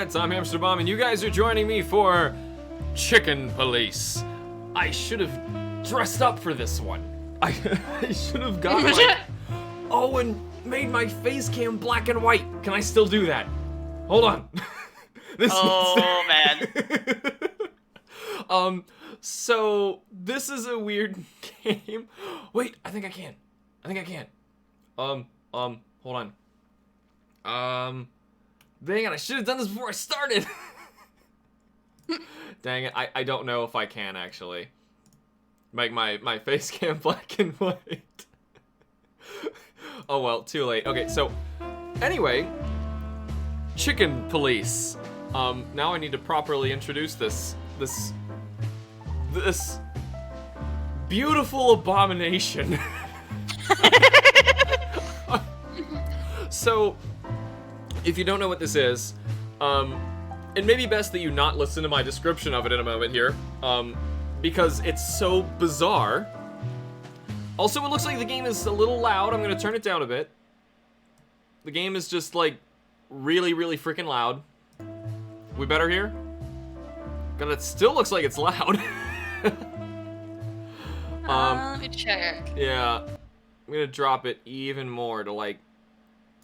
Internets, I'm HamsterBomb, and you guys are joining me for Chicken Police. I should have dressed up for this one. I should have got my... Oh, and made my face cam black and white. Can I still do that? Hold on. Man. So this is a weird game. Wait, I think I can. Hold on. Dang it, I should have done this before I started. Dang it, I don't know if I can actually make my face cam black and white. Oh well, too late. Okay, so anyway, Chicken Police. Now I need to properly introduce this beautiful abomination. So, if you don't know what this is, it may be best that you not listen to my description of it in a moment here, because it's so bizarre. Also, it looks like the game is a little loud. I'm gonna turn it down a bit. The game is just, like, really, really freaking loud. We better here? God, it still looks like it's loud. Let me check. Yeah. I'm gonna drop it even more to, like,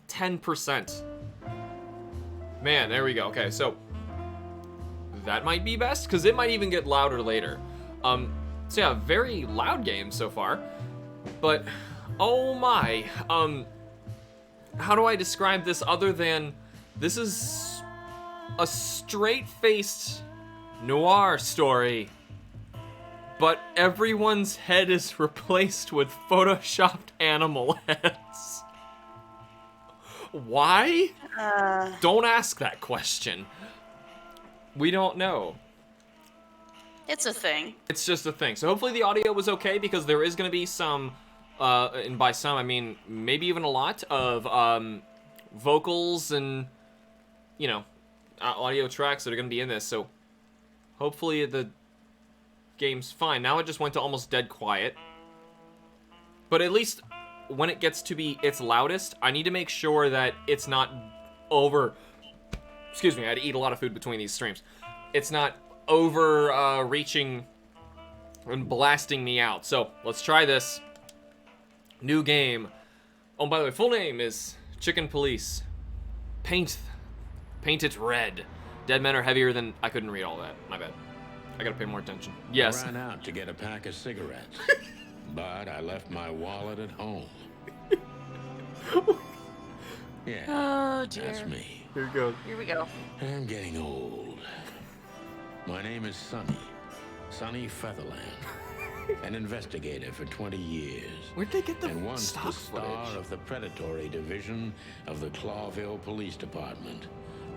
10%. Man, there we go. Okay, so that might be best, because it might even get louder later. So yeah, very loud game so far. But, oh my. How do I describe this other than this is a straight-faced noir story, but everyone's head is replaced with photoshopped animal heads. Why? Don't ask that question. We don't know. It's a thing. It's just a thing. So hopefully the audio was okay, because there is going to be some, and by some I mean maybe even a lot of vocals and, you know, audio tracks that are going to be in this. So hopefully the game's fine. Now it just went to almost dead quiet. But at least when it gets to be its loudest, I need to make sure that it's not over... Excuse me, I had to eat a lot of food between these streams. It's not over reaching and blasting me out. So let's try this. New game. Oh, by the way, full name is Chicken Police. Paint it red. Dead men are heavier than... I couldn't read all that. My bad. I gotta pay more attention. Yes. I ran out to get a pack of cigarettes, but I left my wallet at home. Yeah, Oh dear. that's me. Here we go. Here we go. I'm getting old. My name is Sonny Featherland, an investigator for 20 years. Where'd they get the And once the stock star footage? of the predatory division of the Clawville Police Department,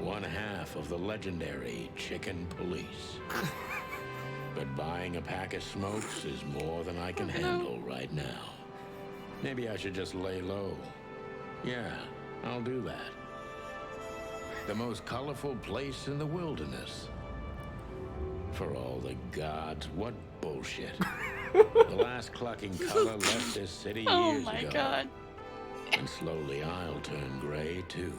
one half of the legendary Chicken Police. But buying a pack of smokes is more than I can handle right now. Maybe I should just lay low. Yeah, I'll do that. The most colorful place in the wilderness. For all the gods, what bullshit. The last clucking color left this city Oh years my ago. god. And slowly I'll turn gray too.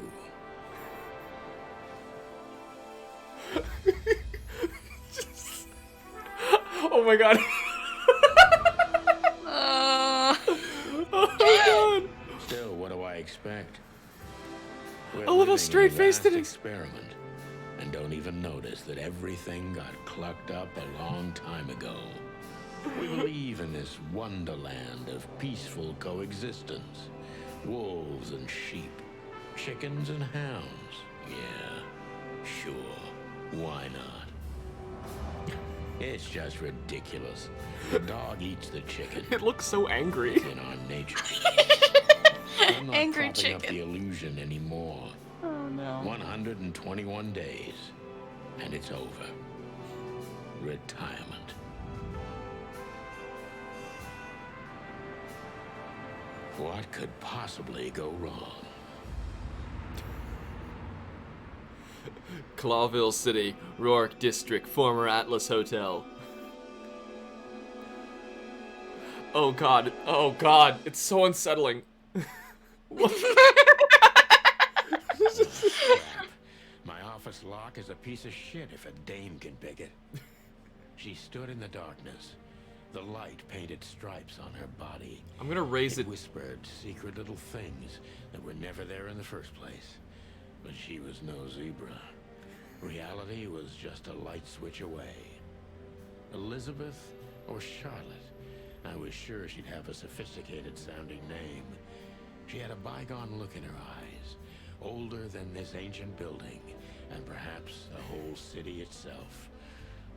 Oh my god. Oh my god. Still, what do I expect? We're I love how living in straight-faced the it last is. experiment, and don't even notice that everything got clucked up a long time ago. We believe in this wonderland of peaceful coexistence. Wolves and sheep, chickens and hounds. Yeah, sure, why not? It's just ridiculous. The dog eats the chicken. It looks so angry. It's in our nature. I'm not Angry propping up chicken. the illusion anymore. Oh no. 121 days, and it's over. Retirement. What could possibly go wrong? Clawville City, Rourke District, former Atlas Hotel. Oh god, it's so unsettling. What? My office Charlotte's lock is a piece of shit if a dame can pick it. She stood in the darkness. The light painted stripes on her body. I'm gonna raise it. Whispered secret little things that were never there in the first place. But she was no zebra. Reality was just a light switch away. Elizabeth or Charlotte? I was sure she'd have a sophisticated sounding name. She had a bygone look in her eyes, older than this ancient building, and perhaps the whole city itself.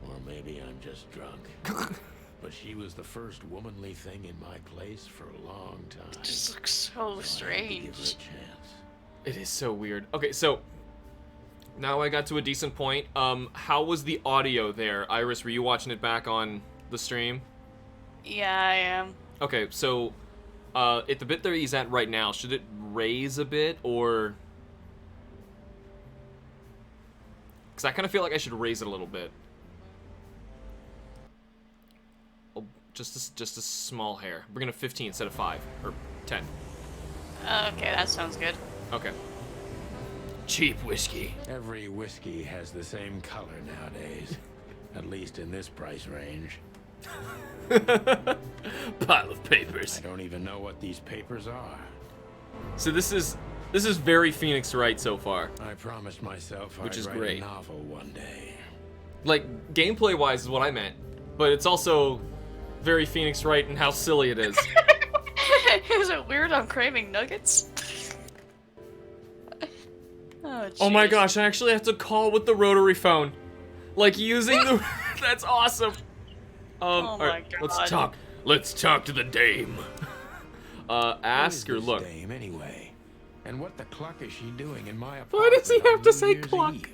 Or maybe I'm just drunk. But she was the first womanly thing in my place for a long time. It just looks so So I had to give her a strange. chance. It is so weird. Okay, so now I got to a decent point. How was the audio there? Iris, were you watching it back on the stream? Yeah, I am. Okay, so at the bit that he's at right now, should it raise a bit or? Because I kind of feel like I should raise it a little bit. Oh, just a small hair. Bring it to 15 instead of 5 or 10. Okay, that sounds good. Okay. Cheap whiskey. Every whiskey has the same color nowadays. At least in this price range. Pile of papers. I don't even know what these papers are. So this is very Phoenix Wright so far. I promised myself Which I'd is write great. a novel one day. Like gameplay wise is what I meant, but it's also very Phoenix Wright and how silly it is. Is it weird I'm craving nuggets? Oh my jeez. gosh, I actually have to call with the rotary phone. Like using the that's awesome. Oh my God. Let's talk to the dame. Ask Who or is this look. dame anyway? And what the cluck is she doing in my apartment? Why does he on have to New say Year's cluck? Eve?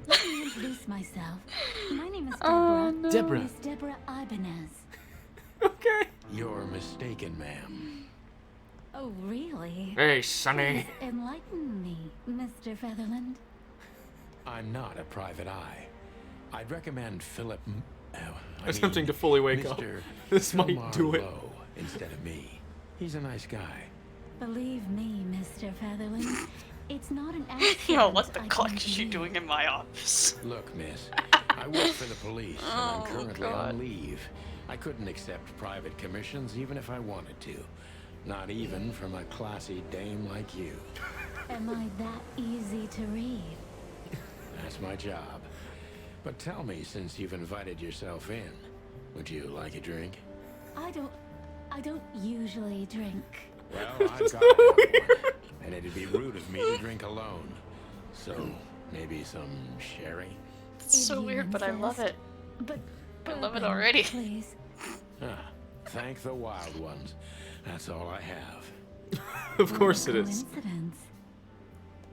Let me introduce myself. My name is Deborah. Oh, no. Deborah. Miss Deborah Ibanez. Okay. You're mistaken, ma'am. Oh, really? Hey, Sonny. Please enlighten me, Mr. Featherland. I'm not a private eye. I'd recommend Philip. Attempting to fully wake up. Mr. This might Philmar do it. Lowe instead of me. He's a nice guy. Believe me, Mr. Featherland, it's not an accident. Yo, what the I cluck came is to she you. doing in my office? Look, miss, I work for the police, and I'm Oh, currently God. on leave. I couldn't accept private commissions even if I wanted to. Not even from a classy dame like you. Am I that easy to read? That's my job. But tell me, since you've invited yourself in, would you like a drink? I don't usually drink. Well, I've got a one, and it'd be rude of me to drink alone. So, maybe some sherry? It's so If you weird, but I love insist. it. But I love it bourbon, already. Please. Ah, thank the wild ones. That's all I have. Of course it is. Coincidence.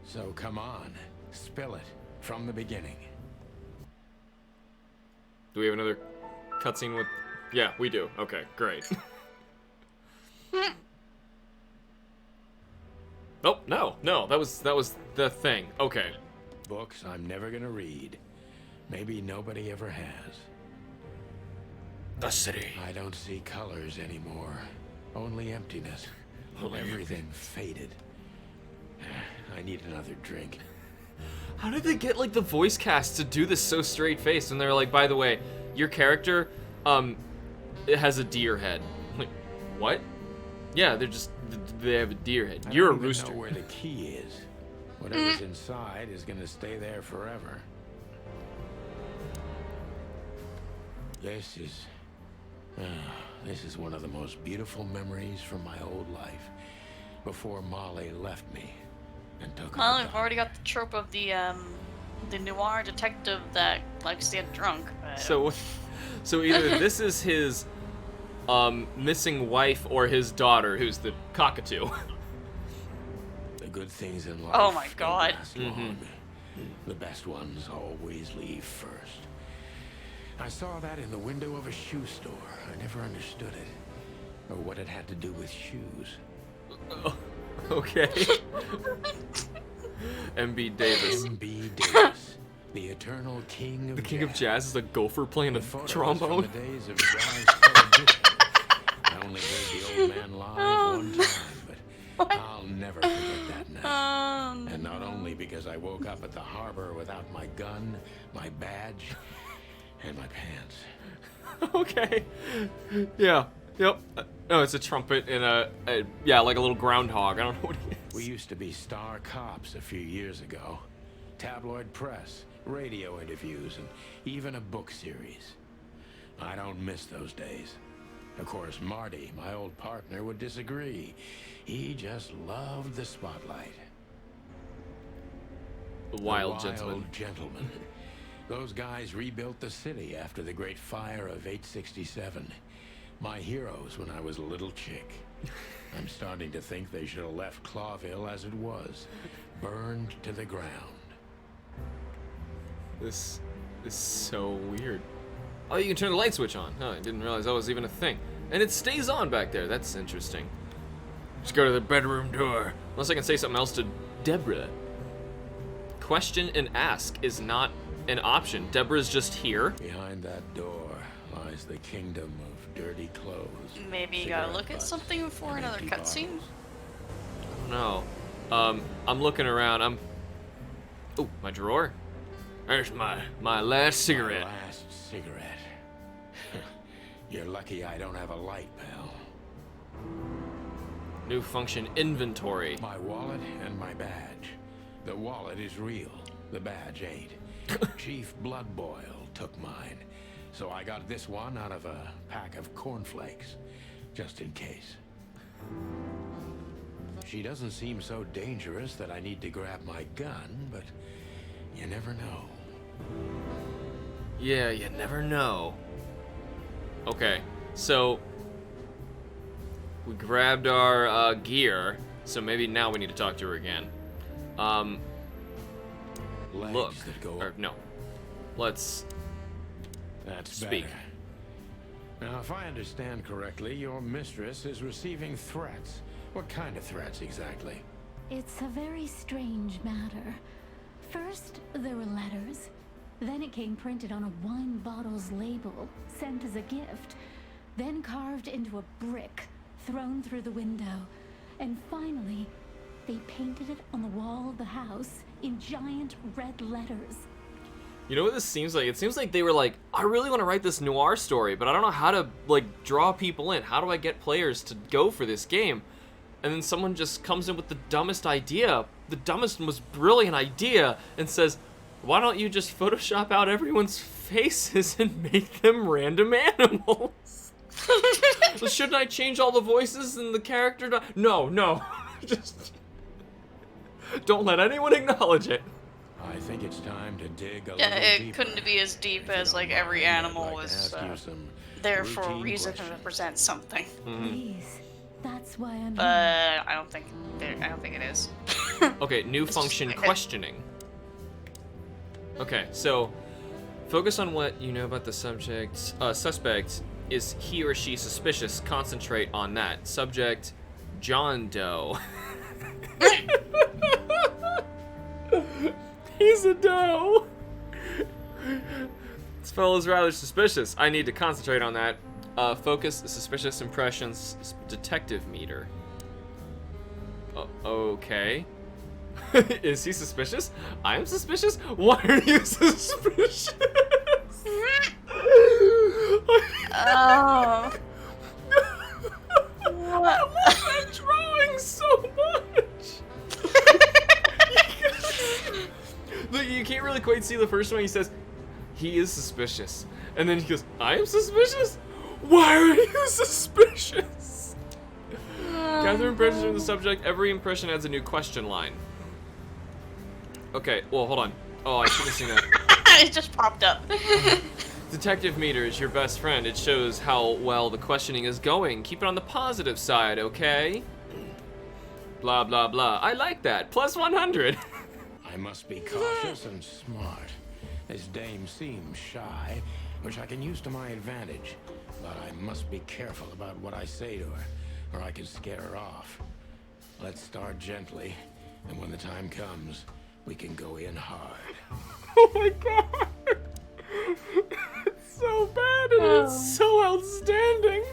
So come on, spill it from the beginning. Do we have another cutscene with? Yeah, we do. Okay, great. Oh no, that was the thing. Okay. Books I'm never gonna read. Maybe nobody ever has. The city. I don't see colors anymore. Only emptiness. Everything faded. I need another drink. How did they get like the voice cast to do this so straight faced? And they're like, by the way, your character, it has a deer head. Like, what? Yeah, they have a deer head. I You're a don't even rooster. know where the key is. Whatever's inside is gonna stay there forever. This is one of the most beautiful memories from my old life. Before Molly left me and took Well, her we've dog. already got the trope of the noir detective that likes to get drunk. But, So either this is his missing wife or his daughter, who's the cockatoo. The good things in life Oh my don't God. last long. The best ones always leave first. I saw that in the window of a shoe store. I never understood it. Or what it had to do with shoes. Okay. M.B. Davis. M.B. Davis, the eternal king of The king of jazz is a gopher playing a Photos trombone. From the days of jazz television. I only heard the old man live one time, but I'll never forget that night. And not only because I woke up at the harbor without my gun, my badge, and my pants. Okay. Yeah. Yep. Oh, it's a trumpet and yeah, like a little groundhog. I don't know what it is. We used to be star cops a few years ago. Tabloid press, radio interviews, and even a book series. I don't miss those days. Of course, Marty, my old partner, would disagree. He just loved the spotlight. The wild gentleman. Wild gentleman. Those guys rebuilt the city after the Great Fire of 867. My heroes when I was a little chick. I'm starting to think they should have left Clawville as it was, burned to the ground. This is so weird. Oh, you can turn the light switch on. Huh, I didn't realize that was even a thing. And it stays on back there. That's interesting. Just go to the bedroom door. Unless I can say something else to Deborah. Question and ask is not an option. Deborah's just here. Behind that door lies the kingdom of dirty clothes. Maybe you gotta look at something for another cutscene. I don't know. I'm looking around. Oh, my drawer. There's my last cigarette. My last cigarette. You're lucky I don't have a light, pal. New function inventory. My wallet and my badge. The wallet is real. The badge ain't. Chief Bloodboil took mine. So I got this one out of a pack of cornflakes. Just in case. She doesn't seem so dangerous that I need to grab my gun, but you never know. Yeah, you never know. Okay, so we grabbed our gear, so maybe now we need to talk to her again. Legs Look, that go or no, let's That's speak. Better. Now, if I understand correctly, your mistress is receiving threats. What kind of threats exactly? It's a very strange matter. First, there were letters. Then it came printed on a wine bottle's label, sent as a gift. Then carved into a brick, thrown through the window. And finally, they painted it on the wall of the house in giant red letters. You know what this seems like? It seems like they were like, I really want to write this noir story, but I don't know how to, like, draw people in. How do I get players to go for this game? And then someone just comes in with the dumbest idea, the dumbest and most brilliant idea, and says, why don't you just Photoshop out everyone's faces and make them random animals? So shouldn't I change all the voices and the character? No. Just don't let anyone acknowledge it. I think it's time to dig a Yeah, little it deeper. couldn't be as deep If you as don't like mind, every I'd animal like to was ask you some there for a routine reason to questions. represent something. Please, that's why I'm here. But I don't think it is. Okay, new It's function just- okay. questioning. Okay, so focus on what you know about the suspect. Is he or she suspicious? Concentrate on that. Subject, John Doe. He's a doe. This fellow's rather suspicious. I need to concentrate on that. Focus, suspicious impressions, detective meter. Okay. Is he suspicious? I am suspicious? Why are you suspicious? Oh. I love that drawing so much. Look, you can't really quite see the first one. He says, he is suspicious. And then he goes, I am suspicious? Why are you suspicious? Gather impressions from the subject. Every impression adds a new question line. Okay, well, hold on. Oh, I should have seen that. It just popped up. Detective meter is your best friend. It shows how well the questioning is going. Keep it on the positive side, okay? Blah, blah, blah. I like that. Plus 100. I must be cautious and smart. This dame seems shy, which I can use to my advantage. But I must be careful about what I say to her, or I can scare her off. Let's start gently, and when the time comes, we can go in hard. Oh my god. It's so bad and it's so outstanding.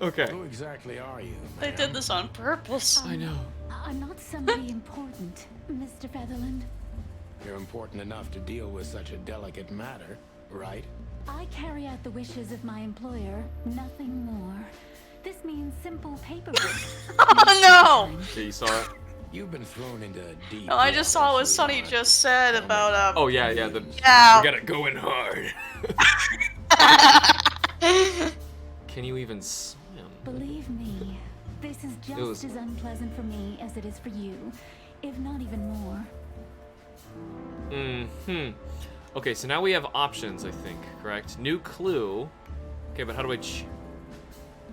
Okay. Who exactly are you, They ma'am? did this on purpose. I know. I'm not somebody important, Mr. Featherland. You're important enough to deal with such a delicate matter, right? I carry out the wishes of my employer, nothing more. This means simple paperwork. Oh no! Yeah, you saw it? You've been thrown into a deep. No, I just saw what Sonny sweetheart. just said about Oh, yeah, yeah. Yeah. We got it going hard. Can you even swim? Believe me, this is just was- as unpleasant for me as it is for you, if not even more. Okay, so now we have options, I think, correct? New clue. Okay, but how do I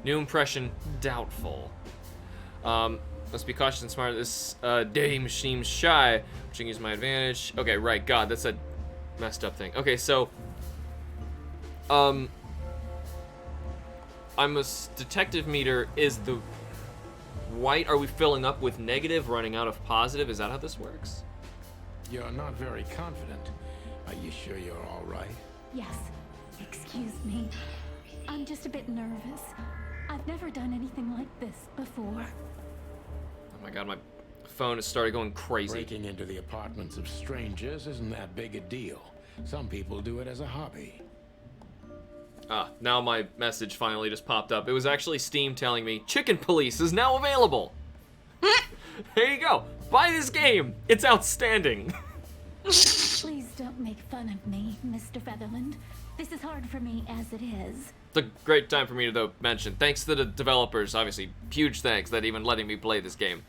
New impression, doubtful. Must be cautious and smart. This dame seems shy, which I can use my advantage. Okay, right, God, that's a messed up thing. Okay, so, I'm a detective meter. Is the white, are we filling up with negative, running out of positive? Is that how this works? You're not very confident. Are you sure you're all right? Yes, excuse me. I'm just a bit nervous. I've never done anything like this before. Oh my God, my phone has started going crazy. Breaking into the apartments of strangers isn't that big a deal. Some people do it as a hobby. Ah, now my message finally just popped up. It was actually Steam telling me, Chicken Police is now available. There you go. Buy this game. It's outstanding. Please don't make fun of me, Mr. Featherland. This is hard for me as it is. It's a great time for me to though mention. Thanks to the developers, obviously, huge thanks that even letting me play this game.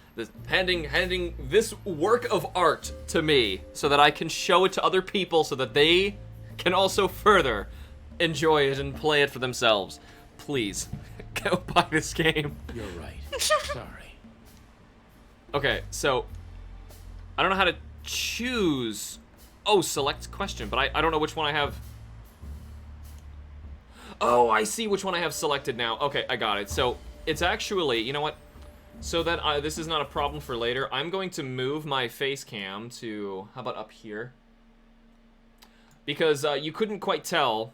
Handing this work of art to me so that I can show it to other people so that they can also further enjoy it and play it for themselves. Please, go buy this game. You're right. Sorry. Okay, so I don't know how to choose. Oh, select question, but I don't know which one I have. Oh, I see which one I have selected now. Okay, I got it. So it's actually, you know what? So that this is not a problem for later, I'm going to move my face cam to, how about up here? Because you couldn't quite tell,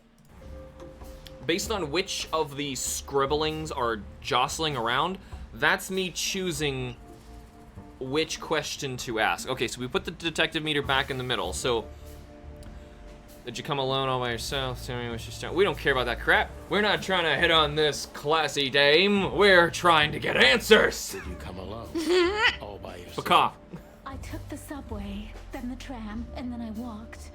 based on which of the scribblings are jostling around, that's me choosing which question to ask. Okay, so we put the detective meter back in the middle. So, did you come alone all by yourself? Tell me what you're starting. We don't care about that crap. We're not trying to hit on this classy dame. We're trying to get answers. Did you come alone? All by yourself? Paka. I took the subway, then the tram, and then I walked.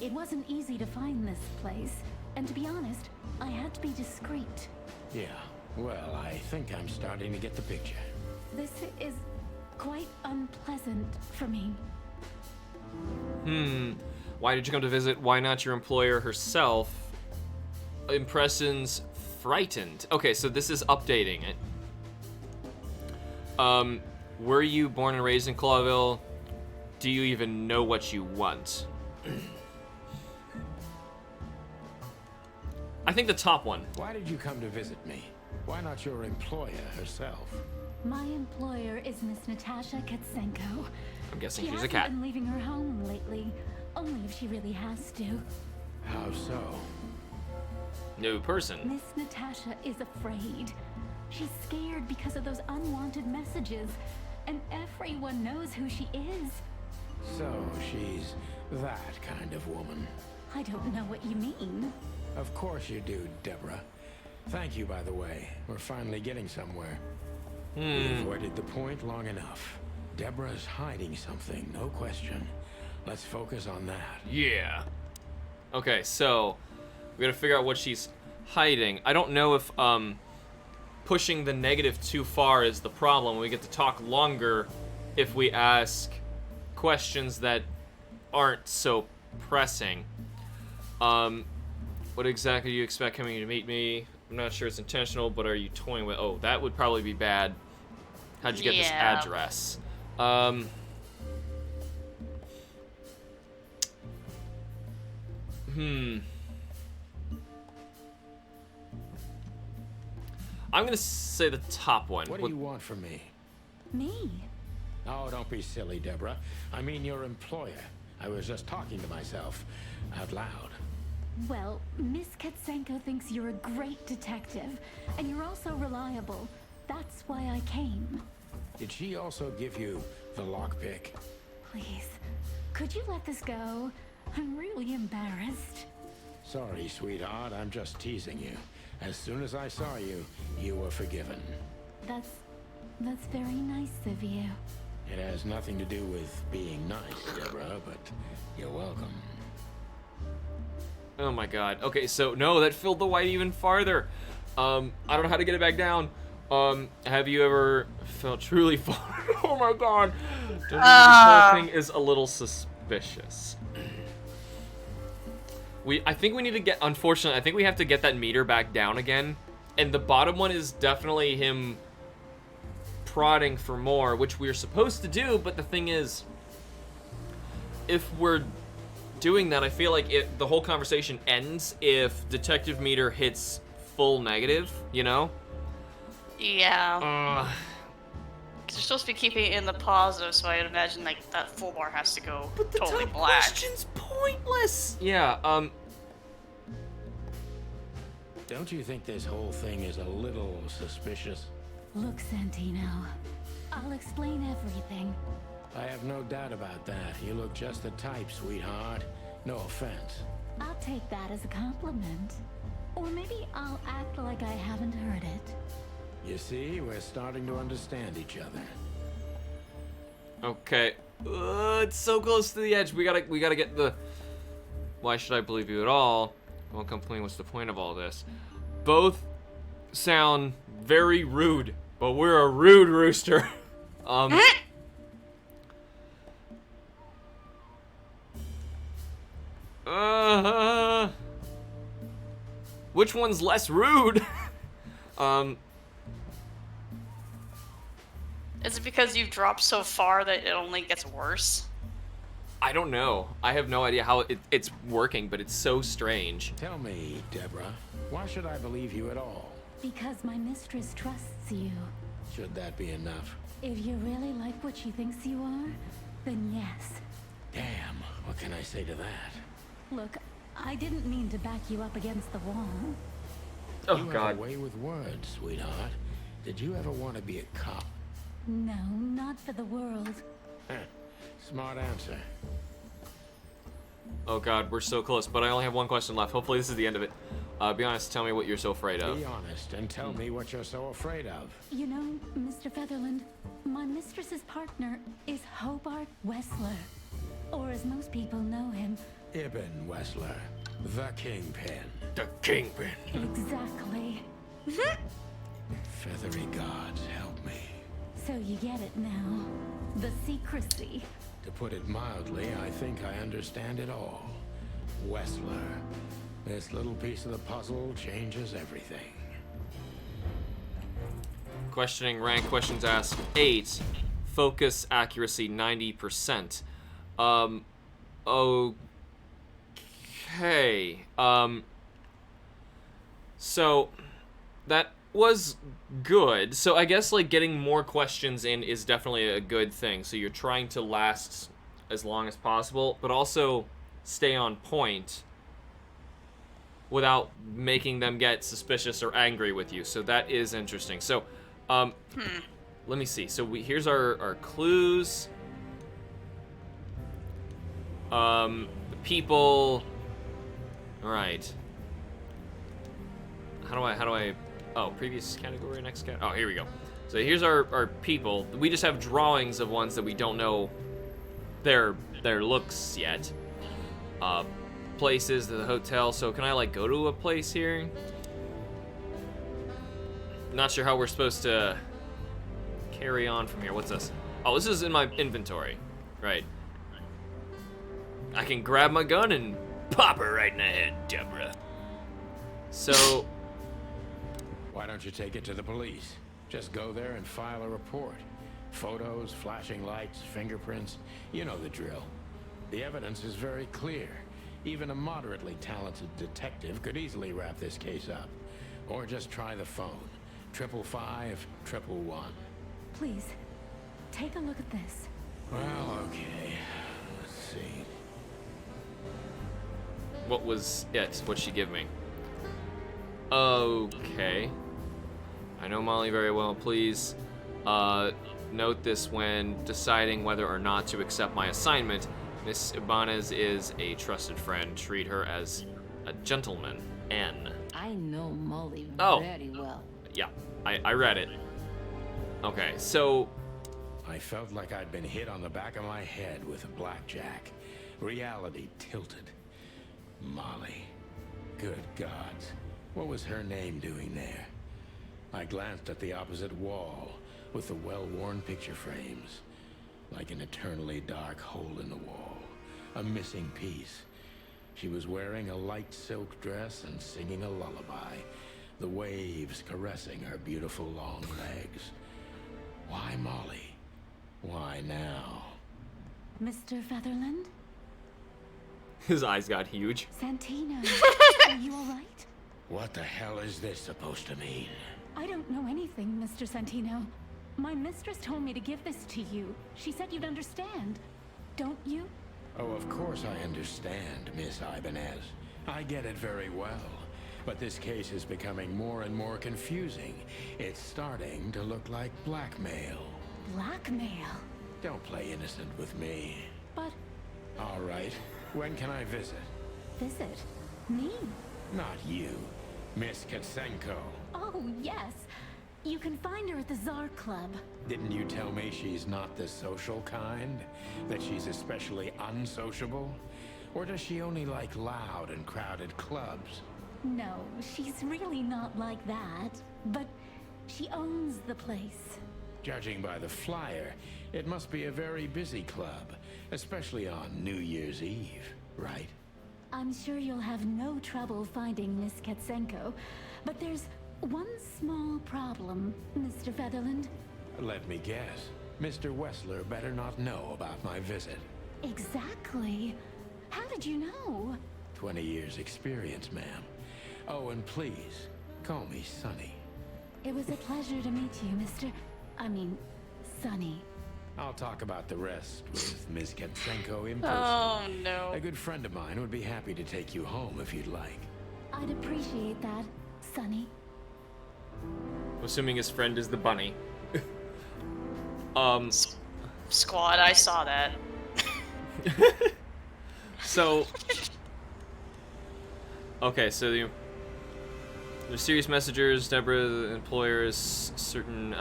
It wasn't easy to find this place. And to be honest, I had to be discreet. Yeah. Well, I think I'm starting to get the picture. This is quite unpleasant for me. Why did you come to visit? Why not your employer herself? Impressions frightened. Okay, so this is updating it. Were you born and raised in Clawville? Do you even know what you want? I think the top one. Why did you come to visit me? Why not your employer herself? My employer is Miss Natasha Katsenko. I'm guessing She she's a hasn't cat. been leaving her home lately, only if she really has to. How so? New person. Miss Natasha is afraid. She's scared because of those unwanted messages, and everyone knows who she is. So she's that kind of woman. I don't know what you mean. Of course you do, Deborah. Thank you, by the way. We're finally getting somewhere. We avoided the point long enough. Deborah's hiding something, no question. Let's focus on that. Yeah. Okay, so we gotta figure out what she's hiding. I don't know if pushing the negative too far is the problem. We get to talk longer if we ask questions that aren't so pressing. What exactly do you expect coming to meet me? I'm not sure it's intentional, but are you toying with... Oh, that would probably be bad. How'd you get this Yeah. address? I'm gonna say the top one. What do you want from me? Me? Oh, don't be silly, Deborah. I mean your employer. I was just talking to myself out loud. Well, Miss Katsenko thinks you're a great detective, and you're also reliable. That's why I came. Did she also give you the lockpick? Please, could you let this go? I'm really embarrassed. Sorry, sweetheart, I'm just teasing you. As soon as I saw you, you were forgiven. That's very nice of you. It has nothing to do with being nice, Deborah, but you're welcome. Oh my god. Okay, so no, that filled the white even farther. I don't know how to get it back down. Have you ever felt truly far? Oh my god. This whole thing is a little suspicious. I think we need to get, unfortunately, I think we have to get that meter back down again. And the bottom one is definitely him prodding for more, which we're supposed to do, but the thing is, if we're doing that, I feel like the whole conversation ends if detective meter hits full negative, you know? Yeah. Because you're supposed to be keeping it in the positive, so I'd imagine like that full bar has to go But the totally top black. question's pointless. Yeah. Don't you think this whole thing is a little suspicious? Look, Santino, I'll explain everything. I have no doubt about that. You look just the type, sweetheart. No offense. I'll take that as a compliment. Or maybe I'll act like I haven't heard it. You see, we're starting to understand each other. Okay. It's so close to the edge. We gotta get the. Why should I believe you at all? Won't complain. What's the point of all this? Both sound very rude, but we're a rude rooster. Which one's less rude? Is it because you've dropped so far that it only gets worse? I don't know. I have no idea how it's working, but it's so strange. Tell me, Deborah, why should I believe you at all? Because my mistress trusts you. Should that be enough? If you really like what she thinks you are, then yes. Damn, what can I say to that? Look, I didn't mean to back you up against the wall. Oh, You have God. a way with words, sweetheart. Did you ever want to be a cop? No, not for the world. Smart answer. Oh, God, we're so close, but I only have one question left. Hopefully this is the end of it. Be honest, tell me what you're so afraid of. Be honest and tell me what you're so afraid of. You know, Mr. Featherland, my mistress's partner is Hobart Wessler. Or as most people know him, Ibn Wessler, the Kingpin. The Kingpin. exactly. Feathery gods, help me. So you get it now. The secrecy. To put it mildly, I think I understand it all. Wessler. This little piece of the puzzle changes everything. Questioning rank questions asked 8. Focus accuracy 90%. Okay. So that was good. So I guess like getting more questions in is definitely a good thing. So you're trying to last as long as possible, but also stay on point without making them get suspicious or angry with you. So that is interesting. So let me see. So here's our clues. The people. All right. How do I? Oh, previous category, next category. Oh, here we go. So here's our people. We just have drawings of ones that we don't know their looks yet. Places, the hotel. So can I like go to a place here? Not sure how we're supposed to carry on from here. What's this? Oh, this is in my inventory. Right. I can grab my gun and pop her right in the head, Deborah. So... Why don't you take it to the police? Just go there and file a report. Photos, flashing lights, fingerprints. You know the drill. The evidence is very clear. Even a moderately talented detective could easily wrap this case up. Or just try the phone. 555-111. Please, take a look at this. Well, okay. Let's see. what was it? What'd she give me? Okay. I know Molly very well. Please note this when deciding whether or not to accept my assignment. Miss Ibanez is a trusted friend. Treat her as a gentleman. N. I know Molly Oh. very well. Yeah, I read it. Okay, so I felt like I'd been hit on the back of my head with a blackjack. Reality tilted. Molly. Good gods. What was her name doing there? I glanced at the opposite wall with the well-worn picture frames. Like an eternally dark hole in the wall. A missing piece. She was wearing a light silk dress and singing a lullaby. The waves caressing her beautiful long legs. Why Molly? Why now? Mr. Featherland? his eyes got huge. Santino, are you all right? What the hell is this supposed to mean? I don't know anything, Mr. Santino. My mistress told me to give this to you. She said you'd understand. Don't you? Oh, of course I understand, Miss Ibanez. I get it very well. But this case is becoming more and more confusing. It's starting to look like blackmail. Blackmail? Don't play innocent with me. But All right. When can I visit? visit me? Not you. Miss Katsenko. Oh, yes. You can find her at the Tsar Club. Didn't you tell me she's not the social kind? That she's especially unsociable? Or does she only like loud and crowded clubs? No, she's really not like that. But she owns the place. Judging by the flyer, it must be a very busy club, especially on New Year's Eve, right? I'm sure you'll have no trouble finding Miss Katsenko. But there's one small problem, Mr. Featherland. Let me guess. Mr. Wessler better not know about my visit. Exactly. How did you know? 20 years experience, ma'am. Oh, and please, call me Sonny. It was a pleasure to meet you, Sonny. I'll talk about the rest with Ms. Katsenko in person. Oh no. A good friend of mine would be happy to take you home if you'd like. I'd appreciate that, Sonny. Assuming his friend is the bunny. Squad, I saw that. So, okay, so the mysterious messengers, Deborah, the employer is certain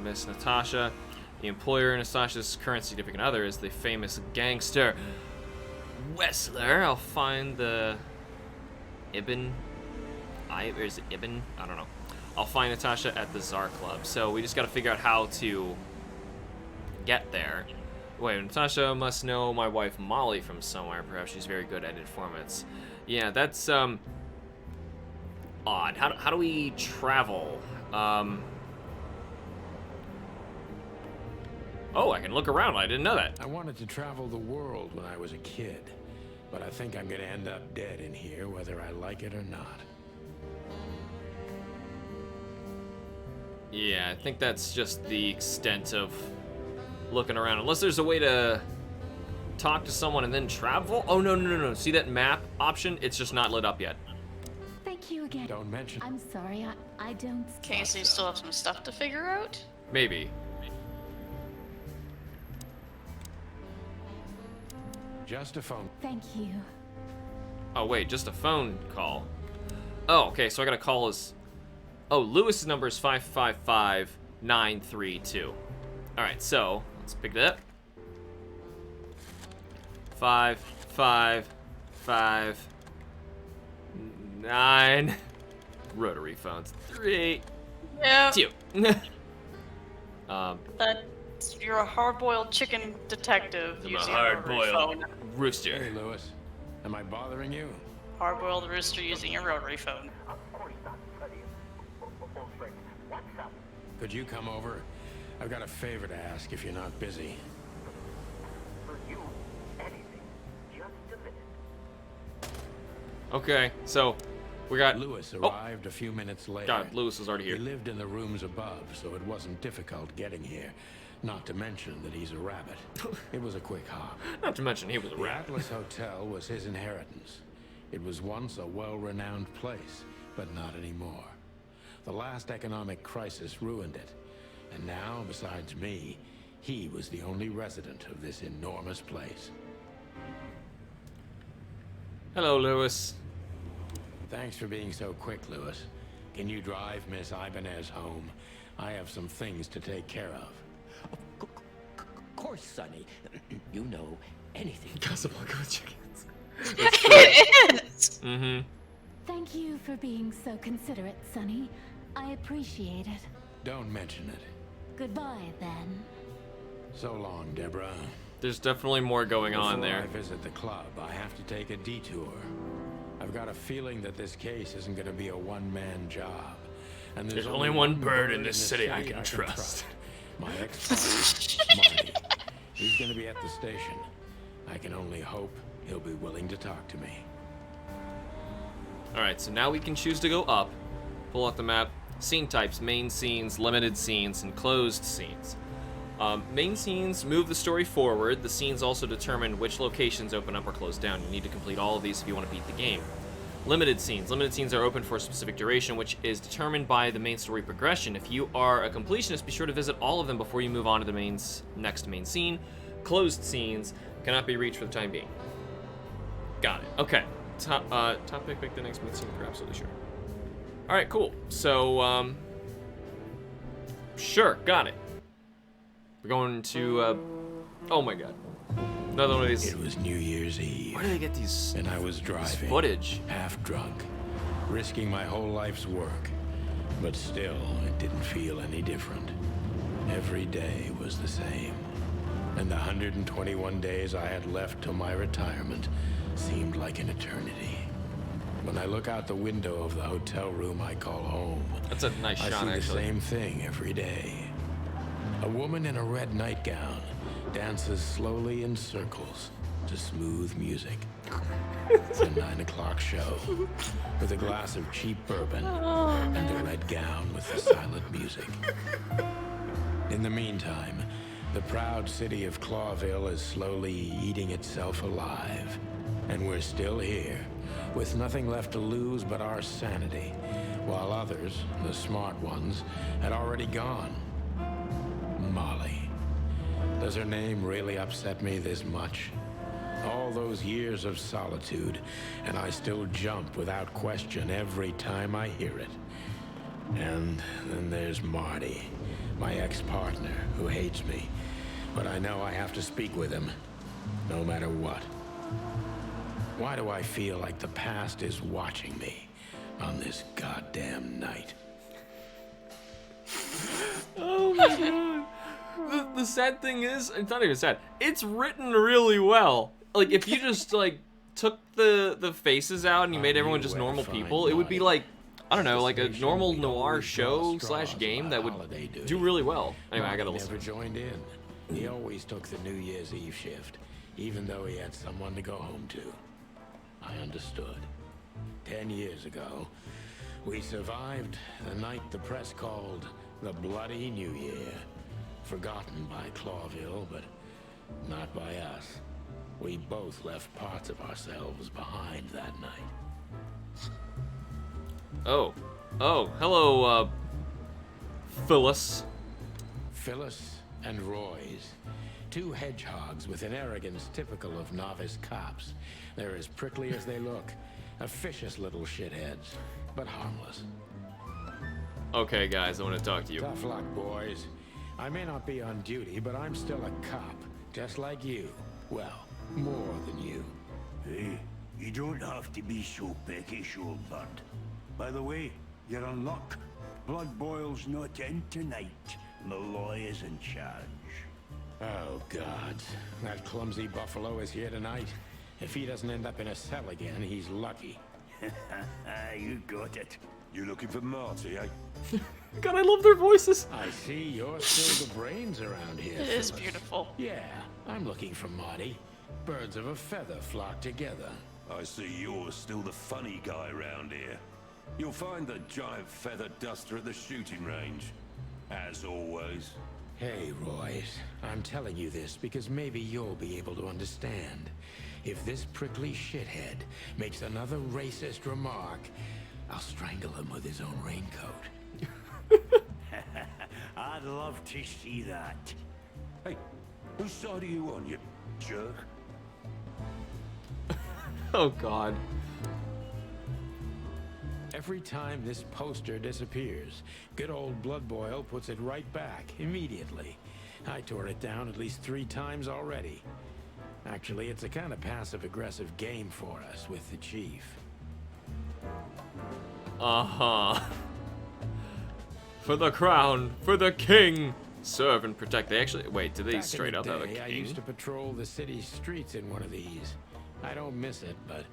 Miss Natasha. The employer, Natasha's current significant other, is the famous gangster Wessler. I'll find the Ibn. Or is it Ibn? I don't know. I'll find Natasha at the Tsar Club. So we just got to figure out how to get there. Wait, Natasha must know my wife Molly from somewhere. Perhaps she's very good at informants. Yeah, that's odd. How do we travel? Oh, I can look around. I didn't know that. I wanted to travel the world when I was a kid, but I think I'm gonna end up dead in here whether I like it or not. Yeah, I think that's just the extent of looking around. Unless there's a way to talk to someone and then travel. Oh, no. See that map option? It's just not lit up yet. Thank you again. Don't mention. I'm sorry, I don't... Okay, so you still have some stuff to figure out? Maybe. Just a phone. Thank you. Oh, wait, just a phone call. Oh, okay, so I gotta call his... Oh, Lewis's number is 555932. Alright, so, let's pick that up. 5559. Rotary phones. 3, Yeah. 2. You're a hard-boiled chicken detective I'm a using a rotary hard-boiled phone. rooster. Hey, Lewis. Am I bothering you? Hard-boiled rooster using a rotary phone. Could you come over? I've got a favor to ask if you're not busy. Okay, so we got Lewis arrived a few minutes later. God, Lewis was already He here. lived in the rooms above, so it wasn't difficult getting here. Not to mention that he's a rabbit. It was a quick hop. Not to mention he was a The rat. Atlas Hotel was his inheritance. It was once a well-renowned place, but not anymore. The last economic crisis ruined it. And now, besides me, he was the only resident of this enormous place. Hello, Lewis. Thanks for being so quick, Lewis. Can you drive Miss Ibanez home? I have some things to take care of. Of course, Sonny. You know anything. Casablanca with chickens. It is! Mm-hmm. Thank you for being so considerate, Sonny. I appreciate it. Don't mention it. Goodbye, then. So long, Deborah. There's definitely more going on Before there. I visit the club, I have to take a detour. I've got a feeling that this case isn't going to be a one-man job. And There's only one bird in this city I can trust. My ex-partner, Marty. He's going to be at the station. I can only hope he'll be willing to talk to me. Alright, so now we can choose to go up. Pull out the map. Scene types, main scenes, limited scenes, and closed scenes. Main scenes move the story forward. The scenes also determine which locations open up or close down. You need to complete all of these if you want to beat the game. Limited scenes. Limited scenes are open for a specific duration, which is determined by the main story progression. If you are a completionist, be sure to visit all of them before you move on to the next main scene. Closed scenes cannot be reached for the time being. Got it. Okay. Topic, pick the next main scene. You're absolutely sure. Alright, cool. So, sure, got it. We're going to, oh my god. Another one of these. It was New Year's Eve. Where do they get these? And I was driving, footage. half drunk, risking my whole life's work. But still, it didn't feel any different. Every day was the same. And the 121 days I had left till my retirement seemed like an eternity. When I look out the window of the hotel room I call home, That's a nice I shot, see the actually. same thing every day. A woman in a red nightgown dances slowly in circles to smooth music. It's a 9 o'clock show with a glass of cheap bourbon and the red gown with the silent music. In the meantime, the proud city of Clawville is slowly eating itself alive. And we're still here, with nothing left to lose but our sanity, while others, the smart ones, had already gone. Molly. Does her name really upset me this much? All those years of solitude, and I still jump without question every time I hear it. And then there's Marty, my ex-partner, who hates me. But I know I have to speak with him, no matter what. Why do I feel like the past is watching me on this goddamn night? Oh my god. The sad thing is, it's not even sad. It's written really well. Like, if you just, like, took the faces out and you made everyone just normal people, it would be like, I don't know, like a normal noir show / game that would do really well. Anyway, I gotta listen. Never joined in. He always took the New Year's Eve shift, even though he had someone to go home to. I understood. 10 years ago, we survived the night the press called the Bloody New Year. Forgotten by Clawville, but not by us. We both left parts of ourselves behind that night. Oh. Oh, hello, Phyllis. Phyllis and Roy's. Two hedgehogs with an arrogance typical of novice cops. They're as prickly as they look. Officious little shitheads, but harmless. Okay, guys, I want to talk to you. Tough luck, boys. I may not be on duty, but I'm still a cop, just like you. Well, more than you. Hey, you don't have to be so peckish, old bird. By the way, you're on luck. Blood Boil's not in tonight. Malloy is in charge. Oh, God. That clumsy buffalo is here tonight. If he doesn't end up in a cell again, he's lucky. You got it. You looking for Marty, eh? God, I love their voices. I see you're still the brains around here. It is Phyllis. beautiful. Yeah, I'm looking for Marty. Birds of a feather flock together. I see you're still the funny guy around here. You'll find the giant feather duster at the shooting range. As always. Hey, Royce. I'm telling you this because maybe you'll be able to understand. If this prickly shithead makes another racist remark, I'll strangle him with his own raincoat. I'd love to see that. Hey, whose side are you on, you jerk? Oh God. Every time this poster disappears, good old Blood Boil puts it right back immediately. I tore it down at least 3 times already. Actually, it's a kind of passive-aggressive game for us with the chief. Uh-huh. For the crown, for the king, serve and protect. They actually, wait, do they Back straight in up the have a day, I king? used to patrol the city's streets in one of these. I don't miss it, but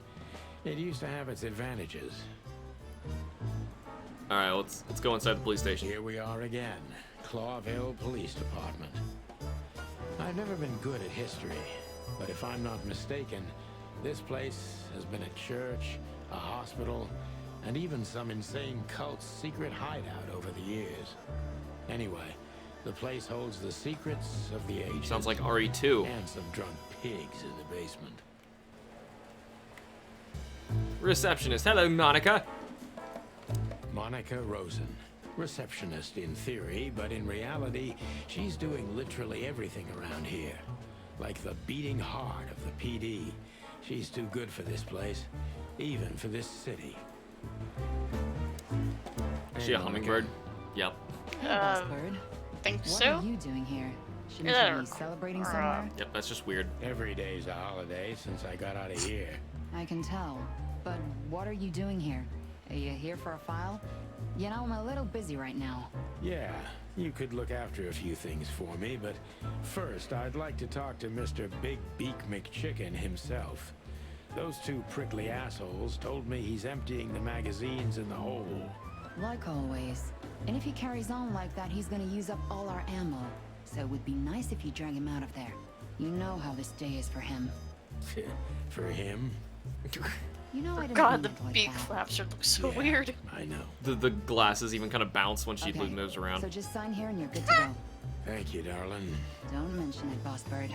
it used to have its advantages. All right, let's go inside the police station. Here we are again, Clawville Police Department. I've never been good at history, but if I'm not mistaken, this place has been a church, a hospital, and even some insane cult's secret hideout over the years. Anyway, the place holds the secrets of the ages. Sounds like RE2. And some drunk pigs in the basement. Receptionist, hello, Monica. Monica Rosen. Receptionist in theory, but in reality, she's doing literally everything around here. Like the beating heart of the PD. She's too good for this place, even for this city. Is she a hummingbird? Yep. Hey, Bossbird. Think What so? are you doing here? Shouldn't Yeah, you be or- celebrating or, somewhere? Yep, that's just weird. Every day's a holiday since I got out of here. I can tell. But what are you doing here? Are you here for a file? You know, I'm a little busy right now. Yeah, you could look after a few things for me, but first I'd like to talk to Mr. Big Beak McChicken himself. Those 2 prickly assholes told me he's emptying the magazines in the hole. Like always. And if he carries on like that, he's gonna use up all our ammo. So it would be nice if you drag him out of there. You know how this day is for him. For him? You know I didn't God, mean the it like beak that. flaps are look so Yeah, weird. I know. The glasses even kind of bounce when she Okay, moves around. So just sign here and you're good to go. Thank you, darling. Don't mention it, Bossbird.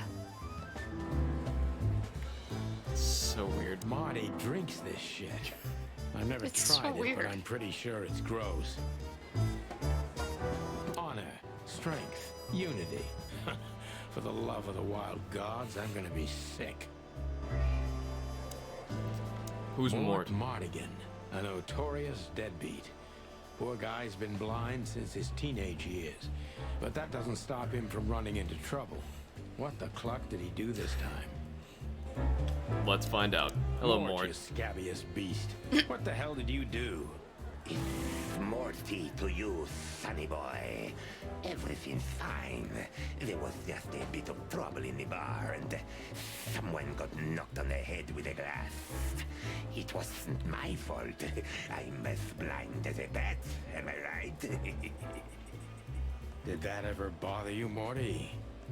So weird. Marty drinks this shit. I've never It's so tried it, weird. but I'm pretty sure it's gross. Honor, strength, unity. For the love of the wild gods, I'm gonna be sick. Who's Mort? Mardigan, a notorious deadbeat. Poor guy's been blind since his teenage years, but that doesn't stop him from running into trouble. What the cluck did he do this time? Let's find out. Hello, Mort, Mort. you scabbiest beast. What the hell did you do? It's Morty to you, sonny boy. Everything's fine. There was just a bit of trouble in the bar, and someone got knocked on the head with a glass. It wasn't my fault. I'm as blind as a bat, am I right? Did that ever bother you, Morty?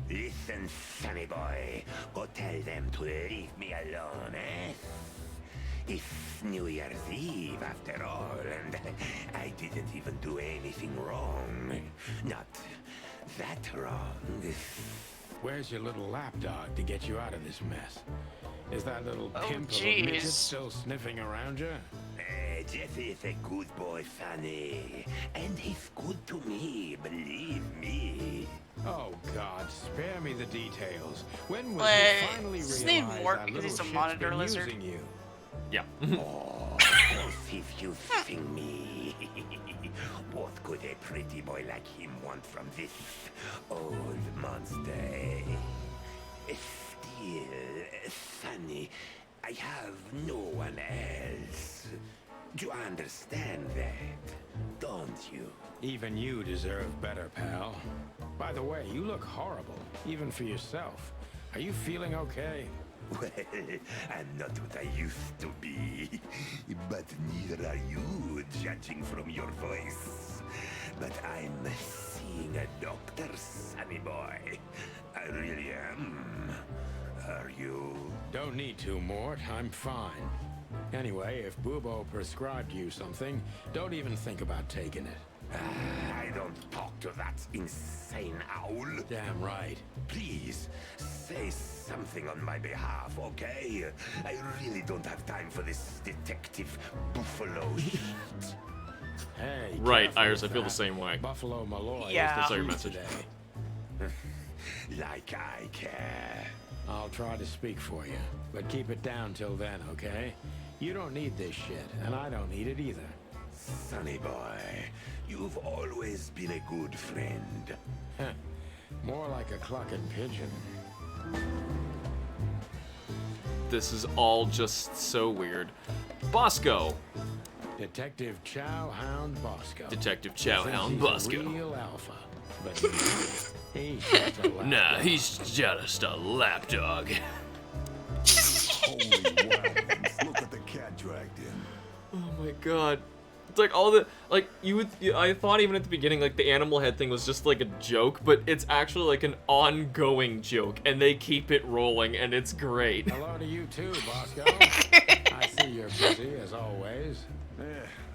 Listen, sonny boy. Go tell them to leave me alone, eh? It's New Year's Eve, after all, and I didn't even do anything wrong. Not that wrong. Where's your little lapdog to get you out of this mess? Is that little Oh, pimp of a midget jeez. still sniffing around you? Jesse is a good boy, Sonny. And he's good to me, believe me. Oh God, spare me the details. When will Wait, you finally does his realize name Mort that because he's little a shit's monitor been lizard? using you? Yeah. Oh, of course, if you sing me. What could a pretty boy like him want from this old monster? Still, Sonny, I have no one else. Do you understand that? Don't you? Even you deserve better, pal. By the way, you look horrible, even for yourself. Are you feeling okay? Well, I'm not what I used to be. But neither are you, judging from your voice. But I'm seeing a doctor, sonny boy. I really am. Are you? Don't need to, Mort. I'm fine. Anyway, if Bubo prescribed you something, don't even think about taking it. I don't talk to that insane owl. Damn right. Please, say something on my behalf, okay? I really don't have time for this detective buffalo shit. Hey, Right, careful Iris, I with feel the that. same way. Buffalo Malloy Yeah. is Saw the your truth message. today. Like I care. I'll try to speak for you, but keep it down till then, okay? You don't need this shit, and I don't need it either. Sonny boy, you've always been a good friend. Heh. More like a clucking pigeon. This is all just so weird. Bosco. Detective Chowhound Bosco. Detective He thinks Chowhound he's Bosco. A real alpha, but he's just a lapdog. Nah, he's just a lapdog. Holy wildlings, look at the cat dragged in. Oh my god. It's like all the, like, I thought even at the beginning, like, the animal head thing was just like a joke, but it's actually like an ongoing joke, and they keep it rolling, and it's great. Hello to you too, Bosco. I see you're busy as always.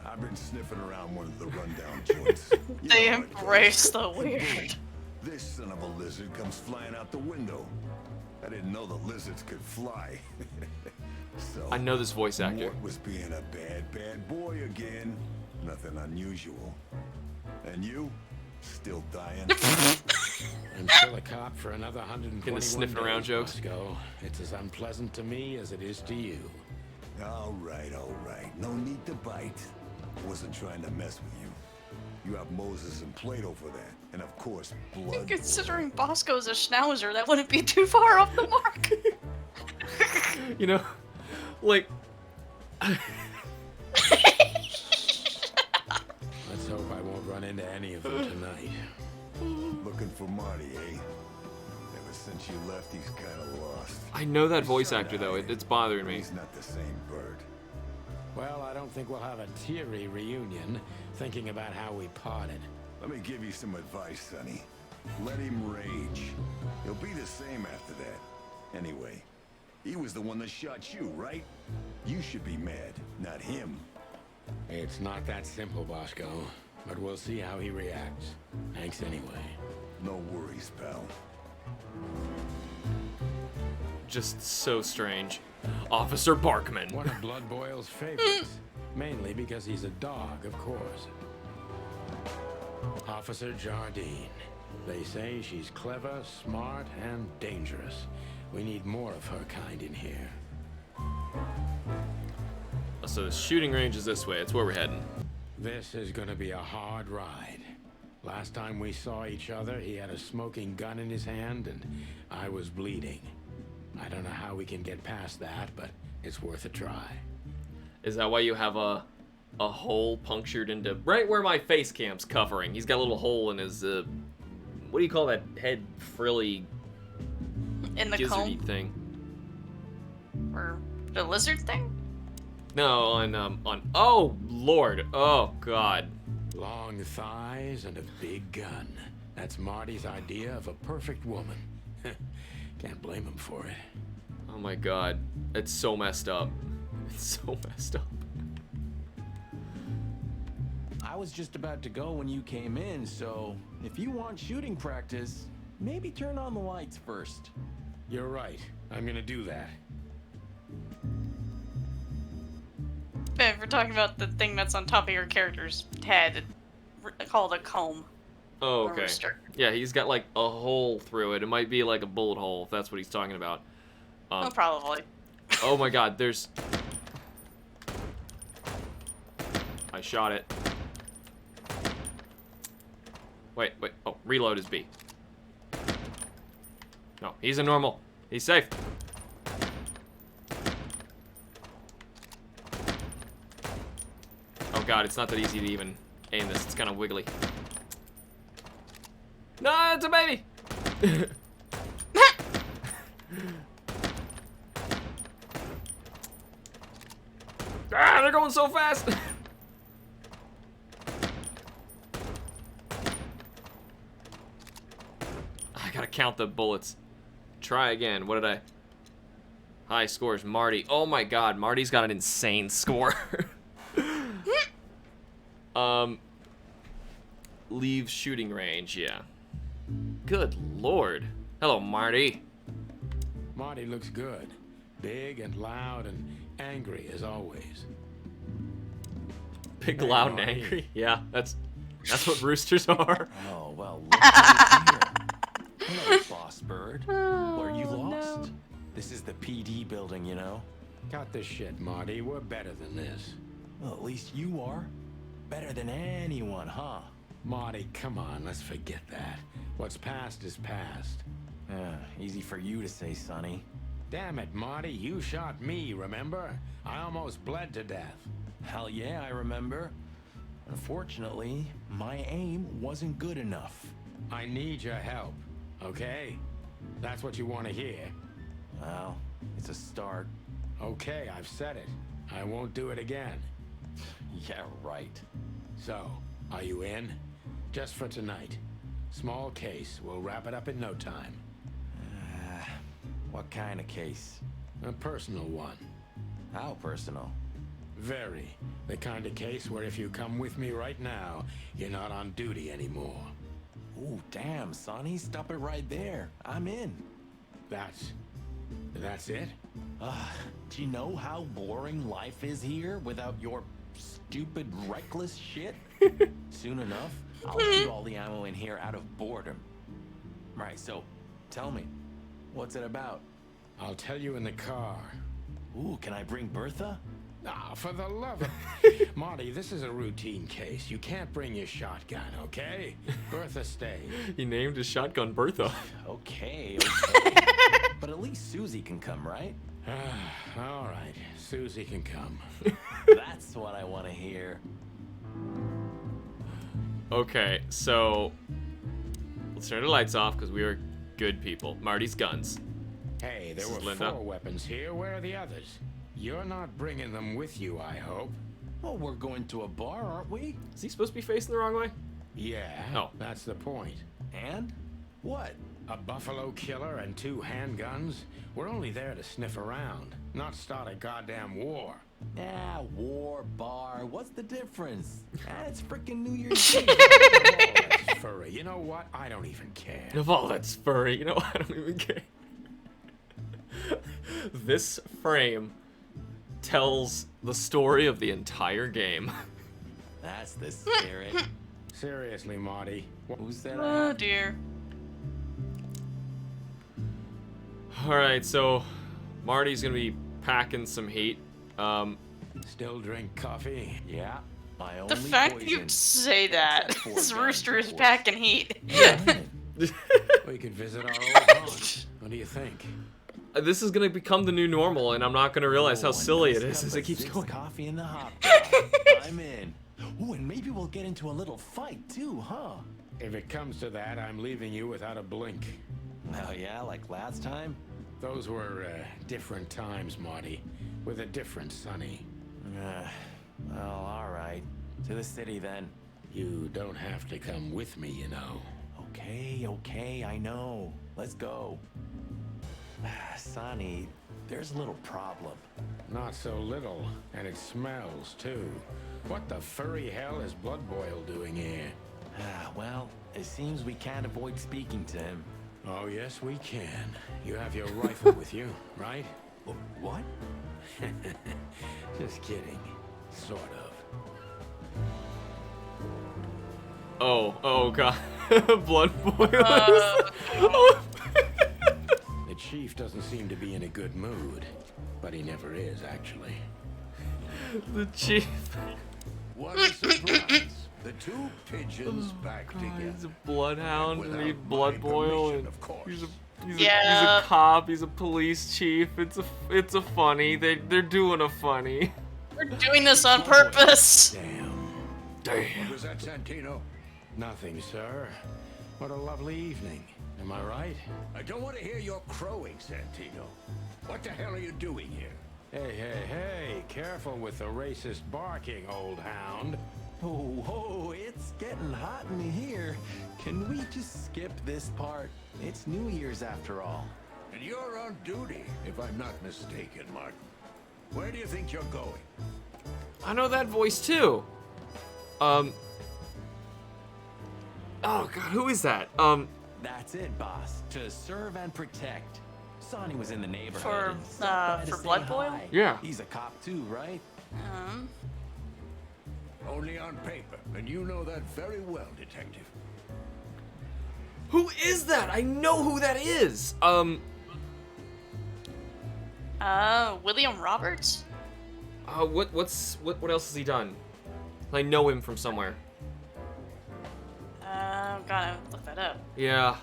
I've been sniffing around one of the rundown joints. You They know how it goes. embrace the weird. This son of a lizard comes flying out the window. I didn't know the lizards could fly. So, I know this voice actor. Mort was being a bad boy again. Nothing unusual. And you? Still dying? I'm still a cop for another 121 Getting the sniffing days, around jokes. Bosco. It's as unpleasant to me as it is to you. All right. No need to bite. I wasn't trying to mess with you. You have Moses and Plato for that. And of course, blood. Considering Bosco's a schnauzer, that wouldn't be too far off the mark. You know, like, Let's hope I won't run into any of them tonight. Looking for Marty, eh? Ever since you left, he's kind of lost. I know that voice actor though. It's bothering me. He's not the same bird. Well, I don't think we'll have a teary reunion thinking about how we parted. Let me give you some advice, Sonny. Let him rage. He'll be the same after that. Anyway, he was the one that shot you, right? You should be mad, not him. It's not that simple, Bosco, but we'll see how he reacts. Thanks anyway. No worries, pal. Just so strange. Officer Barkman. One of Blood Boyle's favorites. Mainly because he's a dog, of course. Officer Jardine. They say she's clever, smart, and dangerous. We need more of her kind in here. So the shooting range is this way. It's where we're heading. This is gonna be a hard ride. Last time we saw each other, he had a smoking gun in his hand, and I was bleeding. I don't know how we can get past that, but it's worth a try. Is that why you have a hole punctured into right where my face cam's covering? He's got a little hole in his what do you call that head frilly In the gizzardy comb? thing? Or the lizard thing? No, on oh Lord, oh God. Long thighs and a big gun. That's Marty's idea of a perfect woman. Can't blame him for it. Oh my God, it's so messed up. It's so messed up. I was just about to go when you came in, so if you want shooting practice, maybe turn on the lights first. You're right. I'm gonna do that. If we're talking about the thing that's on top of your character's head, called a comb. Oh, Or okay. rooster. Yeah, he's got like a hole through it. It might be like a bullet hole if that's what he's talking about. Oh, probably. Oh my God, there's. I shot it. Wait. Oh, reload is B. No, he's a normal. He's safe. Oh God, it's not that easy to even aim this. It's kind of wiggly. No, it's a baby. Ah, they're going so fast. I gotta count the bullets. Try again. What did I? High scores, Marty. Oh my God, Marty's got an insane score. leave shooting range, yeah. Good lord. Hello, Marty. Marty looks good. Big and loud and angry as always. Big, Hey, loud, and Marty. angry? Yeah, that's what roosters are. Oh, well, look who's here. Hello, Boss Bird. Were you lost? no. This is the PD building, you know? Cut the shit, Marty. We're better than this. Well, at least you are. Better than anyone, huh? Marty, come on, let's forget that. What's past is past. Easy for you to say, Sonny. Damn it, Marty, you shot me, remember? I almost bled to death. Hell yeah, I remember. Unfortunately, my aim wasn't good enough. I need your help, okay? That's what you want to hear. Well, it's a start. Okay, I've said it. I won't do it again. Yeah, right. So, are you in? Just for tonight. Small case. We'll wrap it up in no time. What kind of case? A personal one. How personal? Very. The kind of case where if you come with me right now, you're not on duty anymore. Ooh, damn, Sonny, stop it right there. I'm in. That's it? Do you know how boring life is here without your stupid, reckless shit? Soon enough, I'll shoot all the ammo in here out of boredom. Right, so, tell me, what's it about? I'll tell you in the car. Ooh, can I bring Bertha? Ah, for the love of... Marty, this is a routine case. You can't bring your shotgun, okay? Bertha stays. He named his shotgun Bertha. Okay. But at least Susie can come, right? All right, Susie can come. That's what I want to hear. Okay, so let's turn the lights off because we are good people. Marty's guns. Hey, there This is were Linda. 4 weapons here. Where are the others? You're not bringing them with you, I hope. Well, we're going to a bar, aren't we? Is he supposed to be facing the wrong way? Yeah, Oh. that's the point. And? What? A buffalo killer and 2 handguns? We're only there to sniff around, not start a goddamn war. Ah, war, bar, what's the difference? It's frickin' New Year's Eve. Oh, that's furry. You know what? I don't even care. Of all that's furry, you know, I don't even care. This frame tells the story of the entire game. That's the spirit. Seriously, Marty. Who said Oh dear. Alright, so Marty's gonna be packing some heat. Still drink coffee? Yeah, my only The fact that you poison. say that, Except for this guns, rooster of is course. packing heat. We could visit our old haunt. What do you think? This is gonna become the new normal, and I'm not gonna realize how Oh, silly and it nice is cup as it of keeps Zig's going. coffee in the hot tub. I'm in. Ooh, and maybe we'll get into a little fight too, huh? If it comes to that, I'm leaving you without a blink. Oh yeah, like last time? Those were different times, Marty, with a different Sonny. Well, all right. To the city then. You don't have to come with me, you know. Okay, I know. Let's go. Sonny, there's a little problem. Not so little, and it smells too. What the furry hell is Blood Boil doing here? Well, it seems we can't avoid speaking to him. Oh, yes, we can. You have your rifle with you, right? What? Just kidding. Sort of. Oh god. Blood boil. The chief doesn't seem to be in a good mood, but he never is, actually. The chief. What a surprise. The 2 pigeons back God, together. he's a bloodhound and he Without blood my boil permission, and of course. he's a Yeah. cop, he's a police chief. It's a funny. They're doing a funny. We're doing this on purpose. Damn. Was that Santino? Nothing, sir. What a lovely evening. Am I right? I don't want to hear your crowing, Santino. What the hell are you doing here? Hey, careful with the racist barking, old hound. Oh, it's getting hot in here. Can we just skip this part? It's New Year's after all. And you're on duty, if I'm not mistaken, Martin. Where do you think you're going? I know that voice too. Oh god, who is that? That's it, boss. To serve and protect. Sonny was in the neighborhood. For, and stopped by to for say Blood Boil? hi. Yeah. He's a cop too, right? Only on paper, and you know that very well, Detective. Who is that? I know who that is. William Roberts? What else has he done? I know him from somewhere. Gotta look that up. Yeah.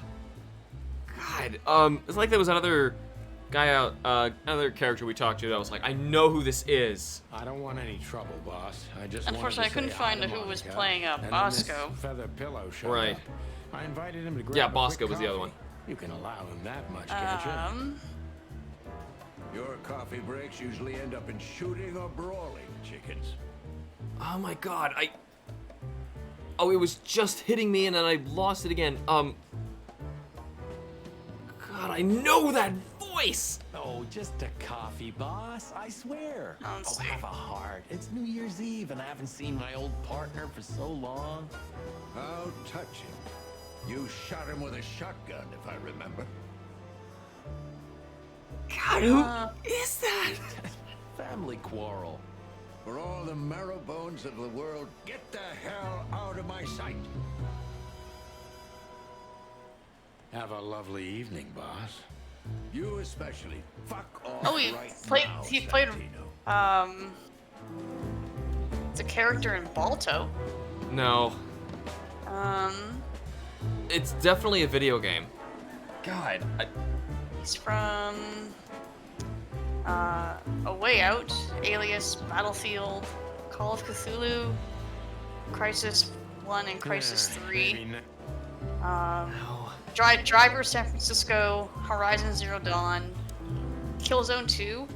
God. It's like there was another guy out, another character we talked to that was like, I know who this is. I don't want any trouble, boss. I just Unfortunately, I couldn't find who was playing Bosco. Feather pillow showed Right. up. I invited him to grab Yeah, a Bosco quick was the other coffee. one. You can allow him that much, can't you? Your coffee breaks usually end up in shooting or brawling, chickens. Oh my god, Oh, it was just hitting me and then I lost it again. God, I know that voice! Oh, just a coffee, boss. I swear. Oh, Oh, have a heart. It's New Year's Eve and I haven't seen my old partner for so long. How touching. You shot him with a shotgun, if I remember. God, who is that? Family quarrel. For all the marrow bones of the world, get the hell out of my sight. Have a lovely evening, boss. You especially. Fuck off. Oh, he right played. now, He played. Santino. It's a character in Balto. No. Um, It's definitely a video game. God, he's from A Way Out, Alias, Battlefield, Call of Cthulhu, Crisis 1 and Crisis 3. Driver, San Francisco, Horizon Zero Dawn, Killzone 2.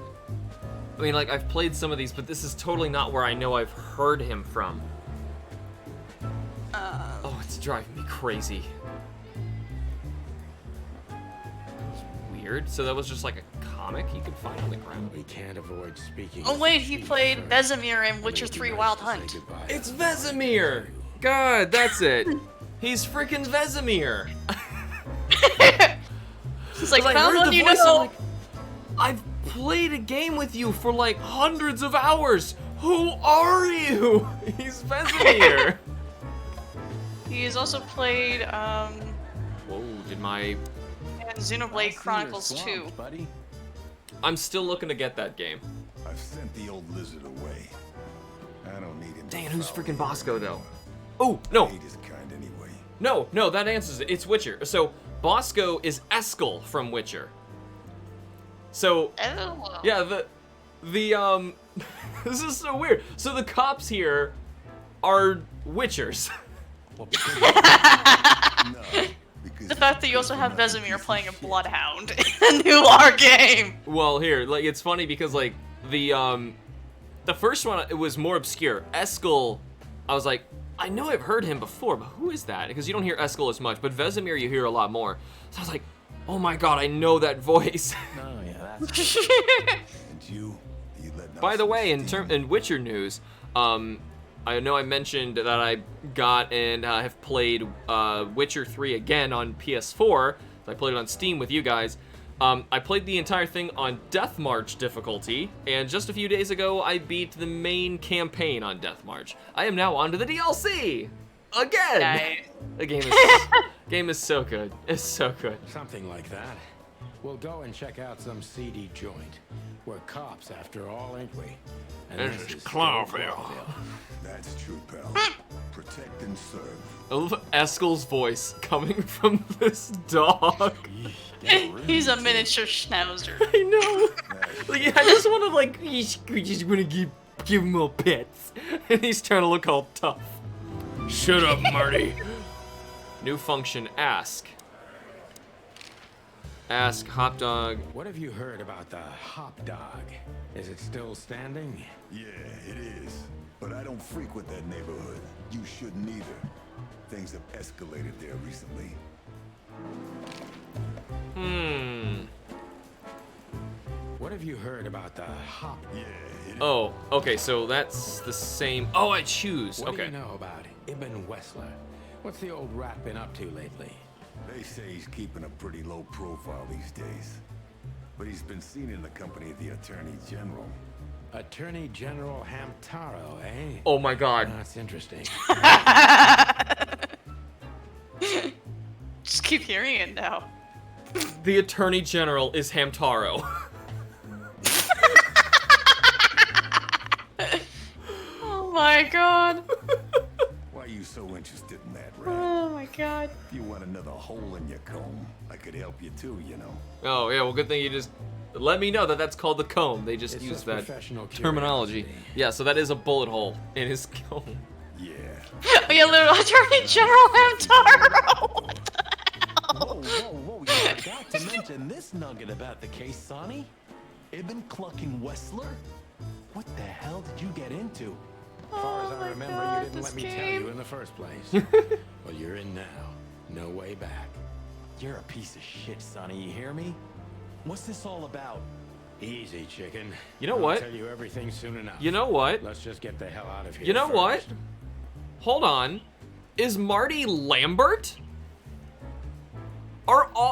I mean, like, I've played some of these, but this is totally not where I know I've heard him from. Oh, it's driving me crazy. That's weird. So that was just like a comic you could find on the ground. We can't avoid speaking. Oh of wait, the he chief played first. Vesemir in Witcher It'd be 3 nice Wild to say Hunt. goodbye. It's Vesemir! God, that's it. He's freaking Vesemir. He's like, I found heard one the you voice, I'm know. like, I've played a game with you for like hundreds of hours. Who are you? He's Vesemir. He has also played Whoa, did my... Xenoblade Chronicles 2. Swamped, buddy. I'm still looking to get that game. I've sent the old lizard away. I don't need him. Dang, who's freaking Bosco though? Oh, no. Hate his kind anyway. No, that answers it. It's Witcher. So, Bosco is Eskel from Witcher. So, Oh. yeah, the this is so weird. So the cops here are Witchers. No, because The fact that you also have Vesemir playing a Bloodhound in a new R game. Well, here, like, it's funny because, like, the first one, it was more obscure. Eskel, I was like, I know I've heard him before, but who is that? Because you don't hear Eskel as much, but Vesemir you hear a lot more. So I was like, oh my god, I know that voice. Oh yeah, that's And you let By the way, Nelson in Witcher news, I know I mentioned that I got and have played Witcher 3 again on PS4. I played it on Steam with you guys. I played the entire thing on Death March difficulty, and just a few days ago, I beat the main campaign on Death March. I am now onto the DLC! Again! Nice. The game is so good. It's so good. Something like that. We'll go and check out some seedy joint. We're cops after all, ain't we? And This is still Clawville. That's true, pal. Protect and serve. I love Eskel's voice coming from this dog. He's a miniature schnauzer. I know. Like, I just want to, like, we just want to give him little pets. And he's trying to look all tough. Shut up, Marty. New function, ask. Ask Hop Dog. What have you heard about the hop dog? Is it still standing? Yeah, it is. But I don't frequent that neighborhood. You shouldn't either. Things have escalated there recently. What have you heard about the hop? Yeah, it is. Oh, okay, so that's the same. Oh, I choose. What do Okay. you know about Ibn Wessler? What's the old rat been up to lately? They say he's keeping a pretty low profile these days. But he's been seen in the company of the Attorney General. Attorney General Hamtaro, eh? Oh my god. That's interesting. Just keep hearing it now. The Attorney General is Hamtaro. Oh my god. Why are you so interested in that, Rat? Oh my god. If you want another hole in your comb, I could help you too, you know. Oh, yeah, well, good thing you just let me know that that's called the comb. They just It's use just that professional terminology. curiosity. Yeah, so that is a bullet hole in his comb. Yeah. Oh yeah, little Attorney General Hamtaro. What the hell? Whoa, you forgot to mention this nugget about the case, Sonny. Ibn Clucking Wessler? What the hell did you get into? As far as Oh I my remember, God, you didn't this let me tell game. you in the first place. Well, you're in now. No way back. You're a piece of shit, Sonny, you hear me? What's this all about? Easy, chicken. You know I'll what? tell you everything soon enough. You know what? Let's just get the hell out of here. You know what? first. Hold on. Is Marty Lambert?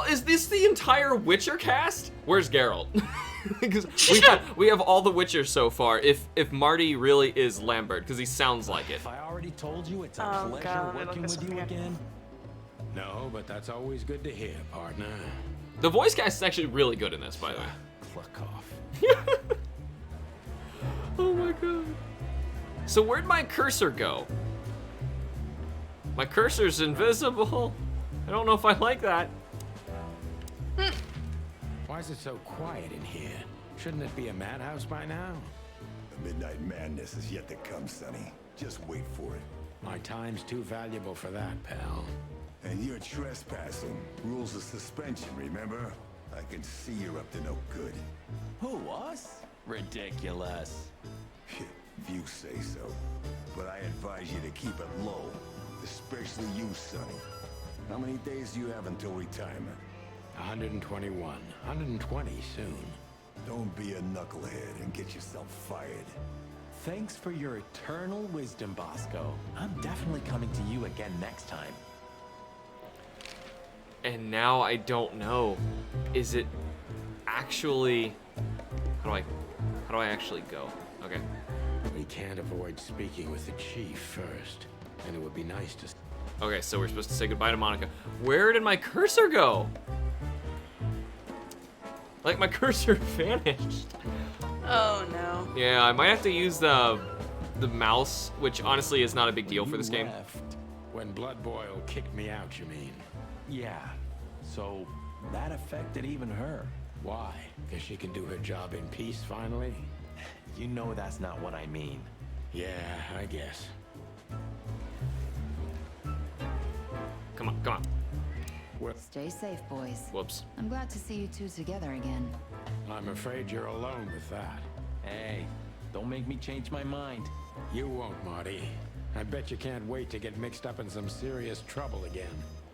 Is this the entire Witcher cast? Where's Geralt? Because we have all the Witchers so far. If Marty really is Lambert, because he sounds like it. If I already told you it's a Oh, pleasure God, let me working look this with up you again. again. No, but that's always good to hear, partner. The voice cast is actually really good in this, by the way. Cluck off. Oh my god. So where'd my cursor go? My cursor's invisible. I don't know if I like that. Why is it so quiet in here? Shouldn't it be a madhouse by now? The midnight madness is yet to come, Sonny. Just wait for it. My time's too valuable for that, pal. And you're trespassing. Rules of suspension, remember? I can see you're up to no good. Who, us? Ridiculous. If you say so. But I advise you to keep it low. Especially you, Sonny. How many days do you have until retirement? 121. 120 soon. Don't be a knucklehead and get yourself fired. Thanks for your eternal wisdom, Bosco. I'm definitely coming to you again next time. And now I don't know. Is it actually... How do I actually go? Okay. We can't avoid speaking with the chief first. And it would be nice to... Okay, so we're supposed to say goodbye to Monica. Where did my cursor go? Like, my cursor vanished. Oh no. Yeah, I might have to use the mouse, which honestly is not a big deal for this game. Left. When Blood Boil kicked me out, you mean? Yeah. So that affected even her. Why? Because she can do her job in peace finally? You know that's not what I mean. Yeah, I guess. Come on, come on. Stay safe, boys. Whoops. I'm glad to see you two together again. I'm afraid you're alone with that. Hey, don't make me change my mind. You won't, Marty. I bet you can't wait to get mixed up in some serious trouble again.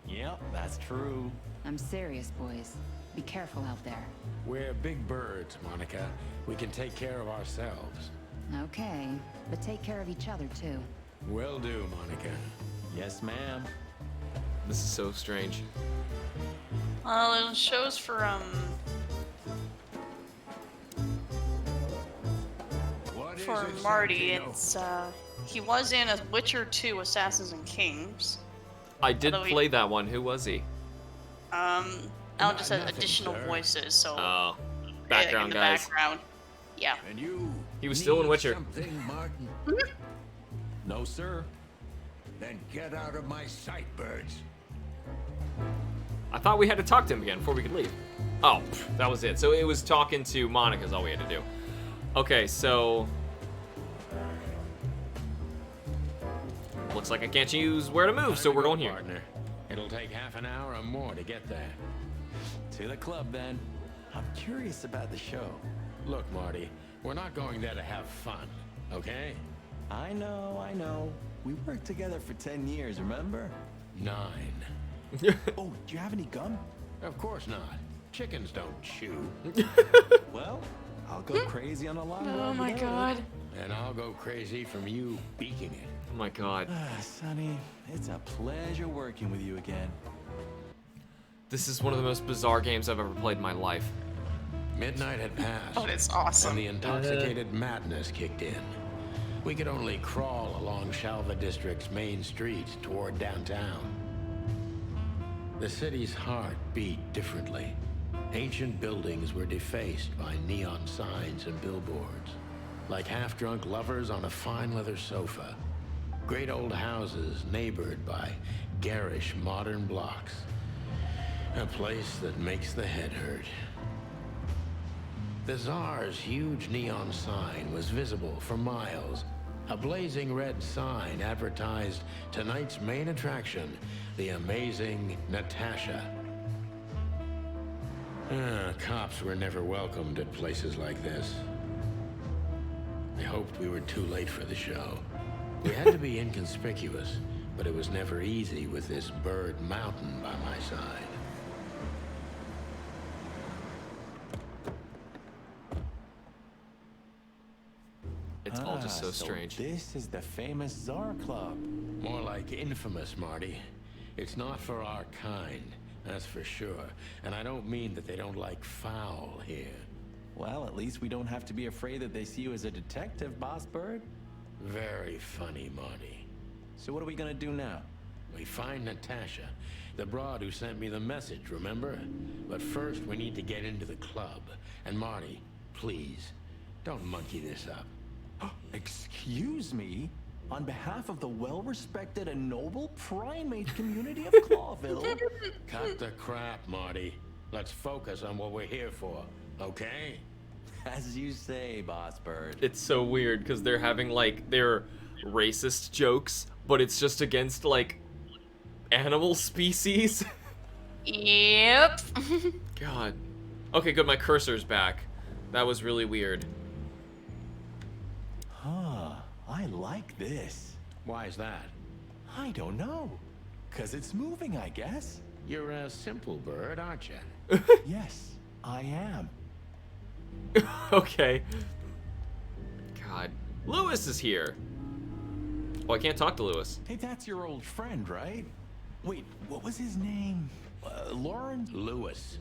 Yep, that's true. I'm serious, boys. Be careful out there. We're big birds, Monica. We can take care of ourselves. Okay, but take care of each other, too. Will do, Monica. Yes, ma'am. This is so strange. Well, it shows for What is for it, Marty. Santino? It's he was in a Witcher 2 Assassins and Kings. I did Although he- play that one. Who was he? Alan just had Nothing, additional sir. voices, so Oh, in background the guys. background. Yeah. And you... He was still in need Witcher. Something, Martin? No, sir. Then get out of my sight, birds. I thought we had to talk to him again before we could leave. Oh, that was it. So it was talking to Monica is all we had to do. Okay, so... Looks like I can't choose where to move, so Time we're to go, going here. Partner. It'll take half an hour or more to get there. To the club, then. I'm curious about the show. Look, Marty, we're not going there to have fun, okay? I know. We worked together for 10 years, remember? 9. Oh, do you have any gum? Of course not. Chickens don't chew. Well, I'll go crazy on a long Oh run my without it. god. And I'll go crazy from you beaking it. my god. Sonny, it's a pleasure working with you again. This is one of the most bizarre games I've ever played in my life. Midnight had passed. Oh, it's awesome. And the intoxicated madness kicked in. We could only crawl along Shalva District's main street toward downtown. The city's heart beat differently. Ancient buildings were defaced by neon signs and billboards, like half-drunk lovers on a fine leather sofa. Great old houses neighbored by garish modern blocks. A place that makes the head hurt. The Tsar's huge neon sign was visible for miles. A blazing red sign advertised tonight's main attraction, the amazing Natasha. Cops were never welcomed at places like this. I hoped we were too late for the show. We had to be inconspicuous, but it was never easy with this bird mountain by my side. It's all just so strange. This is the famous Tsar Club. More like infamous, Marty. It's not for our kind, that's for sure. And I don't mean that they don't like foul here. Well, at least we don't have to be afraid that they see you as a detective, Boss Bird. Very funny, Marty. So what are we gonna do now? We find Natasha, the broad who sent me the message, remember? But first, we need to get into the club. And Marty, please, don't monkey this up. Excuse me? On behalf of the well-respected and noble primate community of Clawville. Cut the crap, Marty. Let's focus on what we're here for, okay? As you say, Boss Bird. It's so weird because they're having like their racist jokes, but it's just against like animal species. Yep. God. Okay, good. My cursor's back. That was really weird. Huh. I like this. Why is that? I don't know. 'Cause it's moving, I guess. You're a simple bird, aren't you? Yes, I am. Okay. God. Lewis is here. Oh, I can't talk to Lewis. Hey, that's your old friend, right? Wait, what was his name? Lauren? Lewis.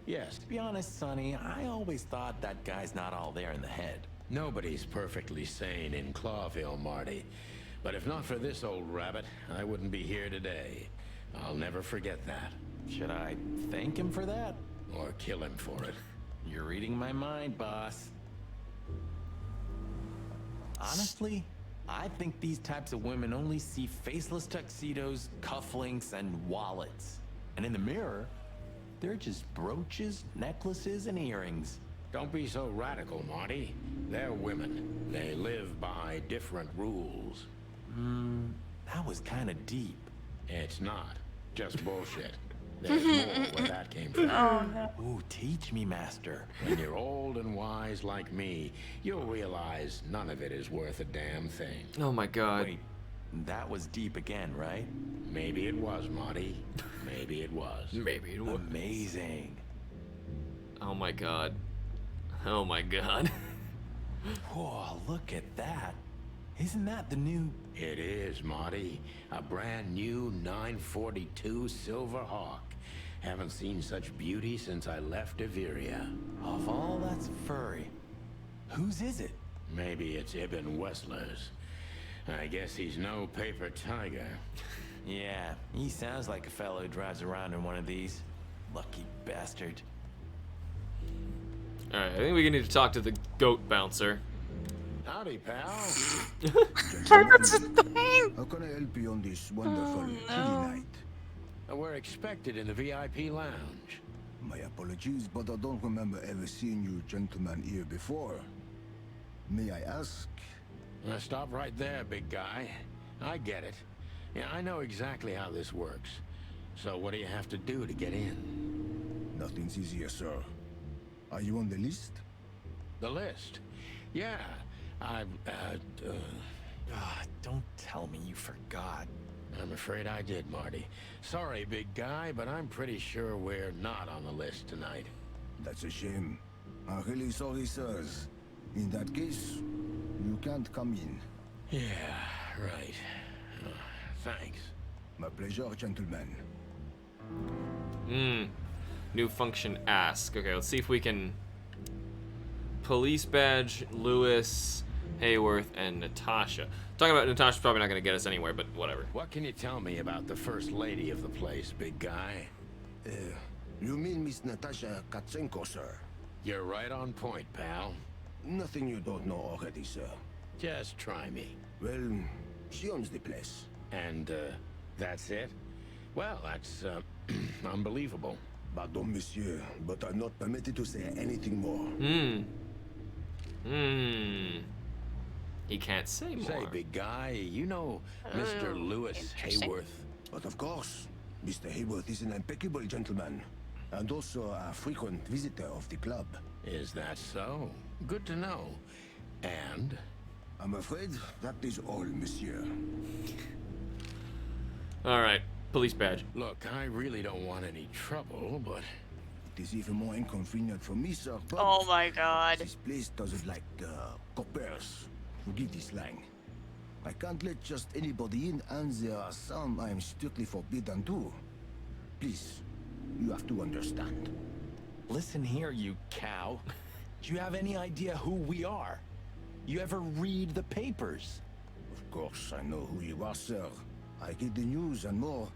Yes. To be honest, Sonny, I always thought that guy's not all there in the head. Nobody's perfectly sane in Clawville, Marty. But if not for this old rabbit, I wouldn't be here today. I'll never forget that. Should I thank him for that? Or kill him for it. You're reading my mind, boss. Honestly, I think these types of women only see faceless tuxedos, cufflinks, and wallets. And in the mirror, they're just brooches, necklaces, and earrings. Don't be so radical, Marty. They're women. They live by different rules. That was kind of deep. It's not. Just bullshit. There's more where that came from. Ooh, teach me, master. When you're old and wise like me, you'll realize none of it is worth a damn thing. Oh my God. Wait, that was deep again, right? Maybe it was, Marty. Maybe it was. Maybe it was. Amazing. Oh my God. Oh my God. Whoa, look at that. Isn't that the new... It is, Marty. A brand new 942 Silver Hawk. Haven't seen such beauty since I left Averia. Of all that's furry, whose is it? Maybe it's Ibn Wessler's. I guess he's no paper tiger. Yeah, he sounds like a fellow who drives around in one of these. Lucky bastard. Alright, I think we need to talk to the goat bouncer. Howdy, pal. That's a thing. How can I help you on this wonderful chilly night? We're expected in the VIP lounge. My apologies, but I don't remember ever seeing you gentlemen here before. May I ask? Stop right there, big guy. I get it. Yeah, I know exactly how this works. So what do you have to do to get in? Nothing's easier, sir. Are you on the list? The list? Yeah. Don't tell me you forgot. I'm afraid I did, Marty. Sorry, big guy, but I'm pretty sure we're not on the list tonight. That's a shame. I'm really sorry, sirs. In that case, you can't come in. Yeah, right. Thanks. My pleasure, gentlemen. New function ask. Okay, let's see if we can. Police badge, Lewis, Hayworth, and Natasha. Talking about Natasha's probably not going to get us anywhere, but whatever. What can you tell me about the first lady of the place, big guy? You mean Miss Natasha Katsenko, sir? You're right on point, pal. Nothing you don't know already, sir. Just try me. Well, she owns the place. And, that's it? Well, that's, unbelievable. Pardon, monsieur, but I'm not permitted to say anything more. He can't say more. Say, big guy, you know Mr. Lewis interesting. Hayworth? But of course, Mr. Hayworth is an impeccable gentleman, and also a frequent visitor of the club. Is that so? Good to know. And? I'm afraid that is all, monsieur. All right, police badge. Look, I really don't want any trouble, but... It is even more inconvenient for me, sir, but Oh my god. this place doesn't like, coppers. Forgive the slang. I can't let just anybody in, and there are some I am strictly forbidden to. Please, you have to understand. Listen here, you cow. Do you have any idea who we are? You ever read the papers? Of course, I know who you are, sir. I get the news and more,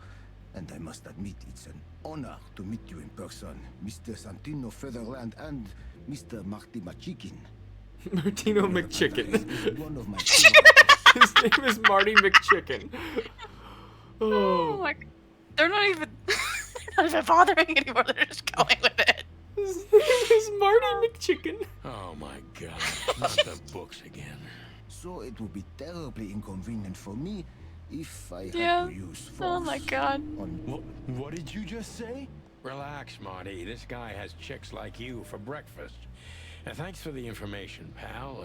and I must admit it's an honor to meet you in person, Mr. Santino Featherland and Mr. Marty McChicken. Martino McChicken. One of my favorites. His name is Marty McChicken. Oh my. They're not even. They're not even bothering anymore. They're just going with it. His name is Marty McChicken. Oh my god, not the books again. So it would be terribly inconvenient for me if I had Yeah. to use force. Oh my god. On What did you just say? Relax, Marty. This guy has chicks like you for breakfast. Thanks for the information, pal.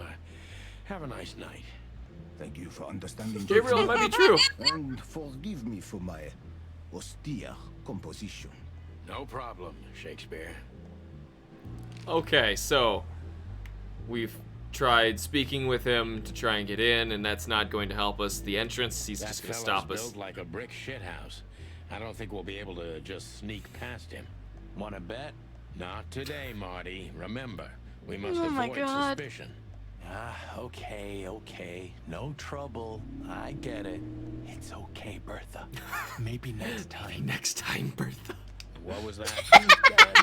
Have a nice night. Thank you for understanding. Gabriel, it might be true. And forgive me for my austere composition. No problem, Shakespeare. Okay, so we've tried speaking with him to try and get in, and that's not going to help us. The entrance, he's That just going to fella's stop us. built like a brick shithouse. I don't think we'll be able to just sneak past him. Wanna bet? Not today, Marty. Remember, we must Oh my avoid God. suspicion. Okay. No trouble. I get it. It's okay, Bertha. Maybe next time. Next time, Bertha. What was that?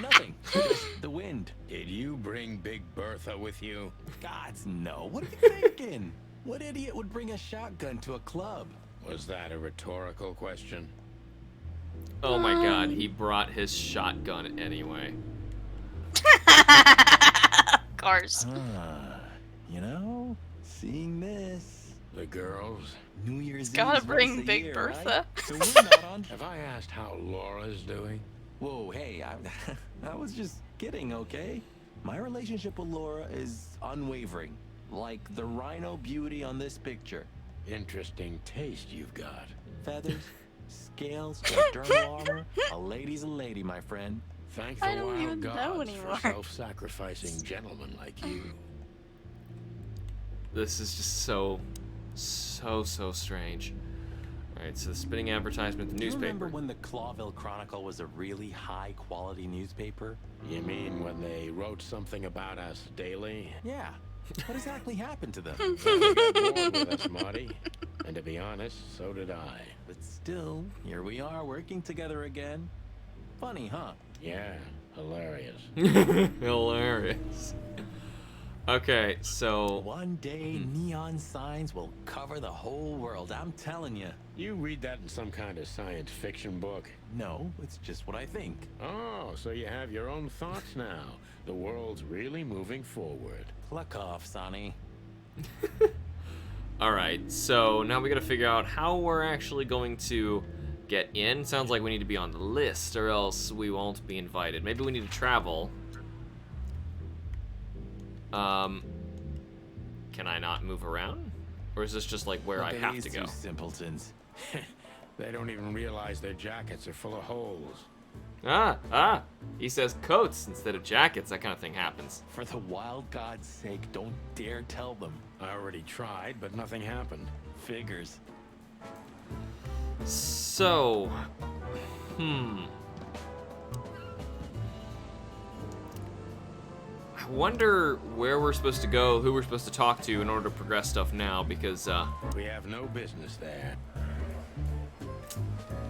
Nothing. Just the wind. Did you bring Big Bertha with you? Gods, no. What are you thinking? What idiot would bring a shotgun to a club? Was that a rhetorical question? Oh my god, he brought his shotgun anyway. Cars. You know, seeing this. The girls? New Year's Eve. Gotta bring Big Bertha. Right? So we're not on. Have I asked how Laura's doing? Whoa, hey, I was just kidding, okay? My relationship with Laura is unwavering, like the rhino beauty on this picture. Interesting taste you've got. Feathers, scales, dermal armor. A lady's a lady, my friend. Thank I the don't wild even know gods anymore. for self-sacrificing gentlemen like you. This is just so strange. Alright, so the spinning advertisement, the Do you newspaper. remember when the Clawville Chronicle was a really high-quality newspaper? You mean when they wrote something about us daily? Yeah. What exactly happened to them? They got bored with us, Marty. And to be honest, so did I. But still, here we are working together again. Funny, huh? Yeah, hilarious. Hilarious. Okay, so One day, neon signs will cover the whole world, I'm telling you. You read that in some kind of science fiction book? No, it's just what I think. Oh, so you have your own thoughts now. The world's really moving forward. Pluck off, Sonny. alright, so now we gotta figure out how we're actually going to get in. Sounds like we need to be on the list or else we won't be invited. Maybe we need to travel. Can I not move around? Or is this just like where I have to go? You simpletons. They don't even realize their jackets are full of holes. He says coats instead of jackets. That kind of thing happens. For the wild god's sake, don't dare tell them. I already tried, but nothing happened. Figures. So, I wonder where we're supposed to go, who we're supposed to talk to in order to progress stuff now, because We have no business there.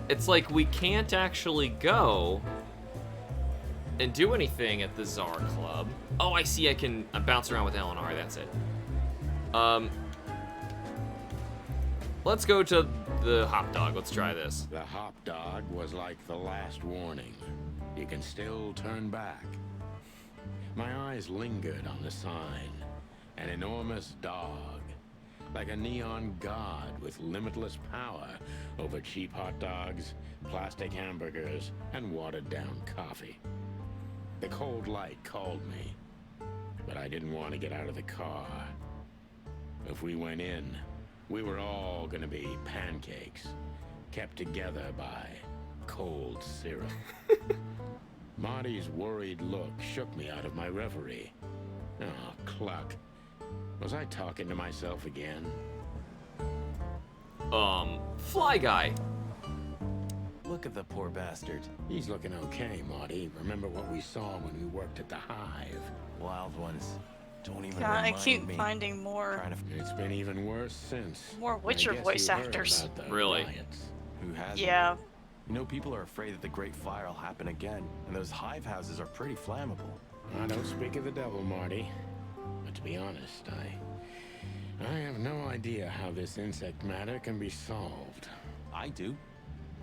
it's like we can't actually go and do anything at the Czar Club. Oh, I see. I can bounce around with LNR. That's it. Let's go to the hop dog. Let's try this. The hop dog was like the last warning. You can still turn back. My eyes lingered on the sign. An enormous dog. Like a neon god with limitless power over cheap hot dogs, plastic hamburgers, and watered-down coffee. The cold light called me, but I didn't want to get out of the car. If we went in, we were all gonna be pancakes, kept together by cold syrup. Marty's worried look shook me out of my reverie. Oh, cluck. Was I talking to myself again? Fly Guy. Look at the poor bastard. He's looking okay, Marty. Remember what we saw when we worked at the Hive? Wild ones. Don't even God, I remind keep me. finding more Trying to It's been even worse since. More Witcher I guess voice you heard actors. about the Really? riots. who has Yeah. You know, people are afraid that the Great Fire will happen again, and those hive houses are pretty flammable. I don't speak of the devil, Marty. But to be honest, I have no idea how this insect matter can be solved. I do.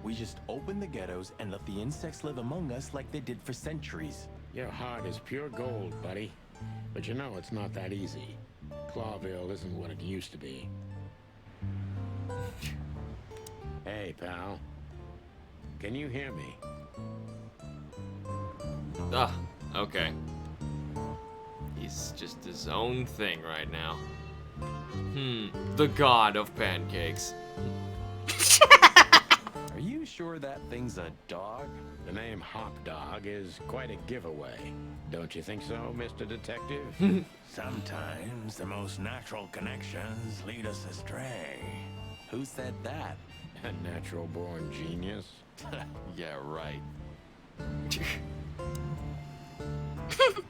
We just open the ghettos and let the insects live among us like they did for centuries. Your heart is pure gold, buddy. But you know it's not that easy. Clawville isn't what it used to be. Hey, pal. Can you hear me? Okay. He's just his own thing right now. The god of pancakes. Are you sure that thing's a dog? The name Hop Dog is quite a giveaway. Don't you think so, Mr. Detective? Sometimes the most natural connections lead us astray. Who said that? A natural-born genius. Yeah, right.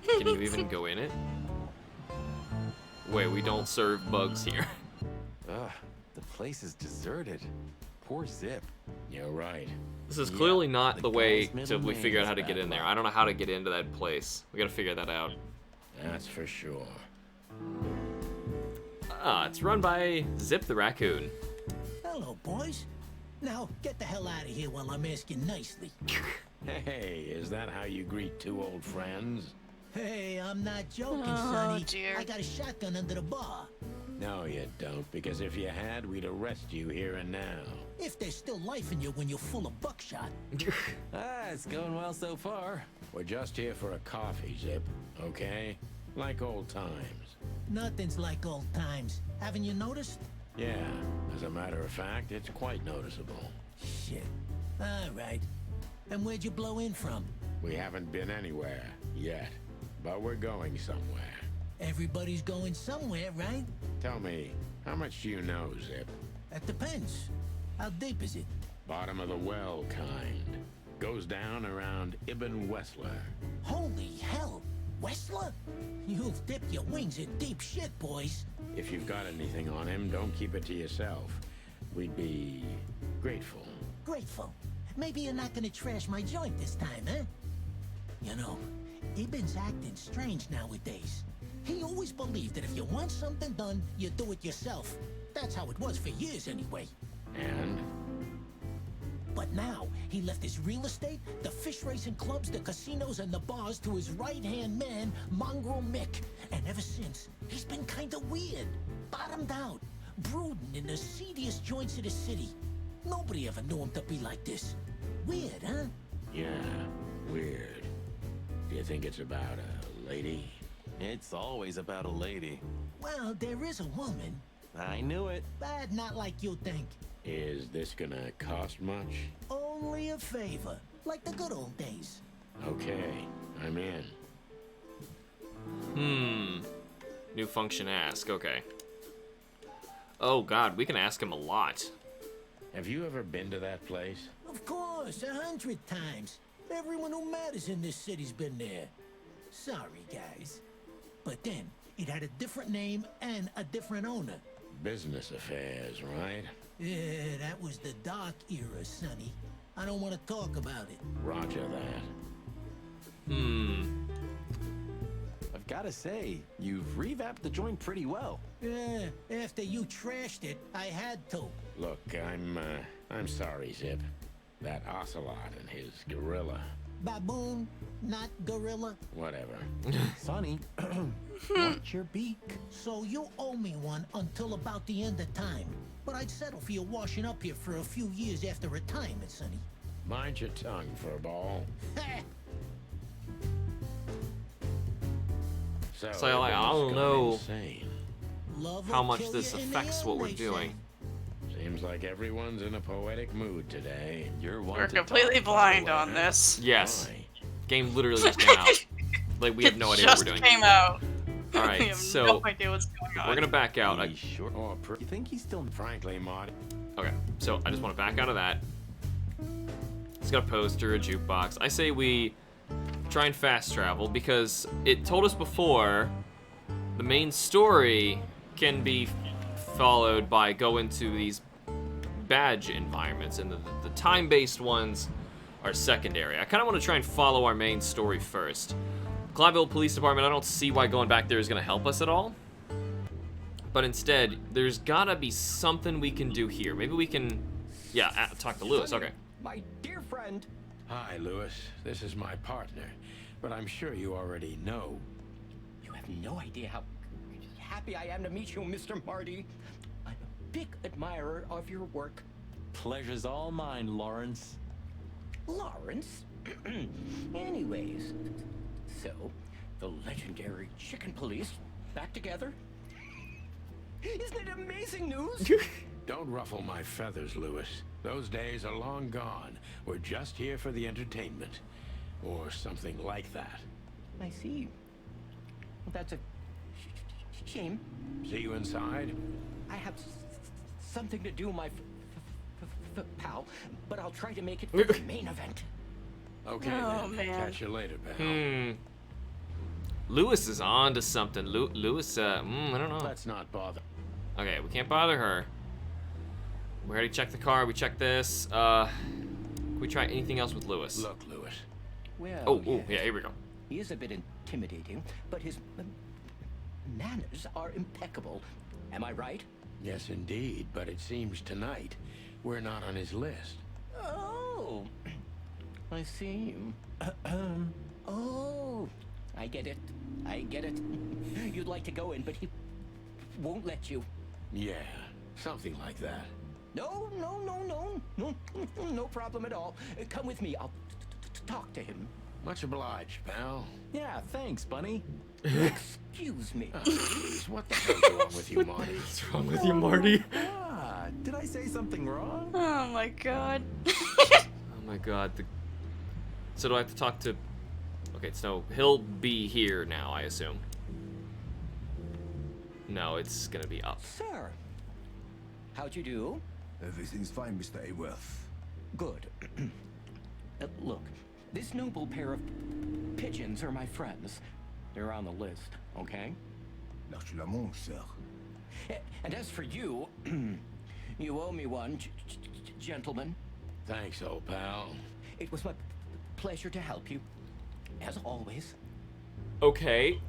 Can you even go in it? Wait, we don't serve bugs here. Ugh, the place is deserted. Poor Zip. You're right. This is clearly not the the way guy's middle we name figure out is how to get bad in there. luck. I don't know how to get into that place. We gotta figure that out. That's for sure. It's run by Zip the Raccoon. Hello, boys. Now, get the hell out of here while I'm asking nicely. Hey, is that how you greet two old friends? Hey, I'm not joking, Oh, Sonny. dear. I got a shotgun under the bar. No, you don't, because if you had, we'd arrest you here and now. If there's still life in you when you're full of buckshot. It's going well so far. We're just here for a coffee, Zip, okay? Like old times. Nothing's like old times. Haven't you noticed? Yeah, as a matter of fact, it's quite noticeable. Shit. All right. And where'd you blow in from? We haven't been anywhere yet, but we're going somewhere. Everybody's going somewhere, right? Tell me, how much do you know, Zip? That depends. How deep is it? Bottom of the well kind. Goes down around Ibn Wessler. Holy hell! Wessler? You've dipped your wings in deep shit, boys. If you've got anything on him, don't keep it to yourself. We'd be grateful. Grateful. Maybe you're not gonna trash my joint this time, huh? You know, Ibn's acting strange nowadays. He always believed that if you want something done, you do it yourself. That's how it was for years anyway. And? But now, he left his real estate, the fish racing clubs, the casinos, and the bars to his right-hand man, Mongrel Mick. And ever since, he's been kinda weird. Bottomed out. Brooding in the seediest joints of the city. Nobody ever knew him to be like this. Weird, huh? Yeah, weird. Do you think it's about a lady? It's always about a lady. Well, there is a woman, I knew it. but not like you think. Is this gonna cost much? Only a favor, like the good old days. Okay, I'm in. New function ask. Okay. Oh God, we can ask him a lot. Have you ever been to that place? Of course, 100 times. Everyone who matters in this city's been there. Sorry, guys. But then, it had a different name and a different owner. Business affairs, right? Yeah, that was the dark era, Sonny. I don't want to talk about it. Roger that. I've got to say, you've revamped the joint pretty well. Yeah, after you trashed it, I had to. Look, I'm sorry, Zip. That ocelot and his gorilla. Baboon, not gorilla. Whatever. Sonny, watch your beak. So you owe me one until about the end of time. But I'd settle for you washing up here for a few years after retirement, Sonny. Mind your tongue, furball. So like, I don't know insane. Love how will much kill this you in the affects end, what we're they doing. say. Seems like everyone's in a poetic mood today. You're one We're to completely talk blind away. on this. Yes. Why? Game literally just came out. Like, we have no idea what Just we're doing. came out. we Alright, have so no idea what's going on. we're gonna back out. He sure. You think he's still? Frankly, Marty. Okay, so I just want to back out of that. It's got a poster, a jukebox. I say we try and fast travel because it told us before the main story can be followed by go into these badge environments, and the time-based ones are secondary. I kind of want to try and follow our main story first. Clarville Police Department, I don't see why going back there is going to help us at all. But instead, there's gotta be something we can do here. Maybe we can, yeah, talk to Lewis. Okay. My dear friend. Hi, Lewis. This is my partner. But I'm sure you already know. You have no idea how happy I am to meet you, Mr. Marty. I'm a big admirer of your work. Pleasure's all mine, Lawrence. Lawrence? Anyways, so, the legendary Chicken Police back together? Isn't it amazing news? Don't ruffle my feathers, Lewis. Those days are long gone. We're just here for the entertainment. Or something like that. I see. Well, that's a shame. See you inside? I have something to do, my pal, but I'll try to make it for the main event. Okay, Oh, then. man. Catch you later, pal. Lewis is on to something. Lewis, I don't know. Let's not bother. Okay, we can't bother her. We already checked the car. We checked this. Can we try anything else with Lewis? Look, Lewis. Well, Oh, yes. yeah, here we go. He is a bit intimidating, but his manners are impeccable. Am I right? Yes, indeed. But it seems tonight we're not on his list. Oh, I see. Oh, I get it. I get it. You'd like to go in, but he won't let you. Yeah, something like that. No, no problem at all. Come with me. I'll talk to him. Much obliged, pal. Yeah, thanks, Bunny. Excuse me. Jeez, what the hell's wrong with you, Marty? What's wrong with you, Marty? Did I say something wrong? Oh my god. Oh my god. So do I have to talk to... Okay, so he'll be here now, I assume. No, it's gonna be up. Sir, how'd you do? Everything's fine, Mr. Aworth. Good. Look, this noble pair of pigeons are my friends. They're on the list, okay? Naturellement, sir. And as for you, you owe me one, gentlemen. Thanks, old pal. It was my pleasure to help you, as always. Okay.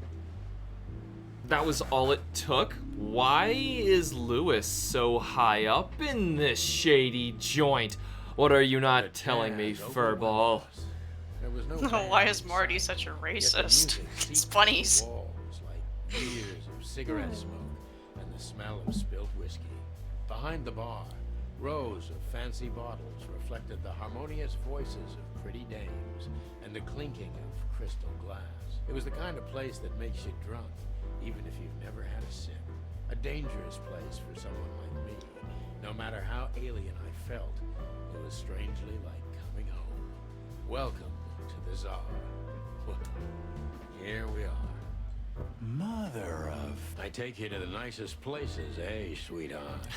That was all it took? Why is Lewis so high up in this shady joint? What are you not telling me, Furball? There was no Why bands is Marty inside. such a Yet the racist? music It's seeped funny. through the walls like years of cigarette smoke and the smell of spilled whiskey. Behind the bar, rows of fancy bottles reflected the harmonious voices of pretty dames and the clinking of crystal glass. It was the kind of place that makes you drunk, even if you've never had a sip. A dangerous place for someone like me. No matter how alien I felt, it was strangely like coming home. Welcome to the Tsar. Well, here we are. Mother of... I take you to the nicest places, eh, sweetheart?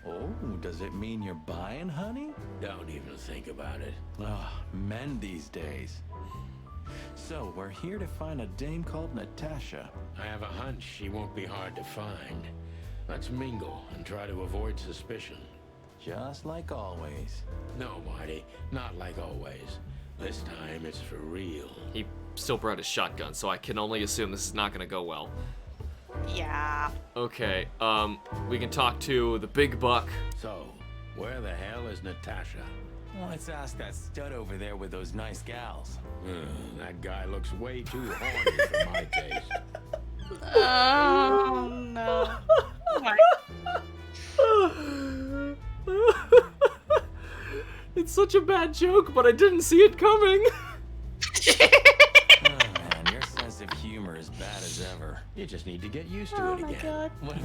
Oh, does it mean you're buying, honey? Don't even think about it. Oh, men these days. So, we're here to find a dame called Natasha. I have a hunch she won't be hard to find. Let's mingle and try to avoid suspicion. Just like always. No, Marty, not like always. This time it's for real. He still brought his shotgun, so I can only assume this is not gonna go well. Yeah. Okay, we can talk to the big buck. So, where the hell is Natasha? Let's ask that stud over there with those nice gals. That guy looks way too horny for my taste. Oh no. It's such a bad joke, but I didn't see it coming. Oh man, your sense of humor is bad as ever. You just need to get used to it again. God. What?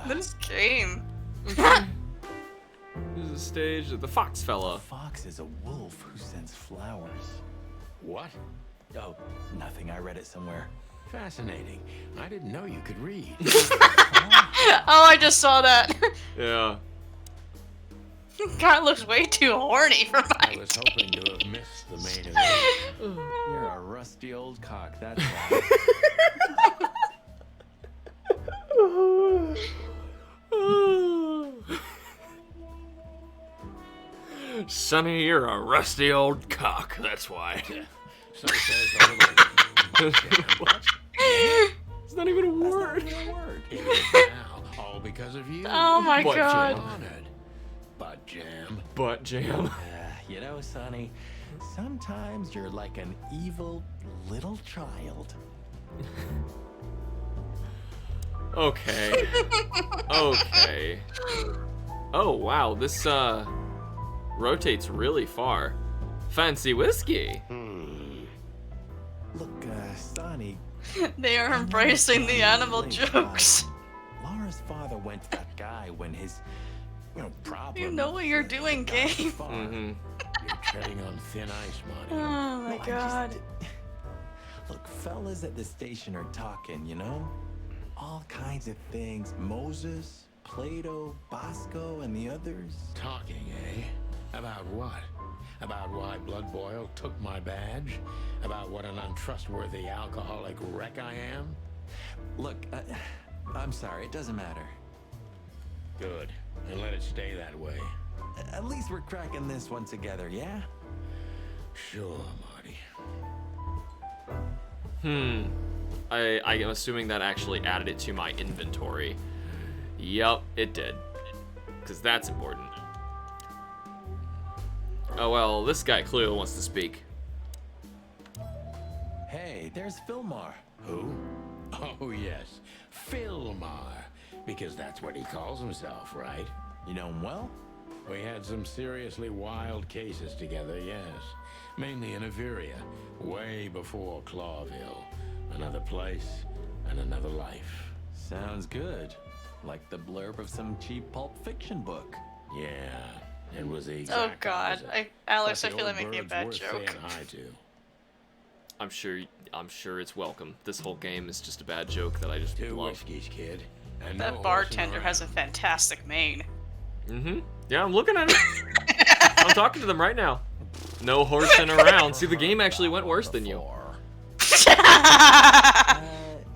This game. This is the stage of the fox fella. Fox is a wolf who sends flowers. What? Oh, nothing. I read it somewhere. Fascinating. I didn't know you could read. Oh, I just saw that. Yeah. God looks way too horny for my I was hoping to have missed the main event. You're a rusty old cock, that's why. Sonny, you're a rusty old cock, that's why. So says the What? It's not even a word. It is now, all because of you. Oh my What, God. Honored. Butt jam. Butt jam. You know, Sonny, sometimes you're like an evil little child. Okay. Okay. Oh, wow, this, rotates really far. Fancy whiskey. Look, Sonny. They are embracing the animal jokes. Laura's father went to that guy when his, problem. You know what you're doing, game. Mm-hmm. You're treading on thin ice, Marty. Oh my God. Look, fellas at the station are talking, all kinds of things. Moses, Plato, Bosco, and the others. Talking, eh? About what? About why Blood Boil took my badge? About what an untrustworthy alcoholic wreck I am? Look, I'm sorry, it doesn't matter. Good. And let it stay that way. At least we're cracking this one together, yeah? Sure, Marty. I am assuming that actually added it to my inventory. Yup, it did. Because that's important. Oh well, this guy clearly wants to speak. Hey, there's Fillmar. Who? Oh, yes. Fillmar. Because that's what he calls himself, right? You know him well? We had some seriously wild cases together, yes. Mainly in Averia, way before Clawville. Another place and another life. Sounds good. Like the blurb of some cheap pulp fiction book. Yeah, it was the Oh exact God, opposite. Alex, But I the feel like old making a bird's bad worth joke. saying hi to. I'm sure it's welcome. This whole game is just a bad joke that I just Two love. whiskeys, kid. And That no bartender horsing has a around. fantastic mane. Mm-hmm. Yeah, I'm looking at it. I'm talking to them right now. No horsing around. See, the game actually went worse than you.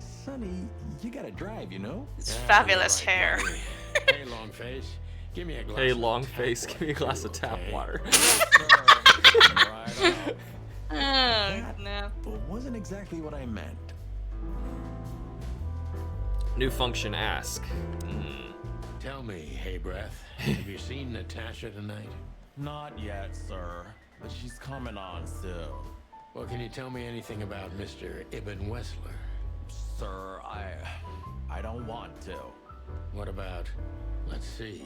Sonny, you gotta drive, It's Yeah, fabulous you're right, hair. buddy. Hey, long face. Give me a glass Hey, of long tap face, water, give me a glass of tap okay? water. Right on. Oh, no. But wasn't exactly what I meant. New function, ask. Tell me, hey breath, have you seen Natasha tonight? Not yet, sir. But she's coming on soon. Well, can you tell me anything about Mr. Ibn Wessler? Sir, I don't want to. What about, let's see,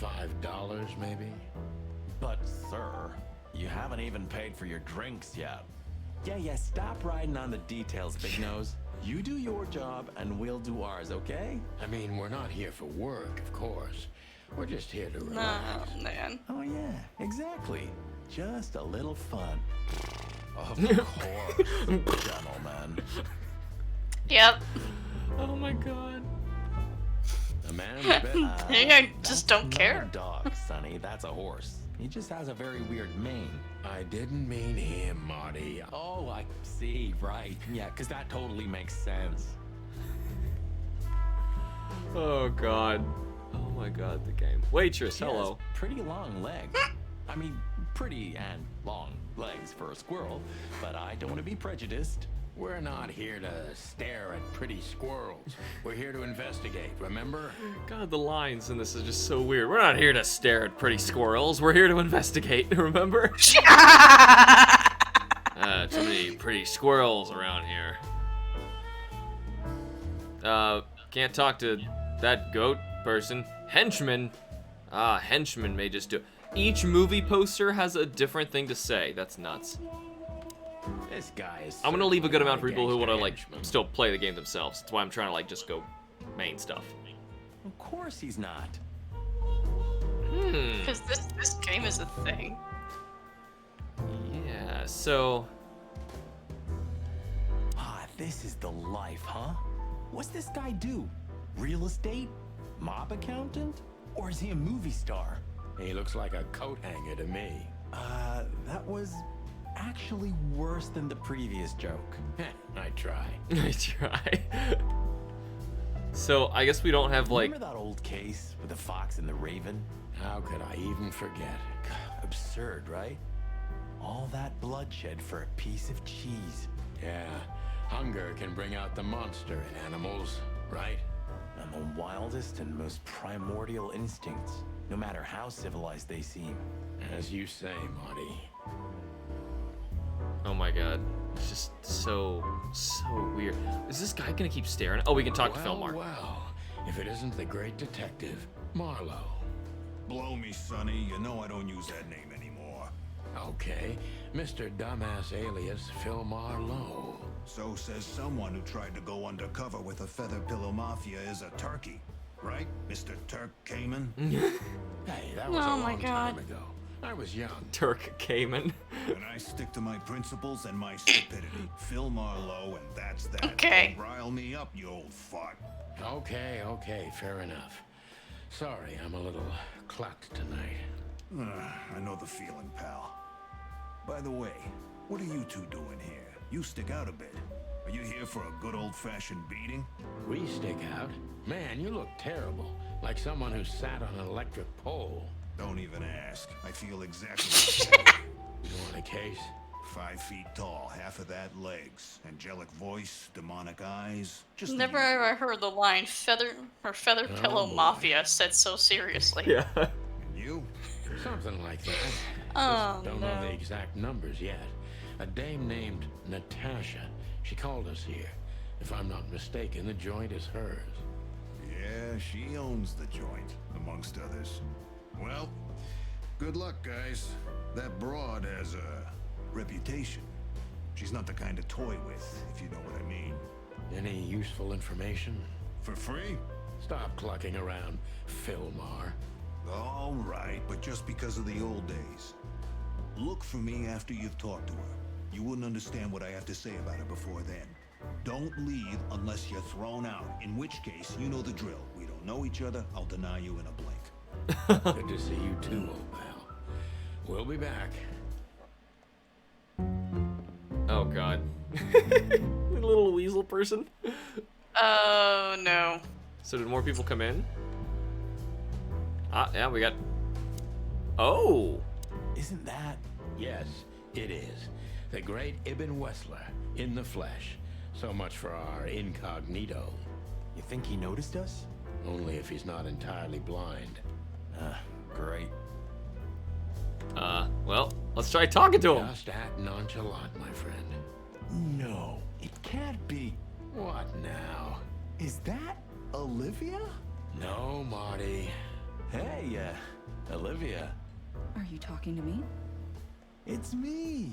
$5 maybe? But, sir, you haven't even paid for your drinks yet. Yeah, stop riding on the details, Big Nose. You do your job, and we'll do ours, okay? I mean, we're not here for work, of course. We're just here to relax. Oh, man. Oh, yeah, exactly. Just a little fun. Of course, gentlemen. Yep. Oh my god. A man's bet. I just don't Not care. a dog, Sonny. That's a horse. He just has a very weird mane. I didn't mean him, Marty. Oh, I see. Right. Yeah, because that totally makes sense. Oh god. Oh my god, the game. Waitress, He has hello. pretty long legs. I mean, pretty and long legs for a squirrel, but I don't want to be prejudiced. We're not here to stare at pretty squirrels. We're here to investigate, remember? God, the lines in this is just so weird. We're not here to stare at pretty squirrels. We're here to investigate, remember? Too many pretty squirrels around here. Can't talk to that goat person. Henchman. Henchman may just do. Each movie poster has a different thing to say. That's nuts. This guy is. I'm gonna leave a good amount for people who want to gangster like henchman. still play the game themselves. That's why I'm trying to like just go main stuff. Of course he's not. Because this game is a thing. Yeah, so Ah, this is the life, huh? What's this guy do? Real estate? Mob accountant? Or is he a movie star? He looks like a coat hanger to me. That was actually worse than the previous joke. I try. I try. So I guess we don't have like. Remember that old case with the fox and the raven? How could I even forget? Absurd, right? All that bloodshed for a piece of cheese. Yeah, hunger can bring out the monster in animals, right? And the wildest and most primordial instincts, no matter how civilized they seem. As you say, Marty. Oh my god, it's just so weird. Is this guy gonna keep staring? Oh, we can talk to Philmar. Well, if it isn't the great detective, Marlowe. Blow me, Sonny. You know I don't use that name anymore. Okay, Mr. Dumbass alias Phil Marlowe. So says someone who tried to go undercover with a Feather Pillow Mafia is a turkey. Right, Mr. Turk Cayman? Hey, that was Oh a my long God. time ago. I was young. Turk Cayman. And I stick to my principles and my stupidity. Phil Marlowe, and that's that. Okay. Don't rile me up, you old fart. Okay, fair enough. Sorry, I'm a little clucked tonight. I know the feeling, pal. By the way, what are you two doing here? You stick out a bit. Are you here for a good old-fashioned beating? We stick out. Man, you look terrible. Like someone who sat on an electric pole. Don't even ask. I feel exactly the same. You want a case? 5 feet tall, half of that legs, angelic voice, demonic eyes. Just the Never usual. ever heard the line Feather Pillow boy. Mafia said so seriously. Yeah. And you? Something like that. Oh, Just don't know no. the exact numbers yet. A dame named Natasha. She called us here. If I'm not mistaken, the joint is hers. Yeah, she owns the joint, amongst others. Well, good luck, guys. That broad has a reputation. She's not the kind to toy with, if you know what I mean. Any useful information? For free? Stop clucking around, Philmar. All right, but just because of the old days. Look for me after you've talked to her. You wouldn't understand what I have to say about her before then. Don't leave unless you're thrown out, in which case, you know the drill. We don't know each other, I'll deny you in a blink. Good to see you too, old pal. We'll be back. Oh god. The little weasel person. Oh no. So did more people come in? Yeah, we got. Oh. Isn't that? Yes, it is. The great Ibn Wessler, in the flesh. So much for our incognito. You think he noticed us? Only if he's not entirely blind. Great. Well, let's try talking to him. Just act nonchalant, my friend. No, it can't be. What now? Is that Olivia? No, Marty. Hey, Olivia. Are you talking to me? It's me,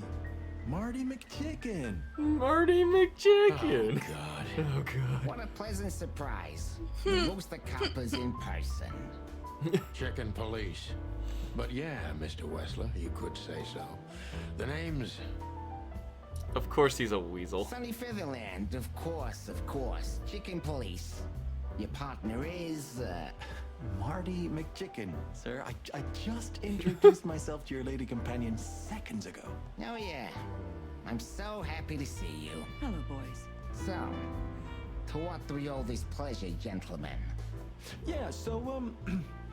Marty McChicken. Marty McChicken. Oh, God. Oh god. What a pleasant surprise. Most the coppers in person. Chicken police. But yeah, Mr. Wessler, you could say so. The name's Of course he's a weasel. Sunny Featherland, of course, of course. Chicken Police. Your partner is, Marty McChicken, sir. I just introduced myself to your lady companion seconds ago. Oh yeah. I'm so happy to see you. Hello, boys. So, to what do we owe this pleasure, gentlemen? Yeah, so,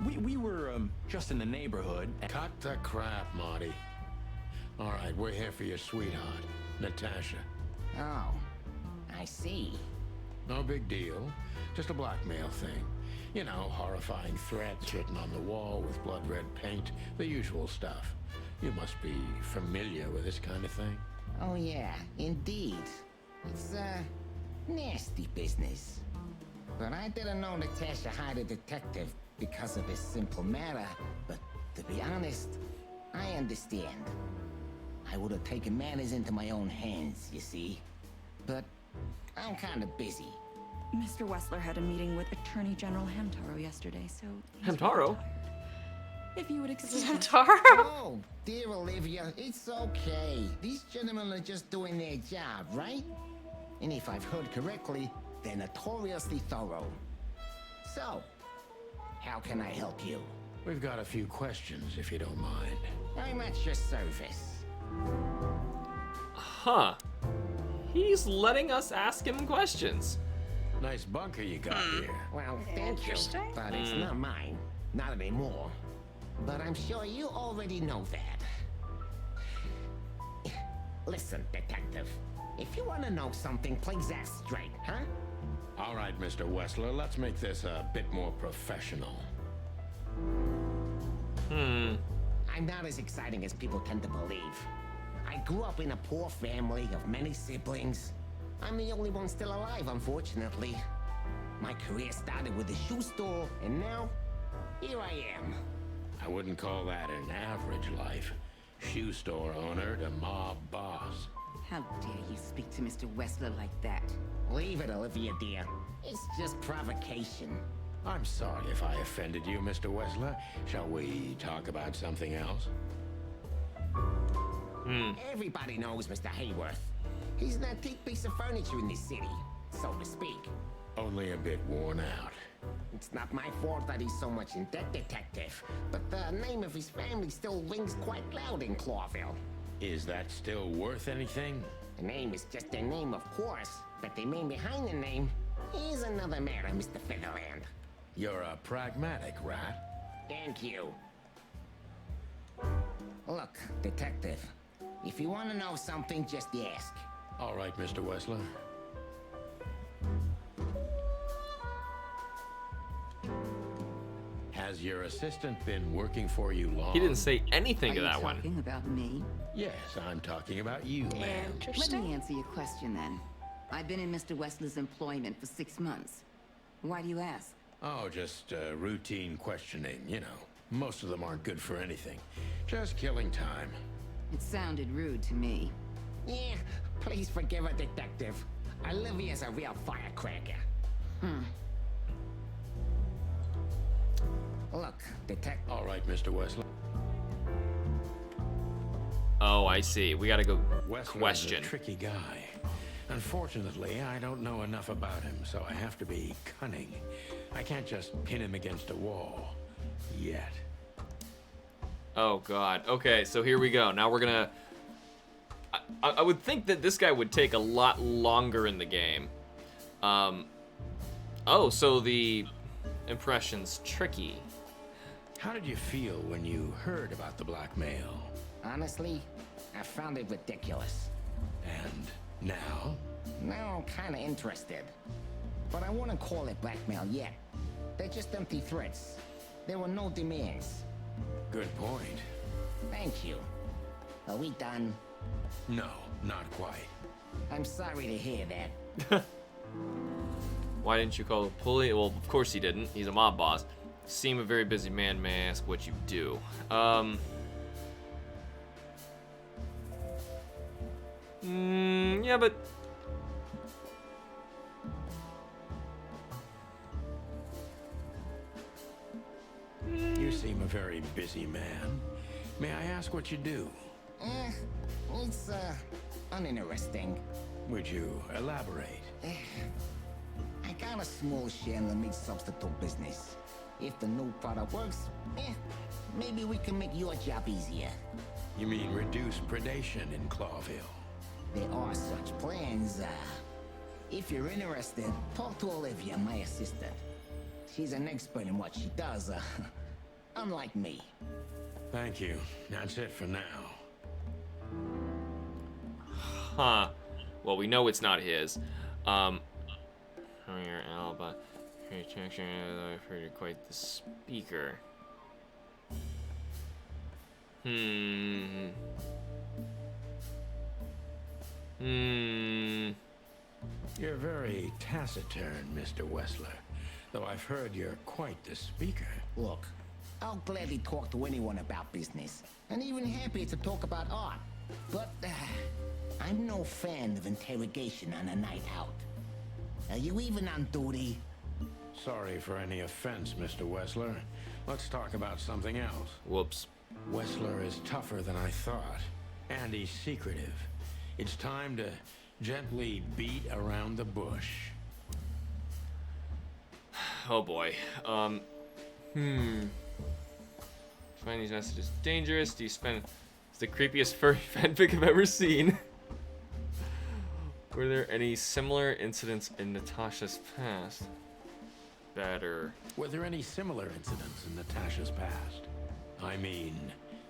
we were, just in the neighborhood. Cut the crap, Marty. All right, we're here for your sweetheart, Natasha. Oh, I see. No big deal. Just a blackmail thing. You know, horrifying threats written on the wall with blood red paint. The usual stuff. You must be familiar with this kind of thing. Oh yeah, indeed. It's, nasty business. But I didn't know Natasha hired a detective because of this simple matter. But to be honest, I understand. I would have taken matters into my own hands, you see. But I'm kind of busy. Mr. Wessler had a meeting with Attorney General Hamtaro yesterday, so... he's Hamtaro? really tired. If you would excuse me. Hamtaro? Oh, dear Olivia, it's okay. These gentlemen are just doing their job, right? And if I've heard correctly, they're notoriously thorough. So, how can I help you? We've got a few questions, if you don't mind. I'm at your service. Huh. He's letting us ask him questions. Nice bunker you got here. Well, thank you, Interesting. but it's not mine. Not anymore. But I'm sure you already know that. Listen, detective. If you want to know something, please ask straight, huh? All right, Mr. Wessler, let's make this a bit more professional. I'm not as exciting as people tend to believe. I grew up in a poor family of many siblings. I'm the only one still alive, unfortunately. My career started with a shoe store, and now, here I am. I wouldn't call that an average life. Shoe store owner to mob boss. How dare you speak to Mr. Wessler like that? Leave it, Olivia, dear. It's just provocation. I'm sorry if I offended you, Mr. Wessler. Shall we talk about something else? Everybody knows Mr. Hayworth. He's an antique piece of furniture in this city, so to speak. Only a bit worn out. It's not my fault that he's so much in debt, detective. But the name of his family still rings quite loud in Clawville. Is that still worth anything? The name is just their name, of course. But the man behind the name is another matter, Mr. Featherland. You're a pragmatic rat. Thank you. Look, detective. If you want to know something, just ask. All right, Mr. Wessler. Has your assistant been working for you long? He didn't say anything to Are that you one. talking about me? Yes, I'm talking about you, ma'am. Let Interesting. me answer your question then. I've been in Mr. Wessler's employment for 6 months. Why do you ask? Oh, just routine questioning, you know. Most of them aren't good for anything. Just killing time. It sounded rude to me. Yeah, please forgive her, detective. Olivia's a real firecracker. Look, detective. All right, Mr. Wessler. Oh, I see. We gotta go Wessler's question. a tricky guy. Unfortunately, I don't know enough about him, so I have to be cunning. I can't just pin him against a wall. Yet. Oh god. Okay, so here we go. Now we're gonna... I would think that this guy would take a lot longer in the game. Oh, so the impression's tricky. How did you feel when you heard about the blackmail? Honestly, I found it ridiculous. And now? Now I'm kinda interested. But I wouldn't call it blackmail yet. They're just empty threats. There were no demands. Good point. Thank you. Are we done? No, not quite. I'm sorry to hear that. Why didn't you call the police? Well, of course he didn't. He's a mob boss. Seem a very busy man, may I ask what you do? Yeah, but... You seem a very busy man. May I ask what you do? It's, uninteresting. Would you elaborate? I got a small share in the meat substitute business. If the new product works, maybe we can make your job easier. You mean reduce predation in Clawville? There are such plans. If you're interested, talk to Olivia, my assistant. She's an expert in what she does, unlike me. Thank you. That's it for now. Huh. Well, we know it's not his. Your alibi. I've heard quite the speaker. You're very taciturn, Mr. Wessler. Though I've heard you're quite the speaker. Look, I'll gladly talk to anyone about business, and even happy to talk about art. But I'm no fan of interrogation on a night out. Are you even on duty? Sorry for any offense, Mr. Wessler. Let's talk about something else. Whoops. Wessler is tougher than I thought, and he's secretive. It's time to gently beat around the bush. Oh boy. Find these messages dangerous. Do you spend... It's the creepiest furry fanfic I've ever seen. Were there any similar incidents in Natasha's past? Better. Were there any similar incidents in Natasha's past? I mean,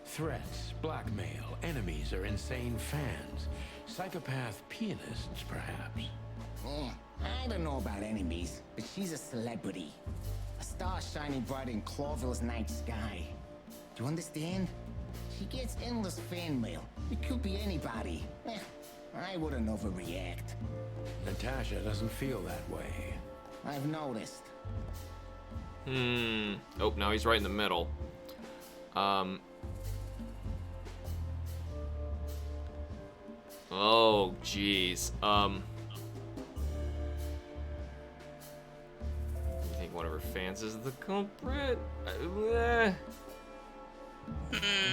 threats, blackmail, enemies, or insane fans. Psychopath pianists, perhaps. I don't know about enemies, but she's a celebrity. A star shining bright in Clawville's night sky. Do you understand? She gets endless fan mail. It could be anybody. I wouldn't overreact. Natasha doesn't feel that way. I've noticed. Oh, now he's right in the middle. Oh, jeez. You think one of her fans is the culprit?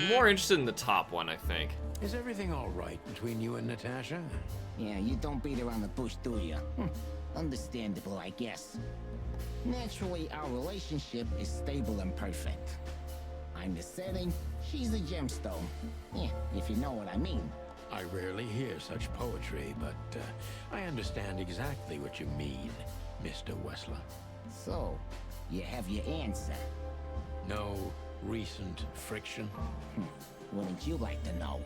More interested in the top one, I think. Is everything all right between you and Natasha? Yeah, you don't beat around the bush, do you? Understandable, I guess. Naturally, our relationship is stable and perfect. I'm the setting, she's the gemstone. Yeah, if you know what I mean. I rarely hear such poetry, but I understand exactly what you mean, Mr. Wessler. So, you have your answer. No recent friction? Wouldn't you like to know?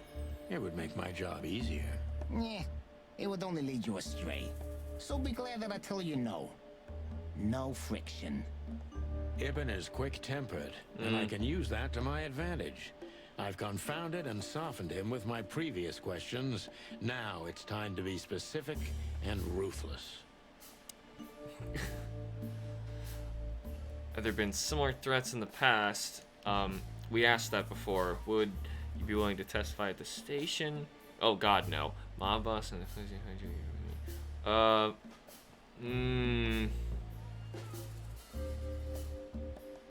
It would make my job easier. Yeah, it would only lead you astray. So be glad that I tell you no. No friction. Ibn is quick-tempered, and I can use that to my advantage. I've confounded and softened him with my previous questions. Now it's time to be specific and ruthless. Have there been similar threats in the past? We asked that before. Would you be willing to testify at the station? Oh God, no. Mob boss and the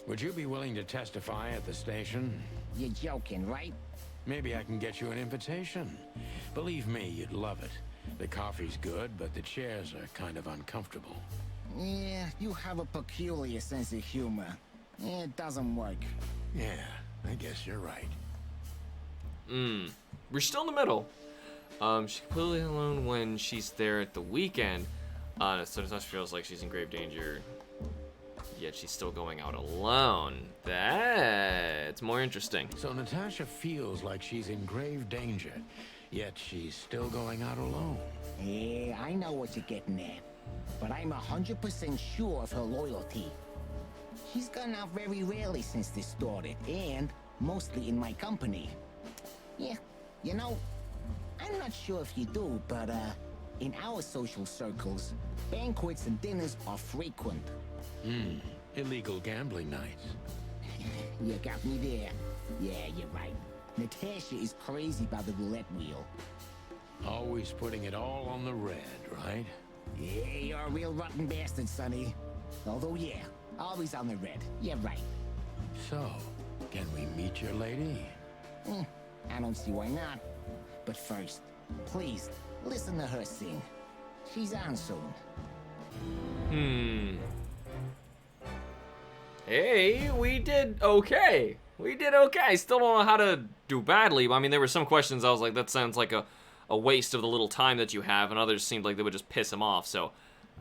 Would you be willing to testify at the station? You're joking, right? Maybe I can get you an invitation. Believe me, you'd love it. The coffee's good, but the chairs are kind of uncomfortable. Yeah, you have a peculiar sense of humor. It doesn't work. Yeah, I guess you're right. We're still in the middle. She's completely alone when she's there at the weekend. So Natasha feels like she's in grave danger. Yet she's still going out alone. That's more interesting. So Natasha feels like she's in grave danger, yet she's still going out alone. Yeah, I know what you're getting at. But I'm 100% sure of her loyalty. She's gone out very rarely since this started, and mostly in my company. Yeah, you know, I'm not sure if you do, but in our social circles, banquets and dinners are frequent. Illegal gambling nights. You got me there. Yeah, you're right. Natasha is crazy about the roulette wheel. Always putting it all on the red, right? Yeah, you're a real rotten bastard, Sonny. Although, yeah, always on the red. Yeah, right. So, can we meet your lady? I don't see why not. But first, Please, listen to her sing. She's on soon. Hey, we did okay. We did okay. Still don't know how to do badly. I mean, there were some questions I was like, that sounds like a waste of the little time that you have, and others seemed like they would just piss him off, so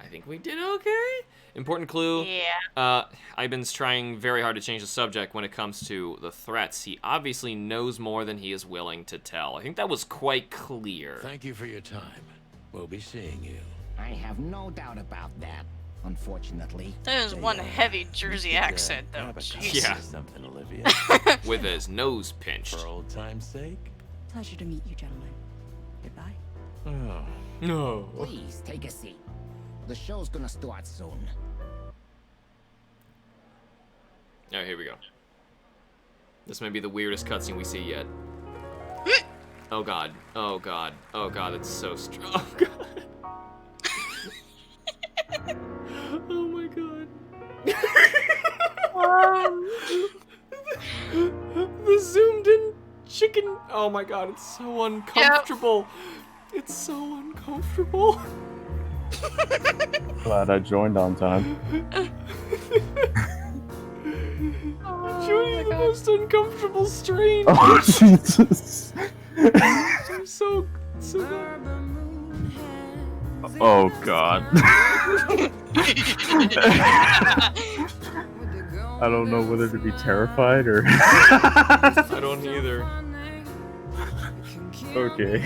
I think we did okay. Important clue. Yeah. Ivan's trying very hard to change the subject when it comes to the threats. He obviously knows more than he is willing to tell. I think that was quite clear. Thank you for your time. We'll be seeing you. I have no doubt about that, unfortunately. There's one heavy Jersey accent, though. Jeez. Yeah. Something, Olivia. With his nose pinched. For old time's sake. Pleasure to meet you, gentlemen. Goodbye. Oh. No. Please, take a seat. The show's gonna start soon. All right, here we go. This may be the weirdest cutscene we see yet. Oh god. Oh god. Oh god, it's so strong. Oh god. Oh my god. The zoomed in chicken. Oh my god, it's so uncomfortable. Yep. It's so uncomfortable. Glad I joined on time. Joining the most uncomfortable strain. Oh Jesus. I'm so good. Oh god. I don't know whether to be terrified or I don't either. Okay.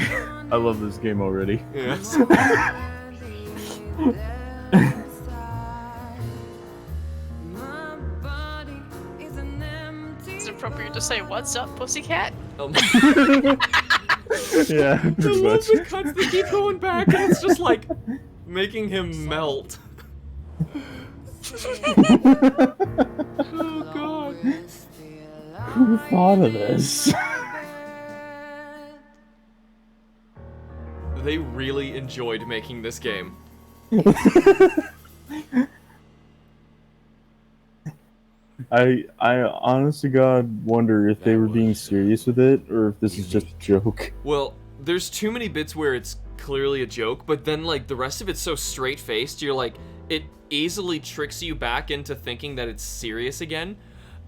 I love this game already. Yes. Is it appropriate to say, "What's up, pussycat"? Yeah, I pretty love much. the cuts that keep going back, and it's just like making him melt. Oh god. Who thought of this? They really enjoyed making this game. I honest to God wonder if they were being serious with it or if this is just a joke. Well, there's too many bits where it's clearly a joke, but then like the rest of it's so straight-faced, you're like, it easily tricks you back into thinking that it's serious again.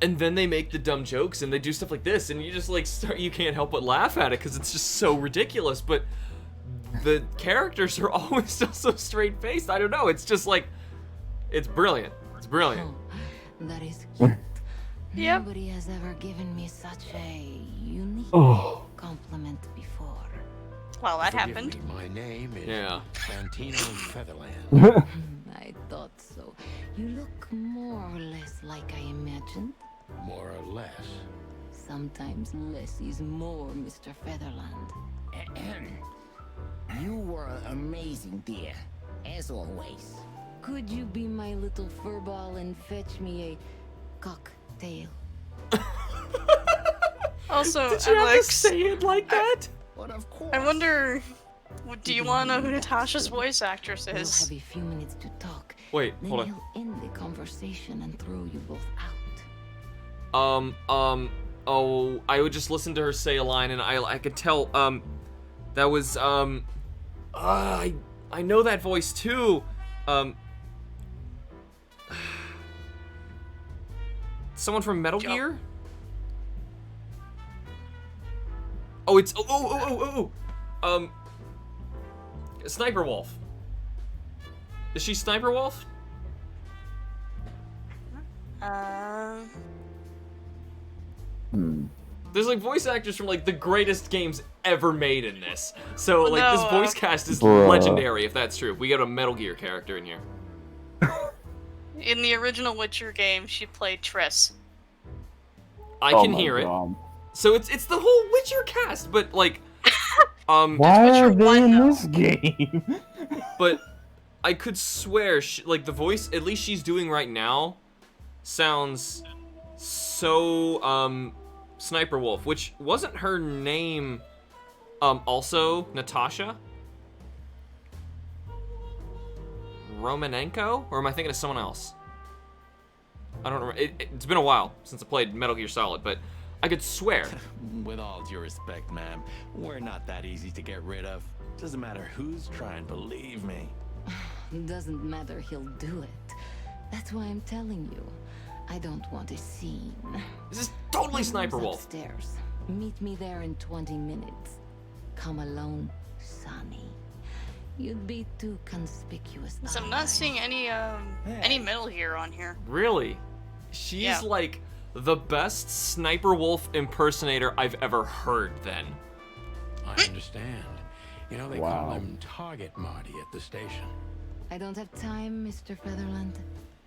And then they make the dumb jokes and they do stuff like this, and you just like you can't help but laugh at it because it's just so ridiculous. But the characters are always still so straight-faced. I don't know. It's just like, it's brilliant. It's brilliant. That is cute. Yep. Nobody has ever given me such a unique compliment before. Well, that Forgive happened. me, my name is Santino Featherland. I thought so. You look more or less like I imagined. More or less. Sometimes less is more, Mr. Featherland. You were amazing, dear. As always. Could you be my little furball and fetch me a cocktail? Also, Did you have to Alex, say it like that? But of course. I wonder, do you want to know who Natasha's voice actress We'll is? have a few minutes to talk. Wait, then hold on. he'll end the conversation and throw you both out. Oh, I would just listen to her say a line, and I could tell, that was, I know that voice too. Someone from Metal Gear? Oh, it's, Sniper Wolf. Is she Sniper Wolf? There's like voice actors from like the greatest games ever made in this. So like this voice cast is legendary if that's true. We got a Metal Gear character in here. In the original Witcher game, she played Triss. I can hear it. So it's the whole Witcher cast, but like why are they in this game? But I could swear like the voice at least she's doing right now sounds so Sniper Wolf, which wasn't her name also Natasha? Romanenko? Or am I thinking of someone else? I don't remember. It's been a while since I played Metal Gear Solid, but I could swear. With all due respect, ma'am, we're not that easy to get rid of. Doesn't matter who's trying, believe me. Doesn't matter, he'll do it. That's why I'm telling you. I don't want a scene. This is totally Sniper Wolf. Upstairs. Meet me there in 20 minutes. Come alone, Sonny. You'd be too conspicuous. So I'm not seeing any Metal Gear on here. Really? She's like the best Sniper Wolf impersonator I've ever heard then. I understand. You know, they call him Target Marty at the station. I don't have time, Mr. Featherland.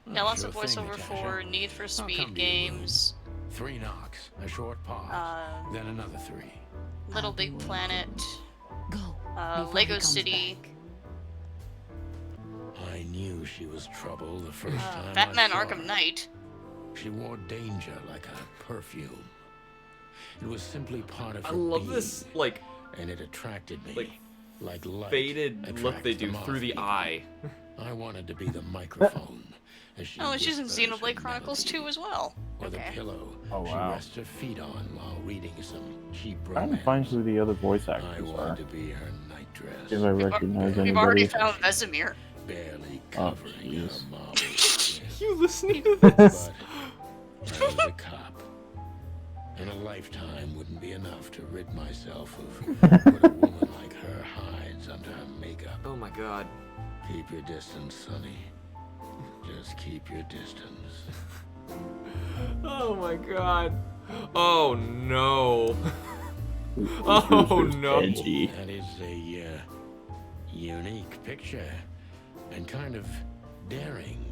Yeah, lots of voiceover for Need for Speed games. 3 knocks, a short pause, then another 3. Little Big Planet. Go. Lego City. I knew she was trouble the first time Batman I saw Arkham her. Knight. She wore danger like a perfume. It was simply part of her I love being, this, like, and it attracted me. Like light faded look they do attracts through the moth eye. I wanted to be the microphone. As she Oh, she's in whispers Xenoblade her Chronicles melody, 2 as well. or the Okay. pillow Oh, she wow. rests her feet on while reading some cheap I romance. didn't find who the other voice I actors wanted are. to be her nightdress. If I recognize We've already anybody. found Vesemir. Barely Oh, covering her jeez. marble skin. You listening to this? But I was a cop. And a lifetime wouldn't be enough to rid myself of what a woman like her hides under her makeup. Oh my god. Keep your distance, Sonny. Just keep your distance. Oh my god. Oh no. Oh no. Edgy. That is a unique picture and kind of daring.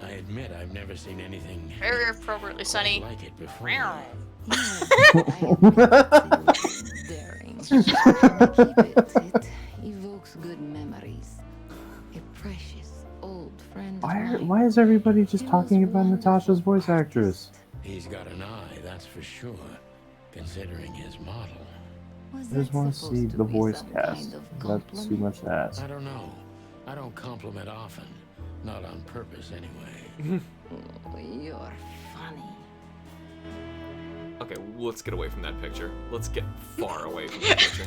I admit I've never seen anything Very appropriately, Sonny. like it before. Meow. Daring. Keep it. It evokes good memories. A precious old friend. Why is everybody just talking about Natasha's voice actress? He's got an eye, that's for sure, considering his model. I just want to see the voice cast. That's too much to ask. I don't know. I don't compliment often. Not on purpose, anyway. Oh, you're funny. Okay, let's get away from that picture. Let's get far away from that picture.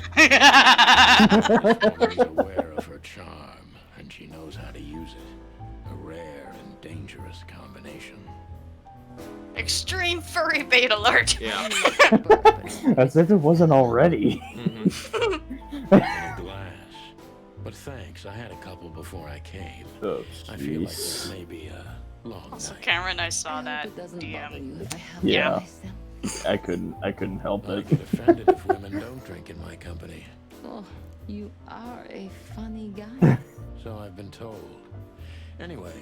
She's always aware of her charm, and she knows how to use it. A rare and dangerous combination. Extreme furry bait alert. Yeah. As if it wasn't already. In a glass. But thanks, I had a couple before I came. Oh, I feel like jeez. this may be a long Also, night. Cameron, I saw that DM. Yeah. I couldn't help I it. get offended if women don't drink in my company. Oh, you are a funny guy. So I've been told. Anyway,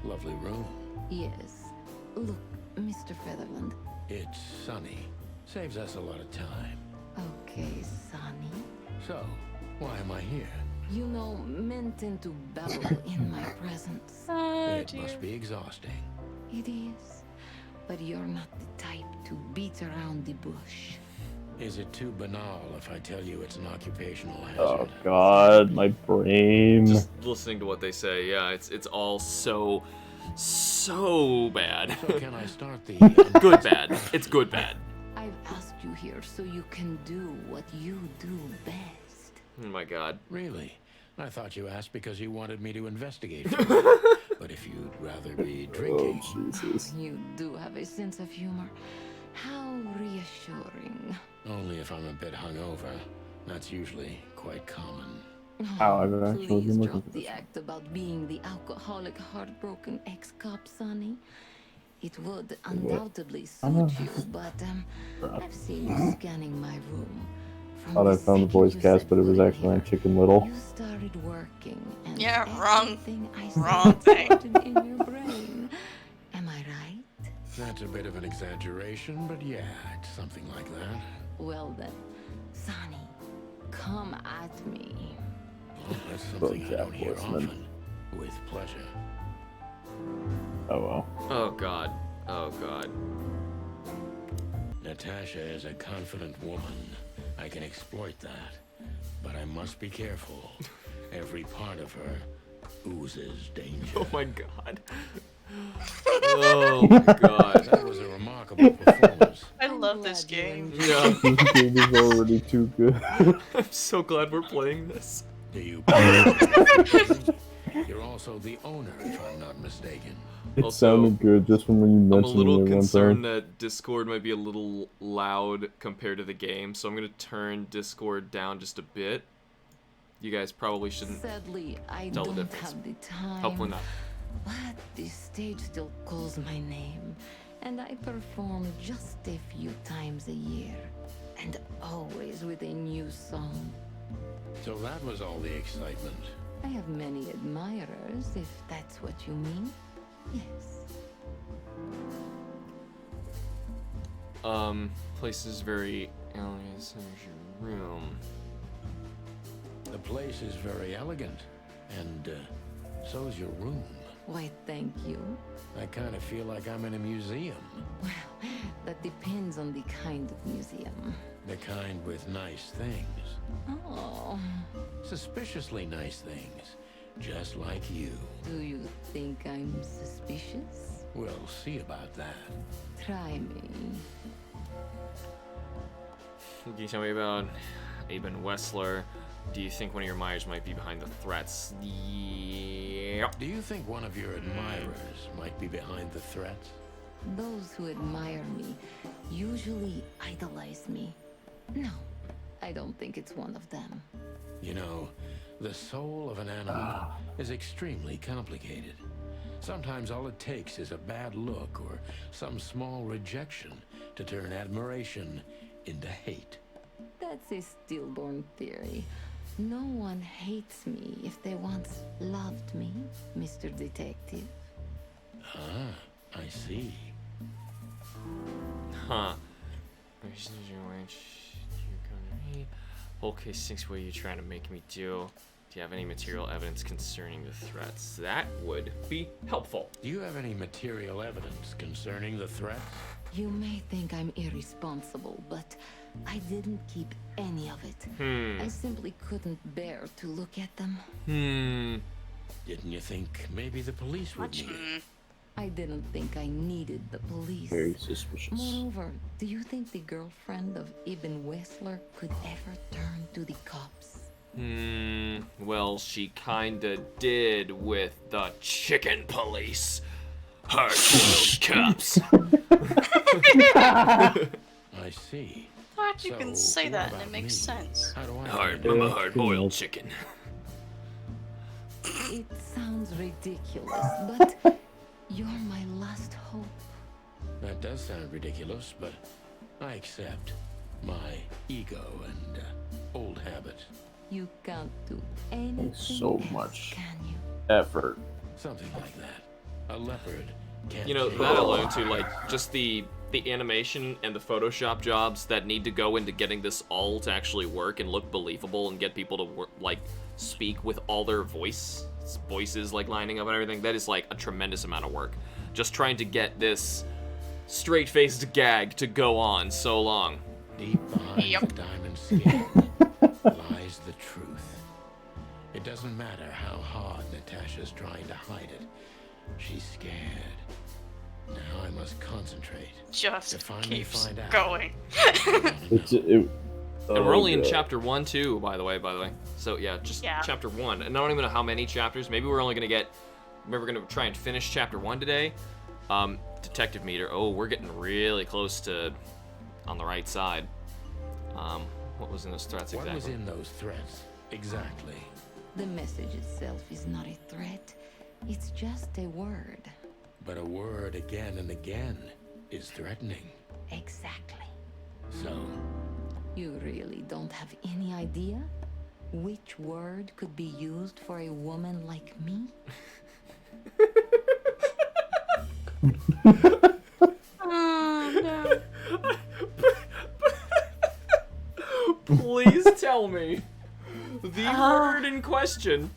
lovely room. Yes. Look, Mr. Featherland. It's sunny. Saves us a lot of time. Okay, Sonny. So, why am I here? You know, men tend to babble in my presence. It must be exhausting. It is. But you're not the type to beat around the bush. Is it too banal if I tell you it's an occupational hazard? Oh god, my brain. Just listening to what they say, yeah, it's all so bad. So can I start the Good bad. It's good bad. I've asked you here so you can do what you do best. Oh my god. Really? I thought you asked because you wanted me to investigate. But if you'd rather be drinking, Jesus. You do have a sense of humor. How reassuring. only if I'm a bit hungover. That's usually quite common. Wow, I've actually Please been looking drop for the this. act about being the alcoholic, heartbroken ex-cop, Sonny. It would undoubtedly Oh. suit you, but I've seen you scanning my room. From Thought I the found the second voice you cast, set but it was foot in actually on here, Chicken Little. You started working, and Yeah, wrong. everything I Wrong said thing. started in your brain. Am I right? That's a bit of an exaggeration, but yeah, it's something like that. Well then, Sonny, come at me. Well, that's something I Bojack don't hear Horseman. often. With pleasure. Oh well. Oh god. Oh god. Natasha is a confident woman. I can exploit that. But I must be careful. Every part of her oozes danger. Oh my god. Oh my god. That was a remarkable performance. I love this game. Yeah. This game is already too good. I'm so glad we're playing this. Do you? You're also the owner, if I'm not mistaken. It Also, sounded good just from when you I'm a mentioned little it one concerned time. that Discord might be a little loud compared to the game, so I'm gonna turn Discord down just a bit. You guys probably shouldn't Sadly, I tell the don't difference. have the time. Hopefully not. But this stage still calls my name, and I perform just a few times a year, and always with a new song. So that was all the excitement. I have many admirers, if that's what you mean. Yes. Place is very alias. Here's your room. The place is very elegant, and so's your room. Why, thank you. I kind of feel like I'm in a museum. Well, that depends on the kind of museum. The kind with nice things. Oh. Suspiciously nice things. Just like you. Do you think I'm suspicious? We'll see about that. Try me. Can you tell me about Aben Wessler? Do you think one of your admirers might be behind the threats? Yeah. Do you think one of your admirers might be behind the threats? Those who admire me usually idolize me. No, I don't think it's one of them. You know, the soul of an animal is extremely complicated. Sometimes all it takes is a bad look or some small rejection to turn admiration into hate. That's a stillborn theory. No one hates me if they once loved me, Mr. Detective. Ah, I see. Huh. Whole case sinks what are you trying to make me do? Do you have any material evidence concerning the threats? That would be helpful. Do you have any material evidence concerning the threats? You may think I'm irresponsible, but I didn't keep any of it. I simply couldn't bear to look at them. Didn't you think maybe the police would need it? I didn't think I needed the police. Very suspicious. Moreover, do you think the girlfriend of Ibn Wessler could ever turn to the cops? Well, she kinda did with the chicken police. Hard-boiled cops. I see. Glad you can say what that and about it makes me? sense. How do I I'm a hard-boiled chicken. It sounds ridiculous, but you're my last hope. That does sound ridiculous, but I accept my ego and old habits. You can't do anything So else, much can you? effort. Something like that. A leopard can't You know, change. that alone too, like, just the animation and the Photoshop jobs that need to go into getting this all to actually work and look believable and get people to work, like, speak with all their voices, like, lining up and everything, that is, like, a tremendous amount of work. Just trying to get this straight-faced gag to go on so long. Deep behind the diamond skin lies the truth. It doesn't matter how hard Natasha's trying to hide it. She's scared. Now I must concentrate. Just to finally keeps find out. going. And we're only in chapter 1 too, by the way. So yeah, just chapter 1. And I don't even know how many chapters. Maybe we're only gonna we're gonna try and finish chapter 1 today. Detective meter. Oh, we're getting really close to on the right side. What was in those threats exactly? What was in those threats exactly? The message itself is not a threat. It's just a word. But a word again and again is threatening. Exactly. So, You really don't have any idea which word could be used for a woman like me? Oh, no. Please tell me the word in question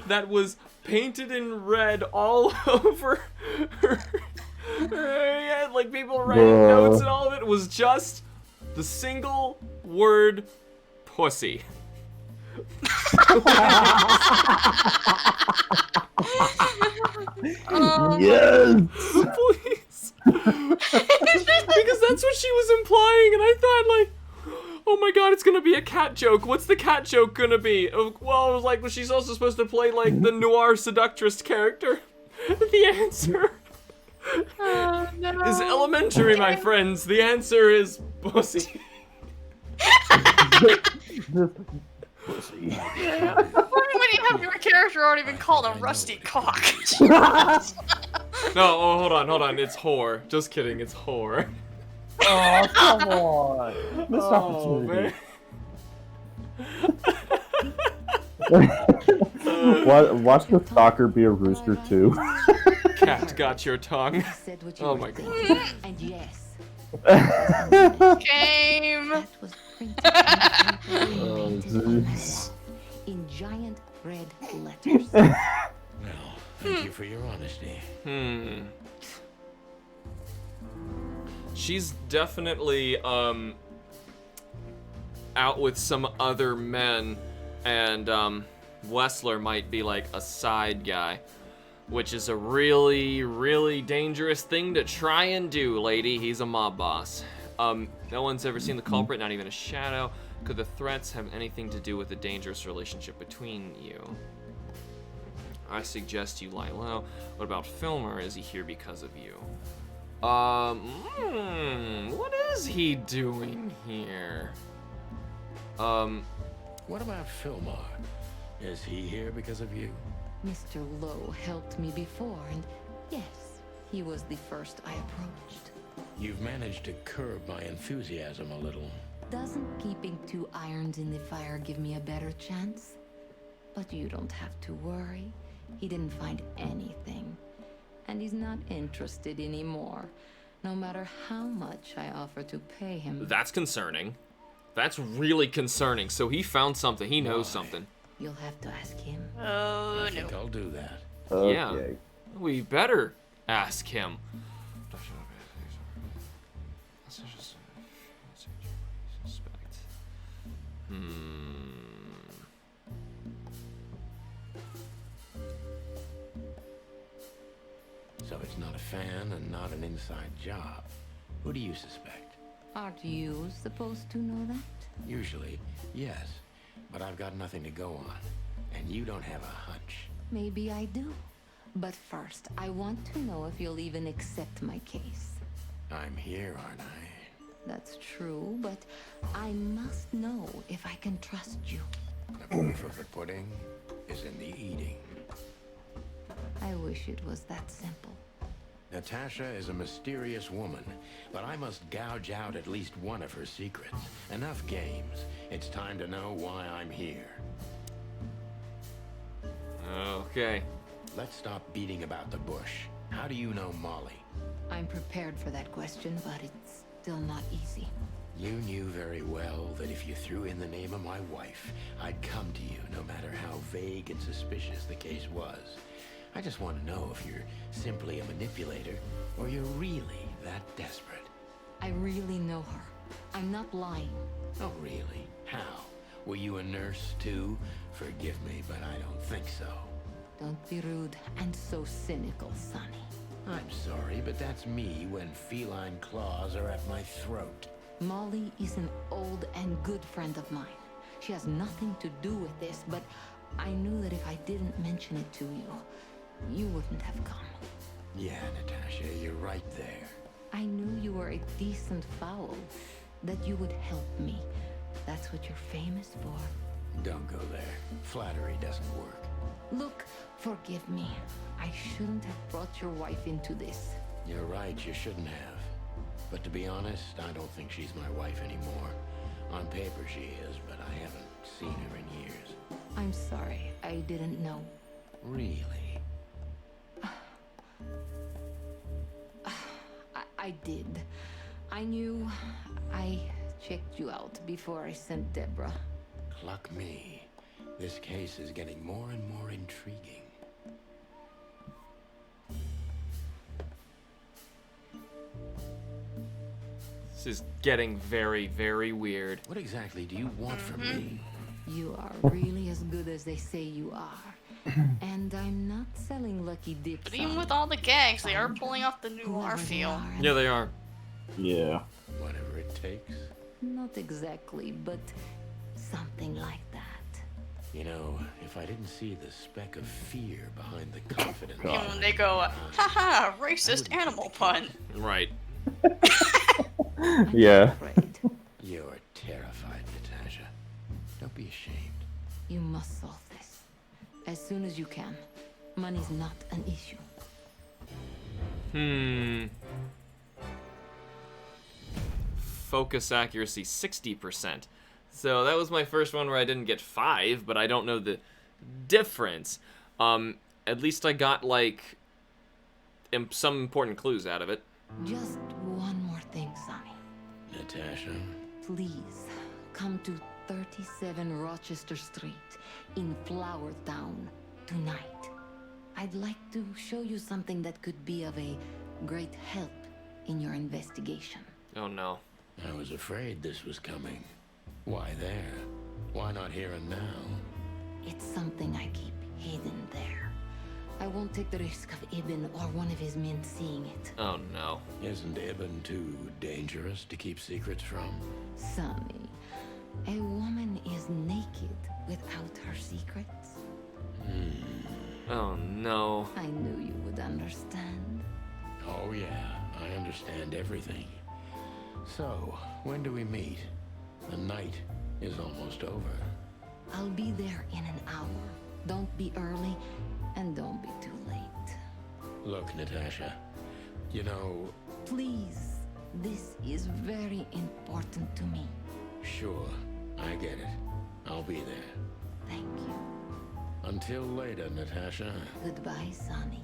that was painted in red all over her head, like people writing notes and all of it, was just the single word pussy. Yes! Please. Because that's what she was implying, and I thought, like, oh my god, it's gonna be a cat joke. What's the cat joke gonna be? Well, it was like, well, she's also supposed to play, like, the noir seductress character. The answer is elementary, my friends. The answer is pussy. Pussy. When you have your character already been called a rusty cock. No, oh, hold on. It's whore. Just kidding, it's whore. Oh, come on. Missed opportunity. Watch the stalker be a rooster, too. Cat got your tongue. Oh my god. And yes. Game. Oh, jeez. In giant red letters. Well, thank you for your honesty. She's definitely out with some other men, and Wessler might be like a side guy, which is a really, really dangerous thing to try and do, lady. He's a mob boss. No one's ever seen the culprit, not even a shadow. Could the threats have anything to do with the dangerous relationship between you? I suggest you lie low. What about Filmer? Is he here because of you? What is he doing here? What about Filmar? Is he here because of you? Mr. Lowe helped me before, and yes, he was the first I approached. You've managed to curb my enthusiasm a little. Doesn't keeping 2 irons in the fire give me a better chance? But you don't have to worry. He didn't find anything. And he's not interested anymore, no matter how much I offer to pay him. That's concerning. That's really concerning. So he found something. He knows something. You'll have to ask him. Oh, I think I'll do that. Okay. Yeah. We better ask him. So it's not a fan and not an inside job. Who do you suspect? Aren't you supposed to know that? Usually, yes. But I've got nothing to go on. And you don't have a hunch. Maybe I do. But first, I want to know if you'll even accept my case. I'm here, aren't I? That's true, but I must know if I can trust you. The proof of the pudding is in the eating. I wish it was that simple. Natasha is a mysterious woman, but I must gouge out at least one of her secrets. Enough games. It's time to know why I'm here. Okay. Let's stop beating about the bush. How do you know Molly? I'm prepared for that question, but it's still not easy. You knew very well that if you threw in the name of my wife, I'd come to you no matter how vague and suspicious the case was. I just want to know if you're simply a manipulator or you're really that desperate. I really know her. I'm not lying. Oh, really? How? Were you a nurse, too? Forgive me, but I don't think so. Don't be rude and so cynical, Sonny. I'm sorry, but that's me when feline claws are at my throat. Molly is an old and good friend of mine. She has nothing to do with this, but I knew that if I didn't mention it to you, you wouldn't have come. Yeah, Natasha, you're right there. I knew you were a decent fowl, that you would help me. That's what you're famous for. Don't go there. Flattery doesn't work. Look, forgive me. I shouldn't have brought your wife into this. You're right, you shouldn't have. But to be honest, I don't think she's my wife anymore. On paper she is, but I haven't seen her in years. I'm sorry, I didn't know. Really? I did. I knew. I checked you out before I sent Deborah. Cluck me. This case is getting more and more intriguing. This is getting very, very weird. What exactly do you want from me? You are really as good as they say you are. And I'm not selling lucky dips. But even with all the gags, they are pulling off the noir feel. Yeah, they are. Yeah. Whatever it takes. Not exactly, but something like that. You know, if I didn't see the speck of fear behind the confidence. Even when they go, haha, racist animal pun. Right. Yeah. You're terrified, Natasha. Don't be ashamed. You must solve this as soon as you can. Money's not an issue. Focus accuracy 60%. So that was my first one where I didn't get 5, but I don't know the difference. At least I got like some important clues out of it. Just one more thing, Sonny. Natasha. Please come to 37 Rochester Street in Flower Town tonight. I'd like to show you something that could be of a great help in your investigation. Oh no. I was afraid this was coming. Why there? Why not here and now? It's something I keep hidden there. I won't take the risk of Ibn or one of his men seeing it. Oh no. Isn't Ibn too dangerous to keep secrets from? Sonny, a woman is naked without her secrets. Oh no. I knew you would understand. Oh yeah, I understand everything. So, when do we meet? The night is almost over. I'll be there in an hour. Don't be early, and don't be too late. Look, Natasha, you know... Please, this is very important to me. Sure, I get it. I'll be there. Thank you. Until later, Natasha. Goodbye, Sonny.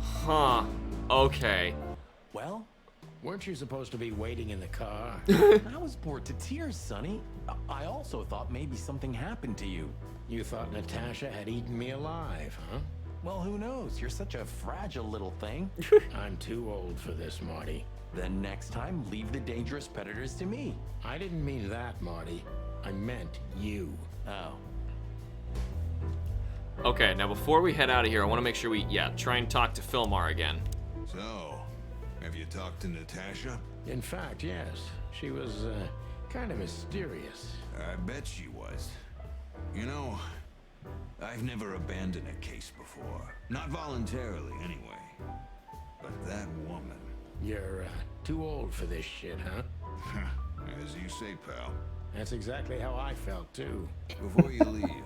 Huh. Okay. Well? Weren't you supposed to be waiting in the car? I was bored to tears, Sonny. I also thought maybe something happened to you. You thought Natasha had eaten me alive, huh? Well, who knows? You're such a fragile little thing. I'm too old for this, Marty. Then next time, leave the dangerous predators to me. I didn't mean that, Marty. I meant you. Oh. Okay, now before we head out of here, I want to make sure we, try and talk to Philmar again. So, have you talked to Natasha? In fact, yes. She was, kind of mysterious. I bet she was. You know, I've never abandoned a case before. Not voluntarily, anyway. But that woman... You're, too old for this shit, huh? As you say, pal. That's exactly how I felt, too. Before you leave,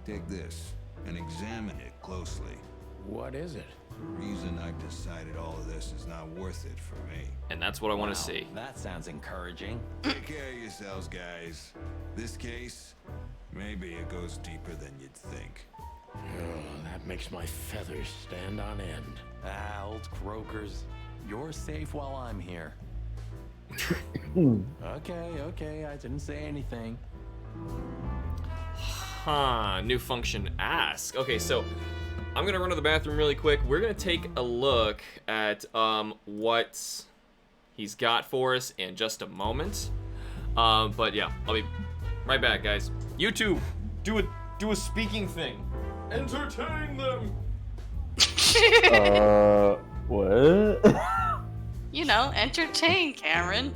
take this and examine it closely. What is it? The reason I've decided all of this is not worth it for me. And that's what I want to see. That sounds encouraging. Take care of yourselves, guys. This case, maybe it goes deeper than you'd think. Oh, that makes my feathers stand on end. Ah, old croakers. You're safe while I'm here. Okay, I didn't say anything. Huh, new function, ask. Okay, so I'm gonna run to the bathroom really quick. We're gonna take a look at what he's got for us in just a moment. But yeah, I'll be right back, guys. You two, do a speaking thing. Entertain them. What? You know, entertain, Cameron.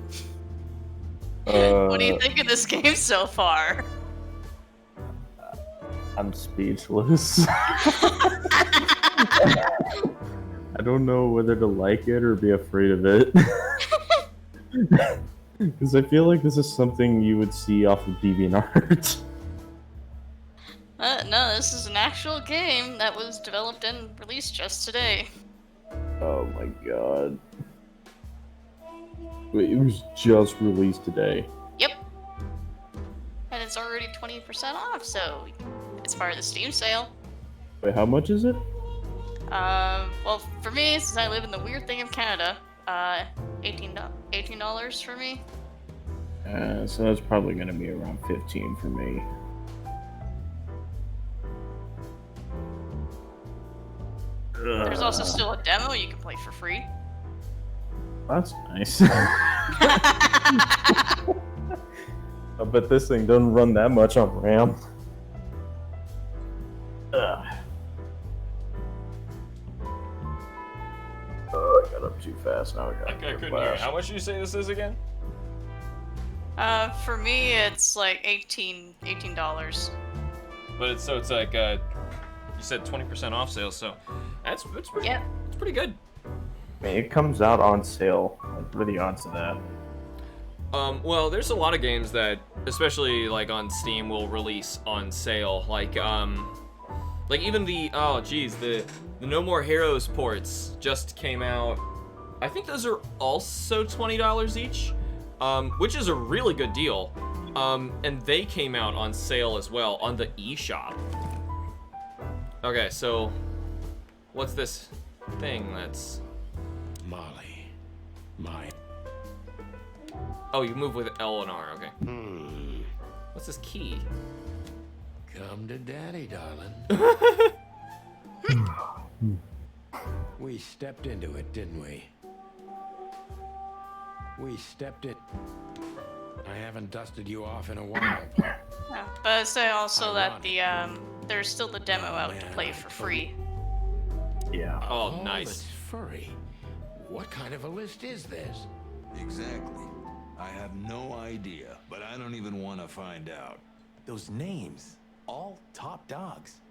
What do you think of this game so far? I'm speechless. I don't know whether to like it or be afraid of it. Because I feel like this is something you would see off of DeviantArt. No, this is an actual game that was developed and released just today. Oh my god. Wait, it was just released today. Yep. And it's already 20% off, so it's part of the Steam sale. Wait, how much is it? Well, for me, since I live in the weird thing of Canada, $18 for me. So that's probably gonna be around 15 for me. There's also still a demo you can play for free. That's nice. I bet this thing doesn't run that much on RAM. fast. Now we got. I couldn't hear. How much did you say this is again? For me, it's like $18. But it's like you said 20% off sale, so that's pretty. Yep. It's pretty good. I mean, it comes out on sale. What are the odds of that? Well, there's a lot of games that, especially like on Steam, will release on sale. Like even the the No More Heroes ports just came out. I think those are also $20 each, which is a really good deal. And they came out on sale as well on the eShop. Okay, so what's this thing that's Molly? My. Oh, you move with L and R, okay. What's this key? Come to daddy, darling. We stepped into it, didn't we? We stepped it. I haven't dusted you off in a while, Pop. Yeah, but I'd say also that the there's still the demo out to play for free. Yeah. Oh, nice. That's furry. What kind of a list is this? Exactly. I have no idea, but I don't even want to find out. Those names, all top dogs.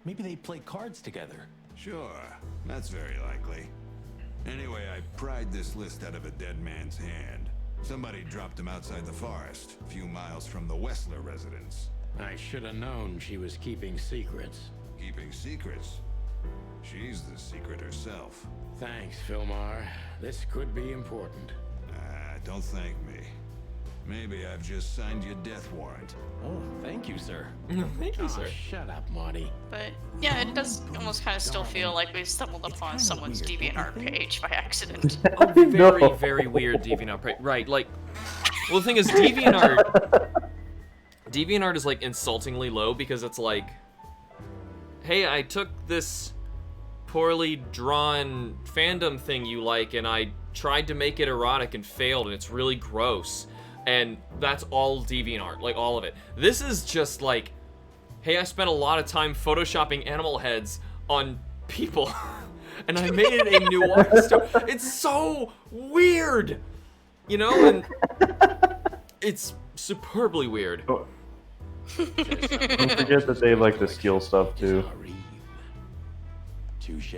Maybe they play cards together. Sure, that's very likely. Anyway, I pried this list out of a dead man's hand. Somebody dropped him outside the forest, a few miles from the Wessler residence. I should have known she was keeping secrets. Keeping secrets? She's the secret herself. Thanks, Filmar. This could be important. Don't thank me. Maybe I've just signed your death warrant. Oh, thank you, sir. Thank you, sir. Shut up, Marty. But yeah, it does almost kind of still feel like we stumbled upon someone's DeviantArt page by accident. A very, very weird DeviantArt page. Right, like, well, the thing is, DeviantArt is like insultingly low because it's like, hey, I took this poorly drawn fandom thing you like and I tried to make it erotic and failed and it's really gross. And that's all DeviantArt, like all of it. This is just like, hey, I spent a lot of time photoshopping animal heads on people and I made it a noir story. It's so weird, you know, and it's superbly weird. Don't forget that they like to steal stuff too. Touche.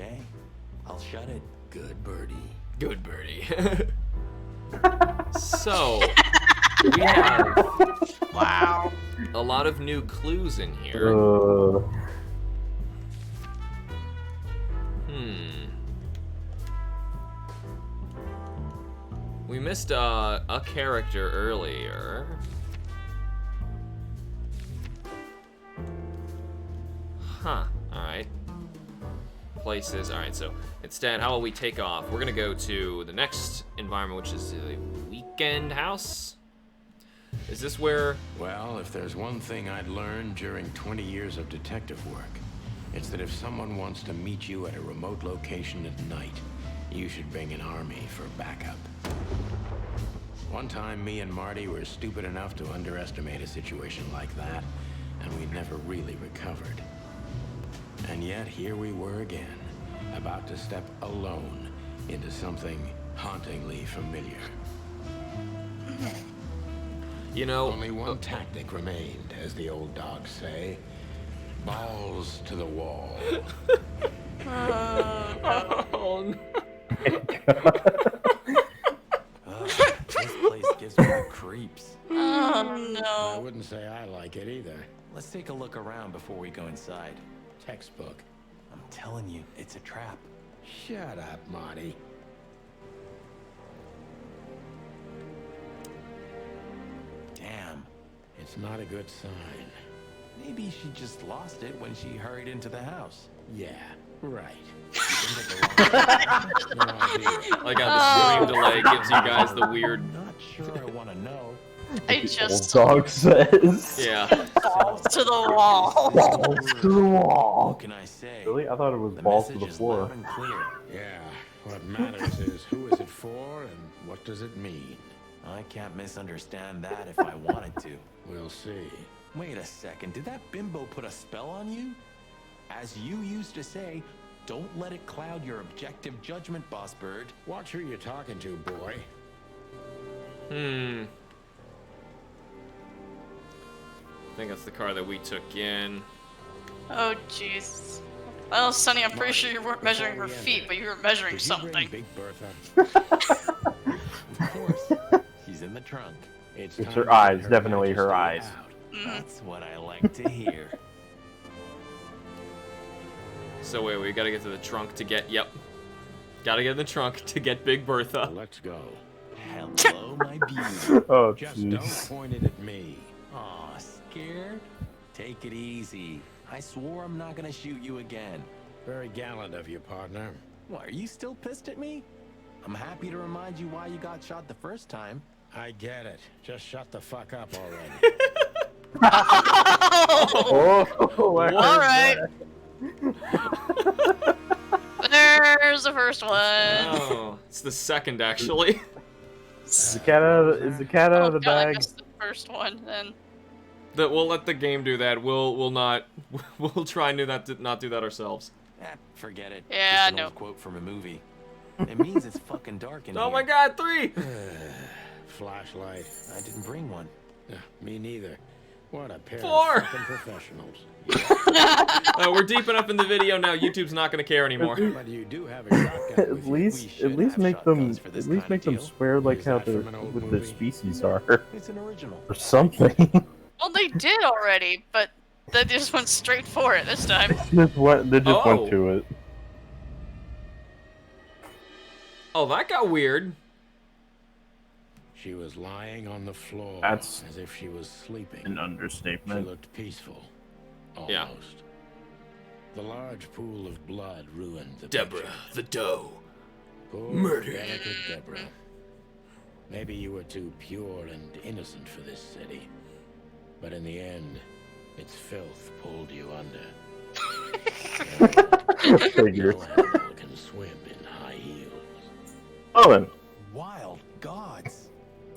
I'll shut it. Good birdie. Good birdie. So, we have a lot of new clues in here. We missed a character earlier. Huh, alright. Places, alright, so instead, how about we take off? We're gonna go to the next environment, which is the weekend house. Is this where... Well, if there's one thing I'd learned during 20 years of detective work, it's that if someone wants to meet you at a remote location at night, you should bring an army for backup. One time, me and Marty were stupid enough to underestimate a situation like that, and we never really recovered. And yet, here we were again, about to step alone into something hauntingly familiar. You know... Only one tactic remained, as the old dogs say. Balls to the wall. Oh, no. This place gives me the creeps. Oh, no. I wouldn't say I like it either. Let's take a look around before we go inside. Textbook. I'm telling you, it's a trap. Shut up, Marty. Damn. It's not a good sign. Maybe she just lost it when she hurried into the house. Yeah, right. Like how the stream delay gives you guys the weird... I'm not sure I want to know. I just... Old dog says. Yeah. Balls to the wall. Balls to the wall. What can I say? Really? I thought it was The balls to message the is floor. loud and clear. Yeah, what matters is who is it for and what does it mean? I can't misunderstand that if I wanted to. We'll see. Wait a second, did that bimbo put a spell on you? As you used to say, Don't let it cloud your objective judgment, Boss Bird. Watch who you're talking to, boy. I think that's the car that we took in. Oh, jeez. Well, Sonny, I'm pretty sure you weren't measuring her feet, but you were measuring something. Big Bertha? Of course. She's in the trunk. It's her eyes, definitely her eyes. That's what I like to hear. So wait, we gotta get to the trunk to get, yep. Gotta get in the trunk to get Big Bertha. Let's go. Hello, my beauty. Oh, Just jeez. don't point it at me. Aw, scared? Take it easy. I swore I'm not gonna shoot you again. Very gallant of you, partner. What, are you still pissed at me? I'm happy to remind you why you got shot the first time. I get it. Just shut the fuck up already. Oh, All right. There's the first one. Oh, it's the second actually. Is the cat out of the God, I bag? missed the first one then. That we'll let the game do that. We'll not. We'll try and not do that ourselves. Forget it. Yeah, Just an no. old quote from a movie. It means it's fucking dark in here. Oh my God, 3! Flashlight. I didn't bring one. Me neither. What a pair 4! of fucking professionals. We're deep enough in the video now. YouTube's not gonna care anymore. But you do have a shotgun. At least make them swear like how the species are, It's an original. or something. Well, they did already, but they just went straight for it this time. They just went to it. Oh, that got weird. She was lying on the floor That's as if she was sleeping. An She understatement. looked peaceful. Almost. Yeah. The large pool of blood ruined the Deborah, picture. the doe. Poor, Murdered. delicate Deborah. Maybe you were too pure and innocent for this city. But in the end, its filth pulled you under. Figures. No animal can swim in high heels. Oh, then. Wild gods.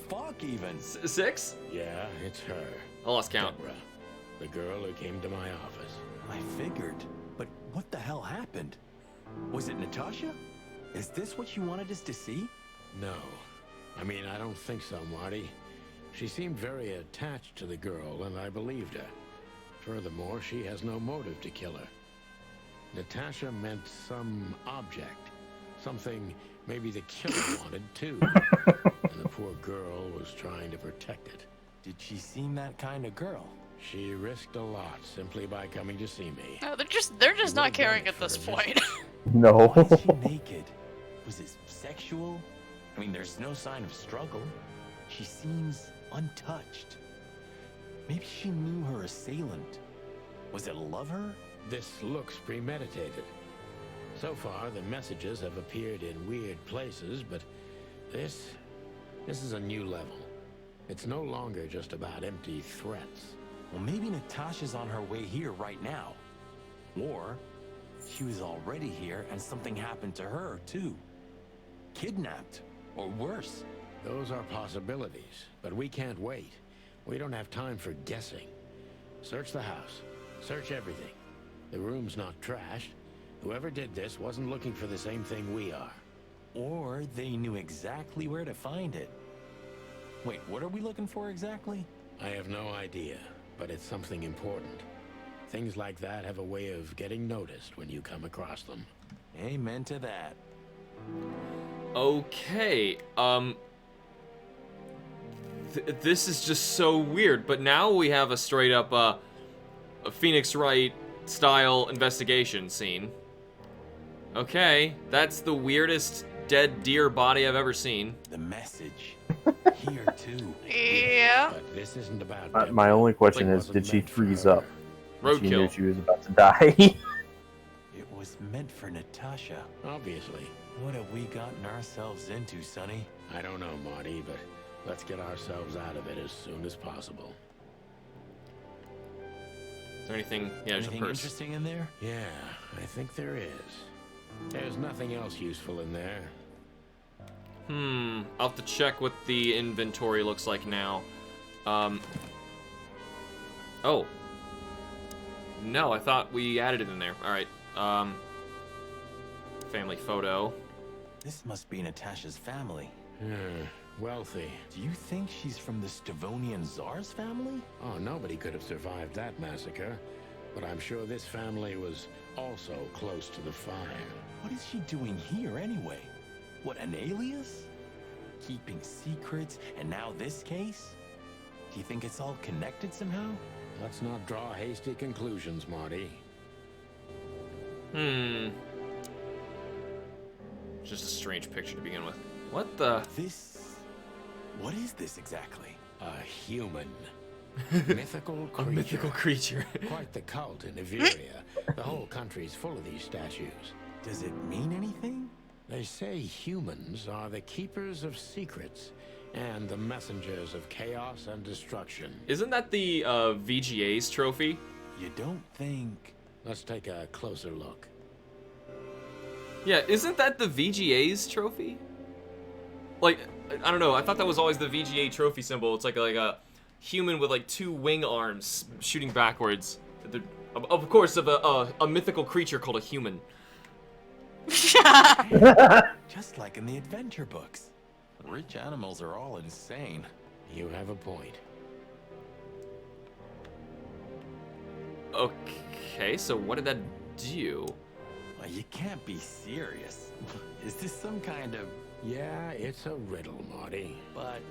Fuck even. 6? Yeah, it's her. I lost count. Deborah, the girl who came to my office. I figured. But what the hell happened? Was it Natasha? Is this what you wanted us to see? No. I mean, I don't think so, Marty. She seemed very attached to the girl, and I believed her. Furthermore, she has no motive to kill her. Natasha meant some object. Something maybe the killer wanted, too. And the poor girl was trying to protect it. Did she seem that kind of girl? She risked a lot simply by coming to see me. No, they're just not caring at this point. No. Why is she naked? Was it sexual? I mean, there's no sign of struggle. She seems untouched. Maybe she knew her assailant. Was it a lover? This looks premeditated. So far, the messages have appeared in weird places, but this is a new level. It's no longer just about empty threats. Well, maybe Natasha's on her way here right now. Or she was already here and something happened to her, too. Kidnapped, or worse. Those are possibilities, but we can't wait. We don't have time for guessing. Search the house. Search everything. The room's not trashed. Whoever did this wasn't looking for the same thing we are. Or they knew exactly where to find it. Wait, what are we looking for exactly? I have no idea, but it's something important. Things like that have a way of getting noticed when you come across them. Amen to that. Okay, this is just so weird, but now we have a straight up, a Phoenix Wright style investigation scene. Okay, that's the weirdest dead deer body I've ever seen. The message. Here, too. Yeah. But this isn't about My only question Like, is, did she wasn't meant for freeze her. up? She knew Roadkill. she was about to die. It was meant for Natasha. Obviously. What have we gotten ourselves into, Sonny? I don't know, Marty, but let's get ourselves out of it as soon as possible. Is there anything? Yeah, there's a Anything purse. interesting in there? Yeah, I think there is. There's nothing else useful in there. I'll have to check what the inventory looks like now. Oh. No, I thought we added it in there. Alright. Family photo. This must be Natasha's family. Wealthy. Do you think she's from the Stavonian Tsar's family? Oh, nobody could have survived that massacre. But I'm sure this family was also close to the fire. What is she doing here anyway? What, an alias? Keeping secrets, and now this case? Do you think it's all connected somehow? Let's not draw hasty conclusions, Marty. Just a strange picture to begin with. What the? What is this exactly? A human. Mythical creature. A mythical creature. Quite the cult in Iveria. The whole country's full of these statues. Does it mean anything? They say humans are the keepers of secrets and the messengers of chaos and destruction. Isn't that the VGA's trophy? You don't think... Let's take a closer look. Yeah, isn't that the VGA's trophy? Like, I don't know, I thought that was always the VGA trophy symbol. It's like a human with like 2 wing arms shooting backwards. Of course, of a mythical creature called a human. Just like in the adventure books. Rich animals are all insane. You have a point. Okay, so what did that do? Well, you can't be serious. Is this some kind of... Yeah, it's a riddle, Marty. But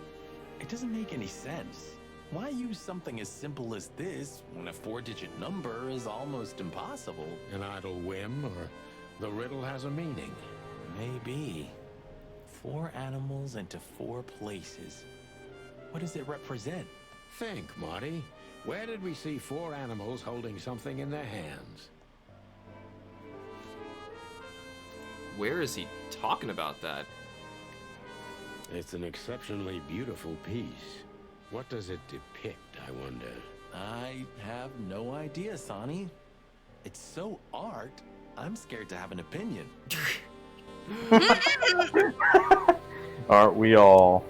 it doesn't make any sense. Why use something as simple as this when a 4-digit number is almost impossible? An idle whim, or the riddle has a meaning? Maybe. 4 animals into 4 places. What does it represent? Think, Marty. Where did we see 4 animals holding something in their hands? Where is he talking about that? It's an exceptionally beautiful piece. What does it depict, I wonder? I have no idea, Sonny. It's so art, I'm scared to have an opinion. Aren't we all?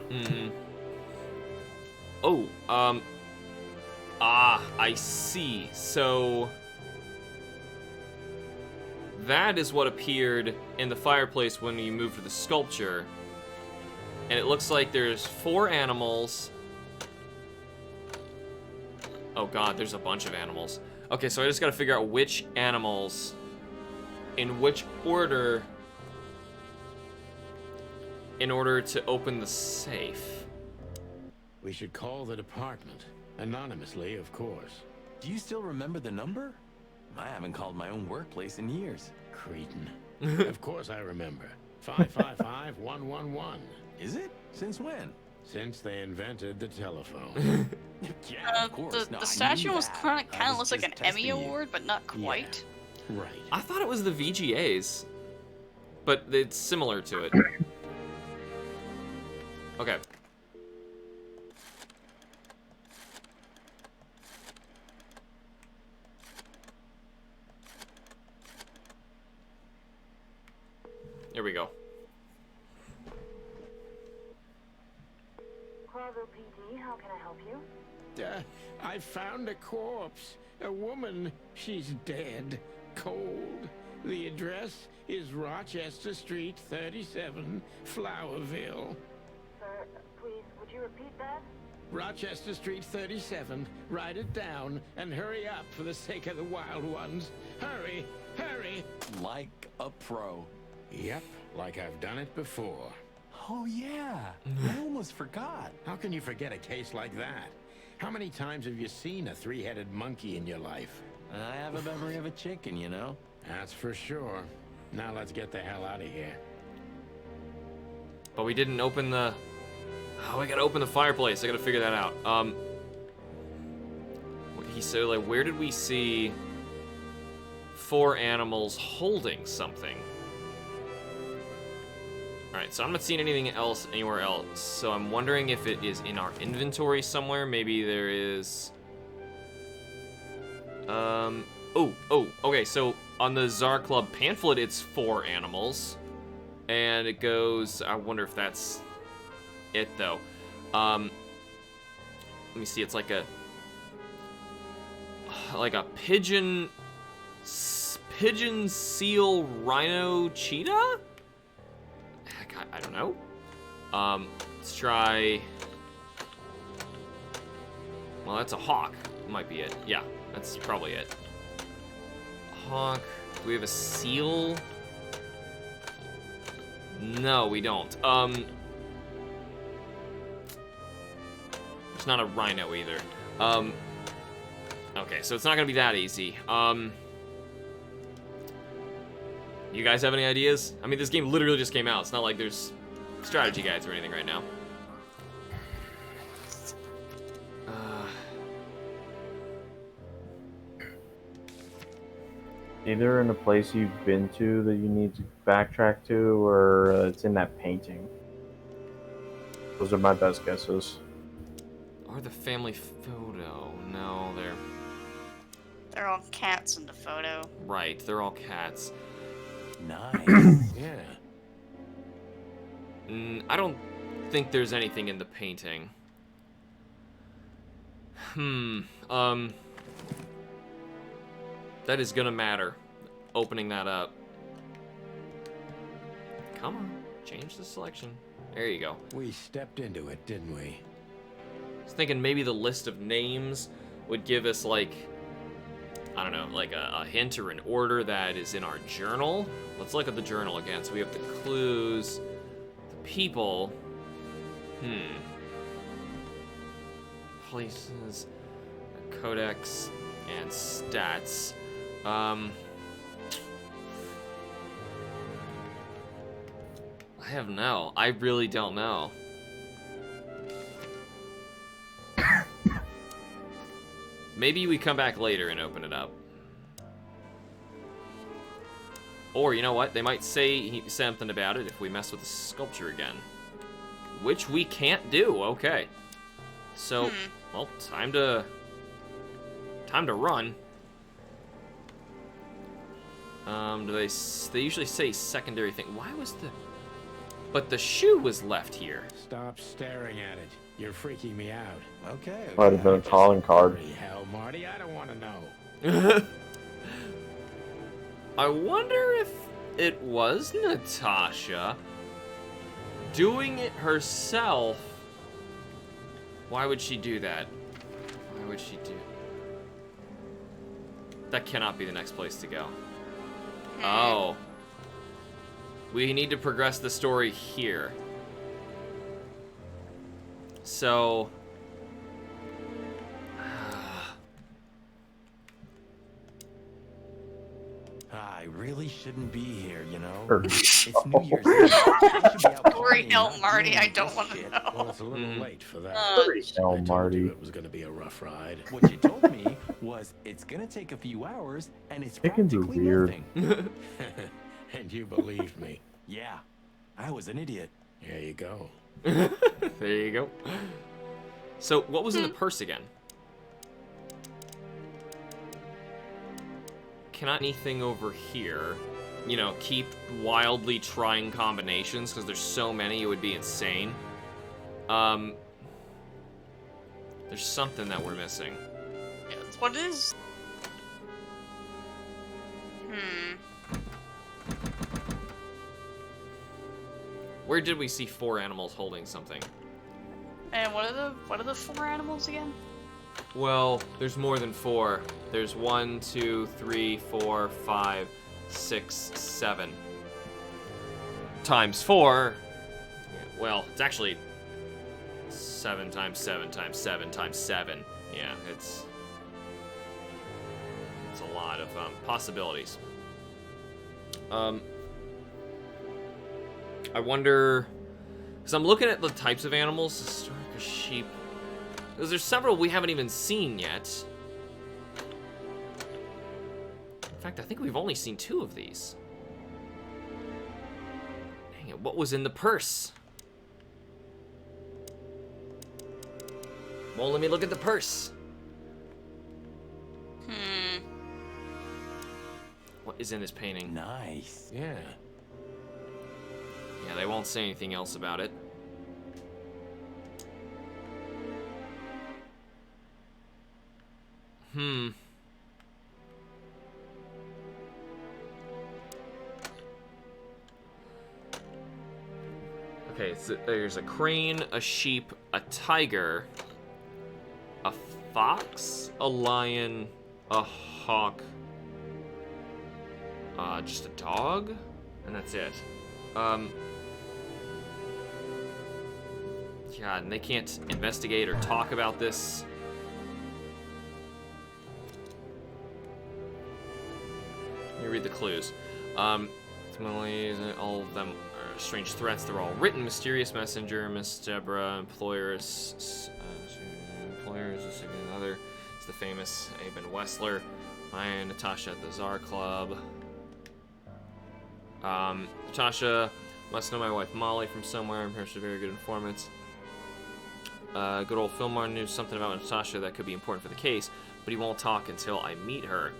Oh, I see. So that is what appeared in the fireplace when you moved to the sculpture. And it looks like there's 4 animals. Oh god, there's a bunch of animals. Okay, so I just gotta figure out which animals, in which order, in order to open the safe. We should call the department. Anonymously, of course. Do you still remember the number? I haven't called my own workplace in years. Cretin. Of course I remember. 555-111. Is it? Since when? Since they invented the telephone. Yeah, of course. The statue was kind of looks like an Emmy award, but not quite. Yeah. Right. I thought it was the VGA's, but it's similar to it. Okay. Here we go. Clawville PD, how can I help you? I found a corpse. A woman. She's dead. Cold. The address is Rochester Street, 37, Flowerville. Sir, please, would you repeat that? Rochester Street, 37. Write it down and hurry up for the sake of the wild ones. Hurry! Hurry! Like a pro. Yep, like I've done it before. Oh yeah, I almost forgot. How can you forget a case like that? How many times have you seen a 3-headed monkey in your life? I have a memory of a chicken, you know? That's for sure. Now let's get the hell out of here. But we didn't open the... Oh, we gotta open the fireplace. I gotta figure that out. He said, like, where did we see 4 animals holding something? Alright, so I'm not seeing anything else anywhere else. So I'm wondering if it is in our inventory somewhere. Maybe there is... Okay, so on the Tsar Club pamphlet, it's 4 animals. And it goes... I wonder if that's it, though. Let me see, it's like a pigeon pigeon, seal, rhino, cheetah? Heck, I don't know. Let's try... Well, that's a hawk. Might be it. Yeah, that's probably it. Hawk. Do we have a seal? No, we don't. There's not a rhino either. Okay, so it's not gonna be that easy. You guys have any ideas? I mean, this game literally just came out. It's not like there's strategy guides or anything right now. Either in a place you've been to that you need to backtrack to, or it's in that painting. Those are my best guesses. Or the family photo. No, They're all cats in the photo. right. They're all cats. Nice. Yeah. I don't think there's anything in the painting. That is gonna matter. Opening that up. Come on, change the selection. There you go. We stepped into it, didn't we? I was thinking maybe the list of names would give us, like, I don't know, like a hint or an order that is in our journal. Let's look at the journal again. So we have the clues, the people. Places, codex, and stats. I have no. I really don't know. Maybe we come back later and open it up. Or, you know what? They might say something about it if we mess with the sculpture again. Which we can't do. Okay. So, well, time to run. Do they usually say secondary thing? Why was the... But the shoe was left here. Stop staring at it. You're freaking me out. Okay. Might have been a calling card. Hell, Marty, I don't want to know. I wonder if it was Natasha doing it herself. Why would she do that? Why would she do... That cannot be the next place to go. Oh. We need to progress the story here. So... I really shouldn't be here, you know? It's New Year's Eve. I should be out Story partying, hell, not Marty, doing I don't this want to shit. know. Well, it's a little late for that. Hell, I told Marty. you it was going to be a rough ride. What you told me was it's gonna take a few hours and it's It can be practically weird. nothing. And you believed me. Yeah, I was an idiot. There you go. There you go. So, what was in the purse again? Cannot anything over here. You know, keep wildly trying combinations, because there's so many, it would be insane. There's something that we're missing. Yes, what is... Where did we see 4 animals holding something? And what are the 4 animals again? Well, there's more than 4. There's 1, 2, 3, 4, 5, 6, 7. Times 4. Well, it's actually 7 times 7 times 7 times 7. Yeah, it's a lot of possibilities. I wonder, because I'm looking at the types of animals. Historic sheep. Because there's several we haven't even seen yet. In fact, I think we've only seen 2 of these. Dang it, what was in the purse? Won't let me look at the purse. What is in this painting? Nice. Yeah. Yeah, they won't say anything else about it. Okay, so there's a crane, a sheep, a tiger, a fox, a lion, a hawk, just a dog, and that's it. God, and they can't investigate or talk about this. Let me read the clues. Similarly, all of them are strange threats. They're all written. Mysterious messenger, Miss Deborah, employer is a significant other. It's the famous Aben Wessler. Maya, Natasha at the Tsar Club. Natasha must know my wife Molly from somewhere. I'm sure she's a very good informant. Good old Fillmore knew something about Natasha that could be important for the case, but he won't talk until I meet her.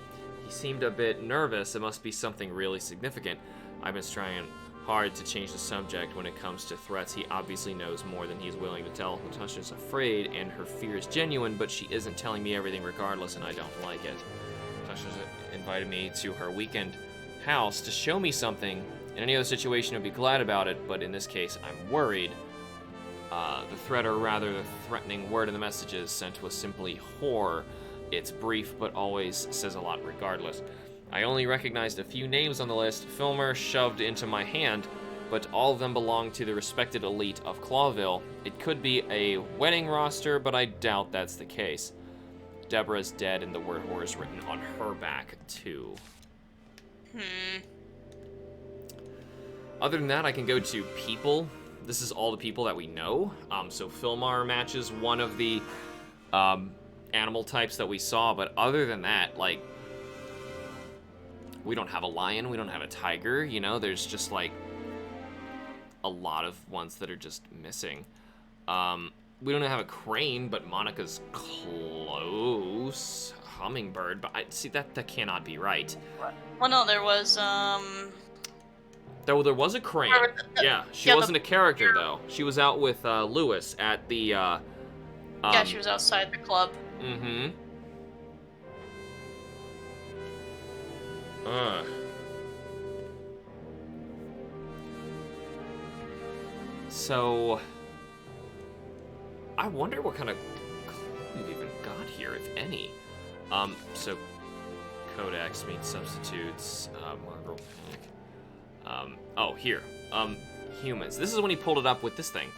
He seemed a bit nervous. It must be something really significant. I've been trying hard to change the subject when it comes to threats. He obviously knows more than he's willing to tell. Natasha's afraid, and her fear is genuine, but she isn't telling me everything regardless, and I don't like it. Natasha's invited me to her weekend house to show me something. In any other situation, I'd be glad about it, but in this case, I'm worried. The threat, or rather the threatening word in the messages sent was simply whore. It's brief, but always says a lot regardless. I only recognized a few names on the list. Filmer shoved into my hand, but all of them belong to the respected elite of Clawville. It could be a wedding roster, but I doubt that's the case. Deborah's dead, and the word whore is written on her back, too. Other than that, I can go to people. This is all the people that we know. So Filmar matches one of the animal types that we saw, but other than that, like, we don't have a lion, we don't have a tiger, you know, there's just like a lot of ones that are just missing. We don't have a crane, but Monica's close. Hummingbird, but I see that cannot be right. Well, no, there was Though there was a crane. Yeah, she wasn't a character though. She was out with Lewis at the yeah, she was outside the club. Mm-hmm. So I wonder what kind of clue we've even got here, if any. So Codex means substitutes, Marvel Panic. Oh, here. Humans. This is when he pulled it up with this thing.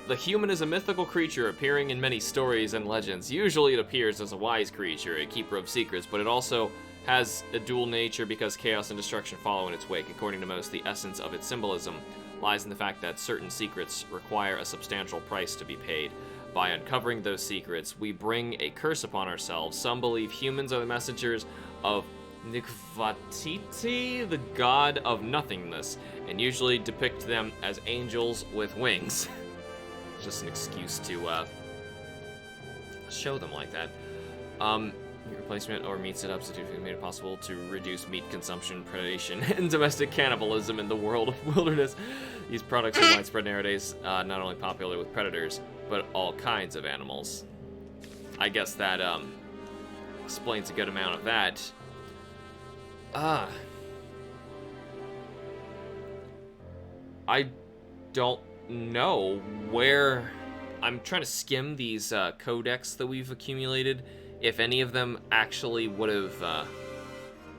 The human is a mythical creature appearing in many stories and legends. Usually it appears as a wise creature, a keeper of secrets, but it also has a dual nature because chaos and destruction follow in its wake. According to most, the essence of its symbolism lies in the fact that certain secrets require a substantial price to be paid. By uncovering those secrets, we bring a curse upon ourselves. Some believe humans are the messengers of Nikvatiti, the god of nothingness, and usually depict them as angels with wings. Just an excuse to show them like that. Meat replacement or meat substitute made it possible to reduce meat consumption, predation, and domestic cannibalism in the world of wilderness. These products are widespread nowadays, not only popular with predators, but all kinds of animals. I guess that explains a good amount of that. I don't know where. I'm trying to skim these codex that we've accumulated, if any of them actually would have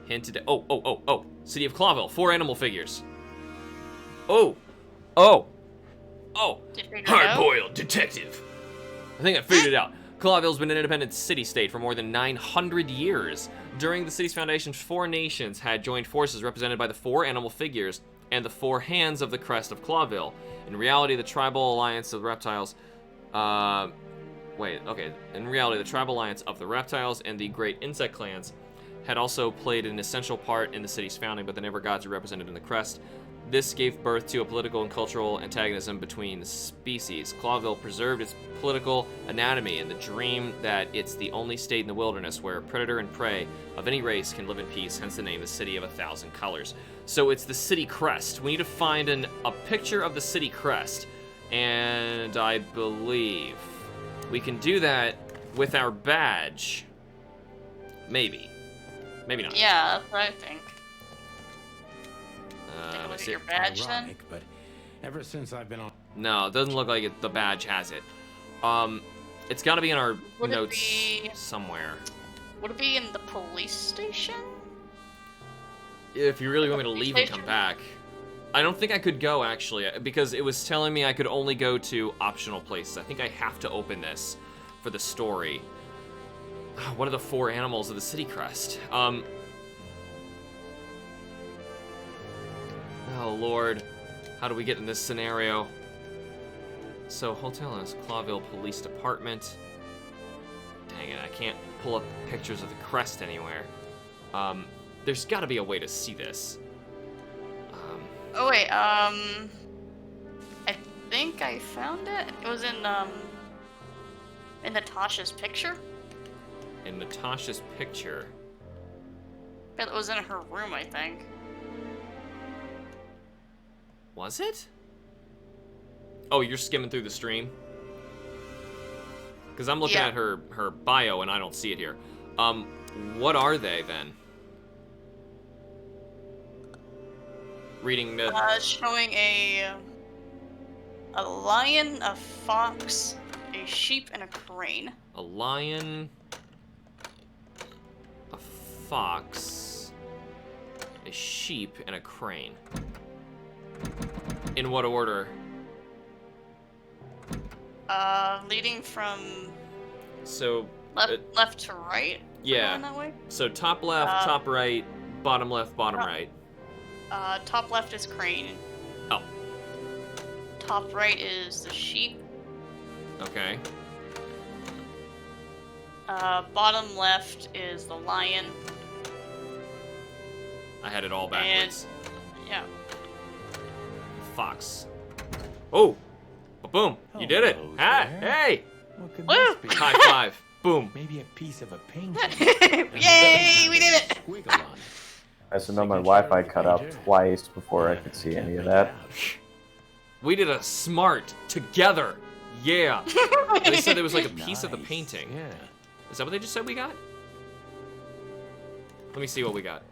hinted at. Oh, City of Clawville, 4 animal figures. Hard-boiled detective. I think I figured it out. Clawville's been an independent city-state for more than 900 years. During the city's foundation, 4 nations had joined forces represented by the 4 animal figures and the 4 hands of the crest of Clawville. In reality, the tribal alliance of reptiles... In reality, the tribal alliance of the reptiles and the great insect clans had also played an essential part in the city's founding, but they never got to be represented in the crest. This gave birth to a political and cultural antagonism between the species. Clawville preserved its political anatomy and the dream that it's the only state in the wilderness where predator and prey of any race can live in peace, hence the name the City of 1,000 Colors. So it's the city crest. We need to find a picture of the city crest, and I believe we can do that with our badge. Maybe. Maybe not. Yeah, that's what I think. Take a look at It's your badge, ironic, but Ever since I've been on... No, it doesn't look like it, the badge has it. It's got to be in our Would it notes be- somewhere. Would it be in the police station? If you really want me to leave and come Station? back. I don't think I could go, actually, because it was telling me I could only go to optional places. I think I have to open this for the story. What are the 4 animals of the city crest? Oh, Lord. How do we get in this scenario? So, hotel is Clawville Police Department. Dang it, I can't pull up pictures of the crest anywhere. There's got to be a way to see this. Oh wait, I think I found it. It was in Natasha's picture. In Natasha's picture. It was in her room, I think. Was it? Oh, you're skimming through the stream? Because I'm looking at her bio and I don't see it here. What are they then? Reading the... Showing a lion, a fox, a sheep, and a crane. A lion, a fox, a sheep, and a crane. In what order? Leading from So left to right. yeah. Going that way? So top left, top right, bottom left, bottom right. Top left is crane. Oh. Top right is the sheep. Okay. Bottom left is the lion. I had it all backwards. And yeah. Fox. Oh! Boom! You did it! Ah, hey! What could Woo! this be? High five! Boom! Maybe a piece of a painting. Yay! We did it! I said no, my Wi-Fi cut out twice before I could see any of that. We did a smart together. Yeah. They said there was like a piece of the painting. Yeah. Is that what they just said we got? Let me see what we got.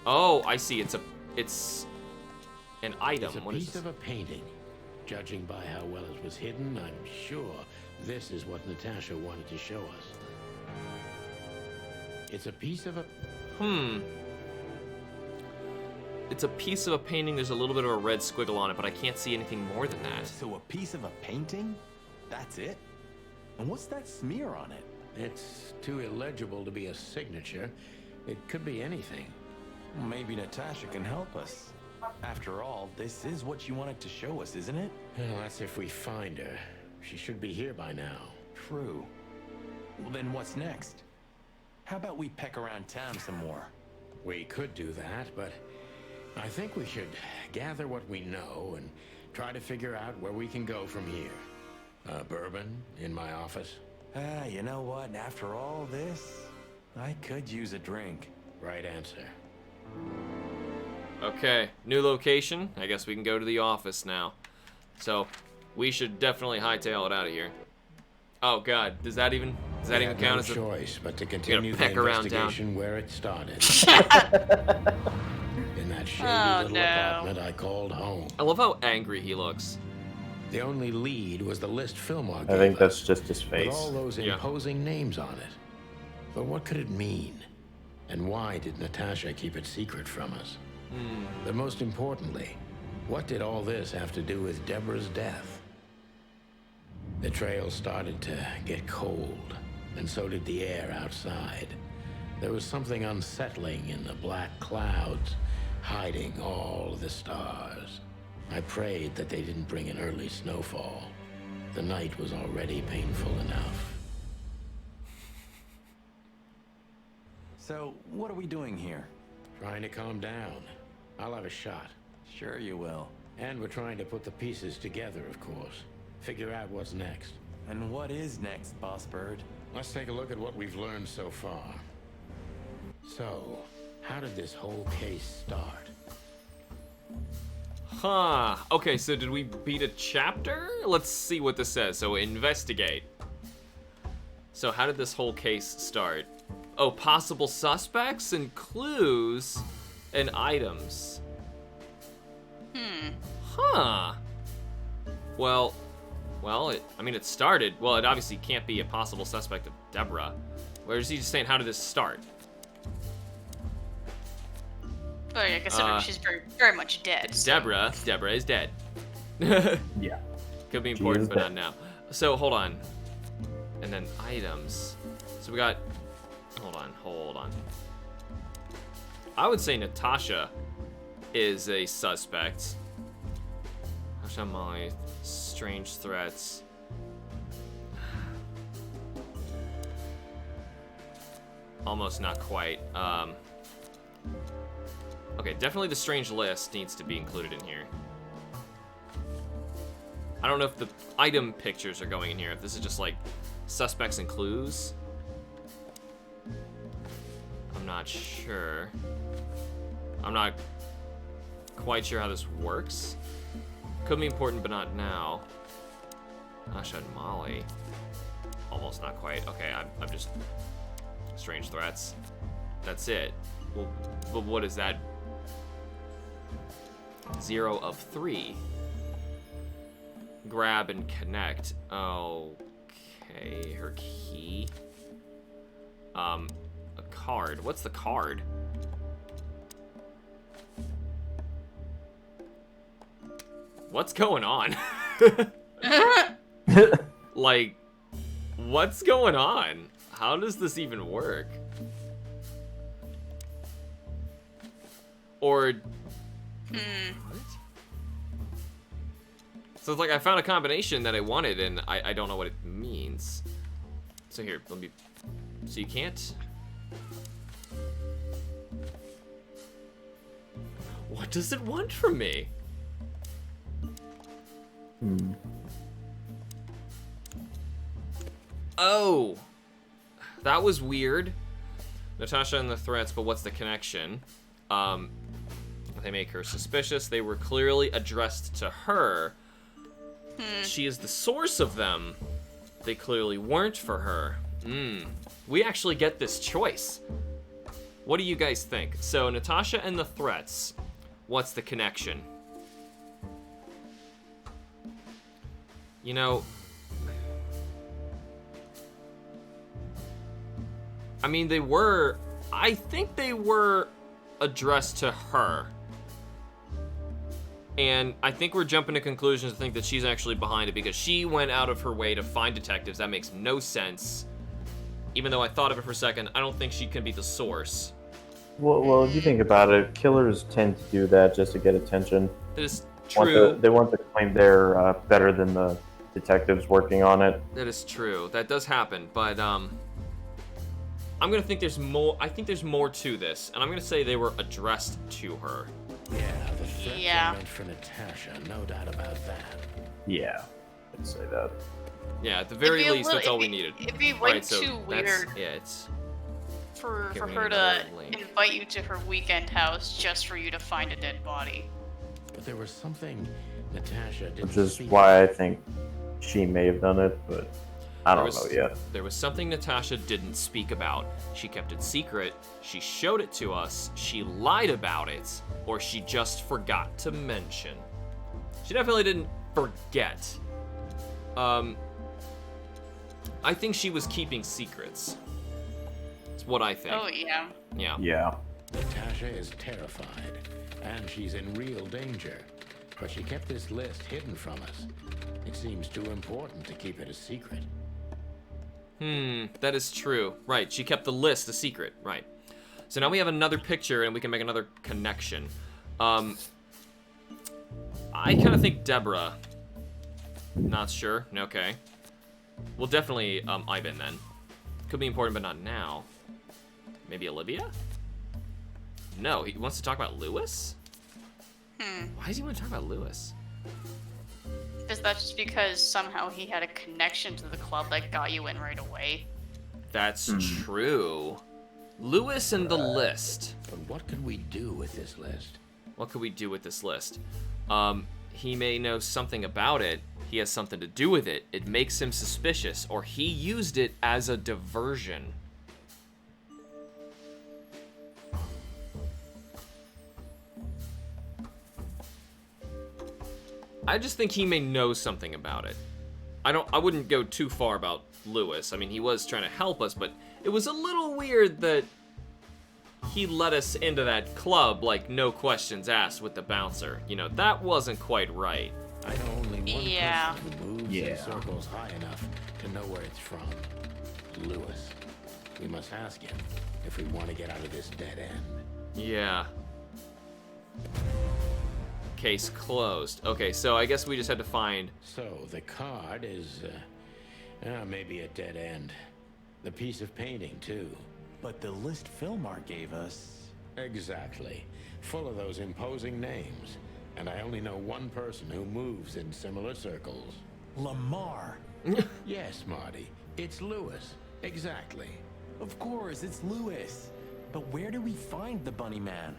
Oh, I see. It's an item. It's a What is piece this? of a painting. Judging by how well it was hidden, I'm sure this is what Natasha wanted to show us. It's a piece of a... It's a piece of a painting. There's a little bit of a red squiggle on it, but I can't see anything more than that. So a piece of a painting? That's it? And what's that smear on it? It's too illegible to be a signature. It could be anything. Well, maybe Natasha can help us. After all, this is what you wanted to show us, isn't it? Well, that's if we find her. She should be here by now. True. Well, then what's next? How about we peck around town some more? We could do that, but I think we should gather what we know and try to figure out where we can go from here. Bourbon in my office? You know what? After all this, I could use a drink. Right answer. Okay, new location. I guess we can go to the office now. So, we should definitely hightail it out of here. Oh God, does that even count as a choice but to continue the peck around investigation where it started? In that shady little apartment I called home. I love how angry he looks. The only lead was the list Fillmore I gave think that's us, just his with face. all those imposing names on it. But what could it mean? And why did Natasha keep it secret from us? But most importantly, what did all this have to do with Deborah's death? The trail started to get cold, and so did the air outside. There was something unsettling in the black clouds, hiding all the stars. I prayed that they didn't bring an early snowfall. The night was already painful enough. So, what are we doing here? Trying to calm down. I'll have a shot. Sure you will. And we're trying to put the pieces together, of course. Figure out what's next. And what is next, Boss Bird? Let's take a look at what we've learned so far. So, how did this whole case start? Huh. Okay, so did we beat a chapter? Let's see what this says. So, investigate. So, how did this whole case start? Oh, possible suspects and clues and items. Huh. Well, I mean, it started. Well, it obviously can't be a possible suspect of Deborah. Where is he just saying, how did this start? Well, yeah, considering she's very, very much dead. So. Deborah is dead. Yeah. Could be important, but not now. So, hold on. And then items. So we got, hold on. I would say Natasha is a suspect. Natasha, Molly, strange threats. Almost not quite. Okay, definitely the strange list needs to be included in here. I don't know if the item pictures are going in here, if this is just like suspects and clues. I'm not sure. I'm not quite sure how this works. Could be important, but not now. Asha and Molly. Almost not quite. Okay, I'm just... Strange threats. That's it. Well, but what is that? 0 of 3. Grab and connect. Okay, her key. A card. What's the card? What's going on? Like, what's going on? How does this even work? Or... What? So it's like I found a combination that I wanted and I don't know what it means. So here, let me... So you can't... What does it want from me? Oh! That was weird. Natasha and the threats, but what's the connection? They make her suspicious. They were clearly addressed to her. She is the source of them. They clearly weren't for her. We actually get this choice. What do you guys think? So, Natasha and the threats. What's the connection? You know... I mean, they were... I think they were addressed to her. And I think we're jumping to conclusions to think that she's actually behind it because she went out of her way to find detectives. That makes no sense. Even though I thought of it for a second, I don't think she can be the source. Well, if you think about it, killers tend to do that just to get attention. That is true. They want to claim they're better than the detectives working on it. That is true. That does happen, but I'm gonna think there's more. I think there's more to this, and I'm gonna say they were addressed to her. Yeah, the threats are meant for Natasha, no doubt about that. Yeah, I'd say that. Yeah, at the very least, that's all we needed. It'd be way right, so too weird. Yeah, it's for Give me her to another link. invite you to her weekend house just for you to find a dead body. But there was something Natasha didn't Which is speak why I think she may have done it, but I don't know yet. There was something Natasha didn't speak about. She kept it secret. She showed it to us. She lied about it, or she just forgot to mention. She definitely didn't forget. I think she was keeping secrets. That's what I think. Oh, yeah. Yeah. Yeah. Natasha is terrified, and she's in real danger. But she kept this list hidden from us. It seems too important to keep it a secret. That is true. Right, she kept the list a secret. Right. So now we have another picture, and we can make another connection. I kind of think Deborah. Not sure. Okay. Well, definitely Ivan then. Could be important, but not now. Maybe Olivia? No, he wants to talk about Lewis? Why does he want to talk about Lewis? Is that just because somehow he had a connection to the club that got you in right away? That's true. Lewis and the list. But what could we do with this list? What could we do with this list? He may know something about it. He has something to do with it. It makes him suspicious, or he used it as a diversion. I just think he may know something about it. I wouldn't go too far about Lewis. I mean, he was trying to help us, but it was a little weird that he let us into that club, like, no questions asked with the bouncer. You know, that wasn't quite right. I know only one Yeah. person who moves in circles high enough to know where it's from. Lewis. We must ask him if we want to get out of this dead end. Yeah. Case closed. Okay, so I guess we just had to find... So, the card is, maybe a dead end. The piece of painting, too. But the list Philmar gave us... Exactly. Full of those imposing names. And I only know one person who moves in similar circles. Lamar. Yes, Marty. It's Lewis. Exactly. Of course, it's Lewis. But where do we find the Bunny Man?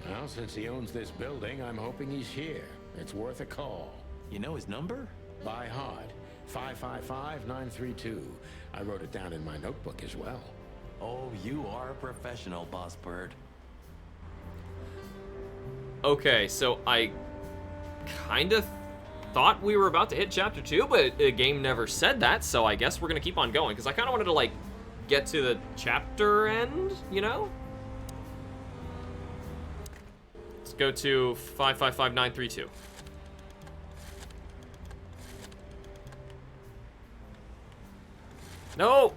Well, since he owns this building, I'm hoping he's here. It's worth a call. You know his number? By heart. 555-932. I wrote it down in my notebook as well. Oh, you are a professional, Boss Bird. Okay, so I kind of thought we were about to hit chapter 2, but the game never said that, so I guess we're gonna keep on going, because I kind of wanted to, like, get to the chapter end, you know? Let's go to 555-932. No!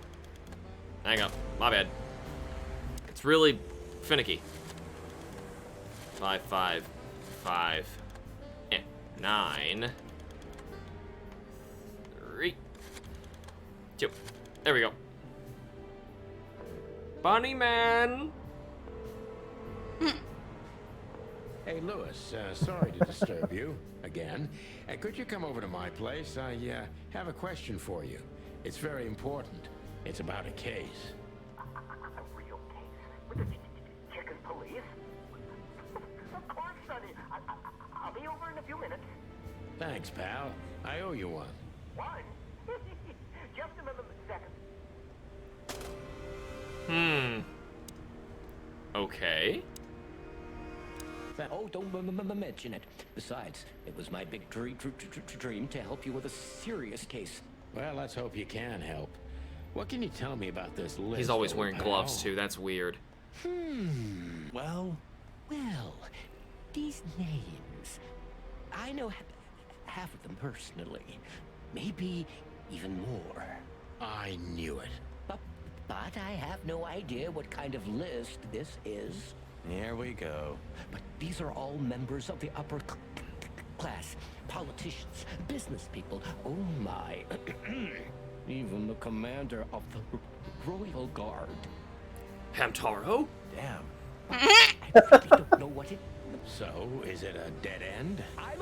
Hang up. My bad. It's really finicky. 555 9 3 2. There we go. Bunny Man. Hey, Lewis, sorry to disturb you again. Could you come over to my place? I have a question for you. It's very important. It's about a case. A real case? With the chicken police? Of course, Sonny. I'll be over in a few minutes. Thanks, pal. I owe you one. One? Just a second. Okay. Oh, don't mention it. Besides, it was my big dream to help you with a serious case. Well, let's hope you can help. What can you tell me about this list? He's always old wearing pal? gloves, too. That's weird. Well, these names. I know half of them personally. Maybe even more. I knew it. But I have no idea what kind of list this is. Here we go. But these are all members of the upper class. Politicians, business people. Oh my. Even the commander of the Royal Guard. Hamtaro? Damn. I really don't know what it... So, is it a dead end? I'm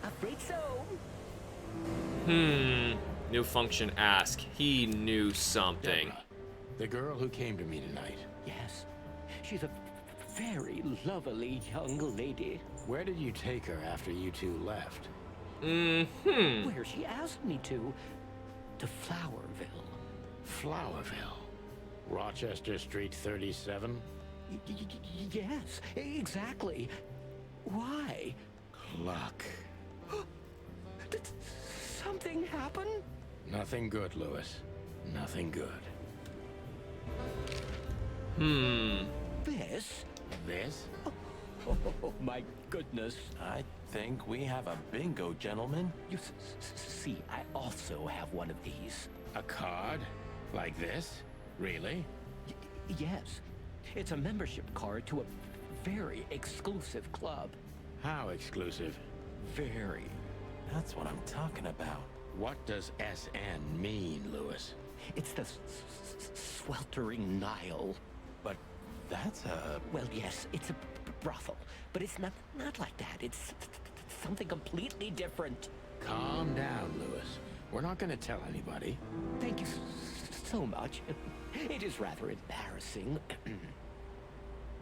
afraid so. New function ask. He knew something. Deborah, the girl who came to me tonight. Yes. She's a very lovely young lady. Where did you take her after you two left? Where she asked me to Flowerville. Flowerville? Rochester Street 37? Yes, exactly. Why? Luck. Did something happen? Nothing good, Lewis. Nothing good. This? This? Oh, my goodness. I think we have a bingo, gentlemen. You see, I also have one of these. A card? Like this? Really? Yes. It's a membership card to a very exclusive club. How exclusive? Very. That's what I'm talking about. What does SN mean, Lewis? It's the sweltering Nile. But that's a... Well, yes, it's a brothel. But it's not like that. It's something completely different. Calm down, Lewis. We're not going to tell anybody. Thank you so much. It is rather embarrassing.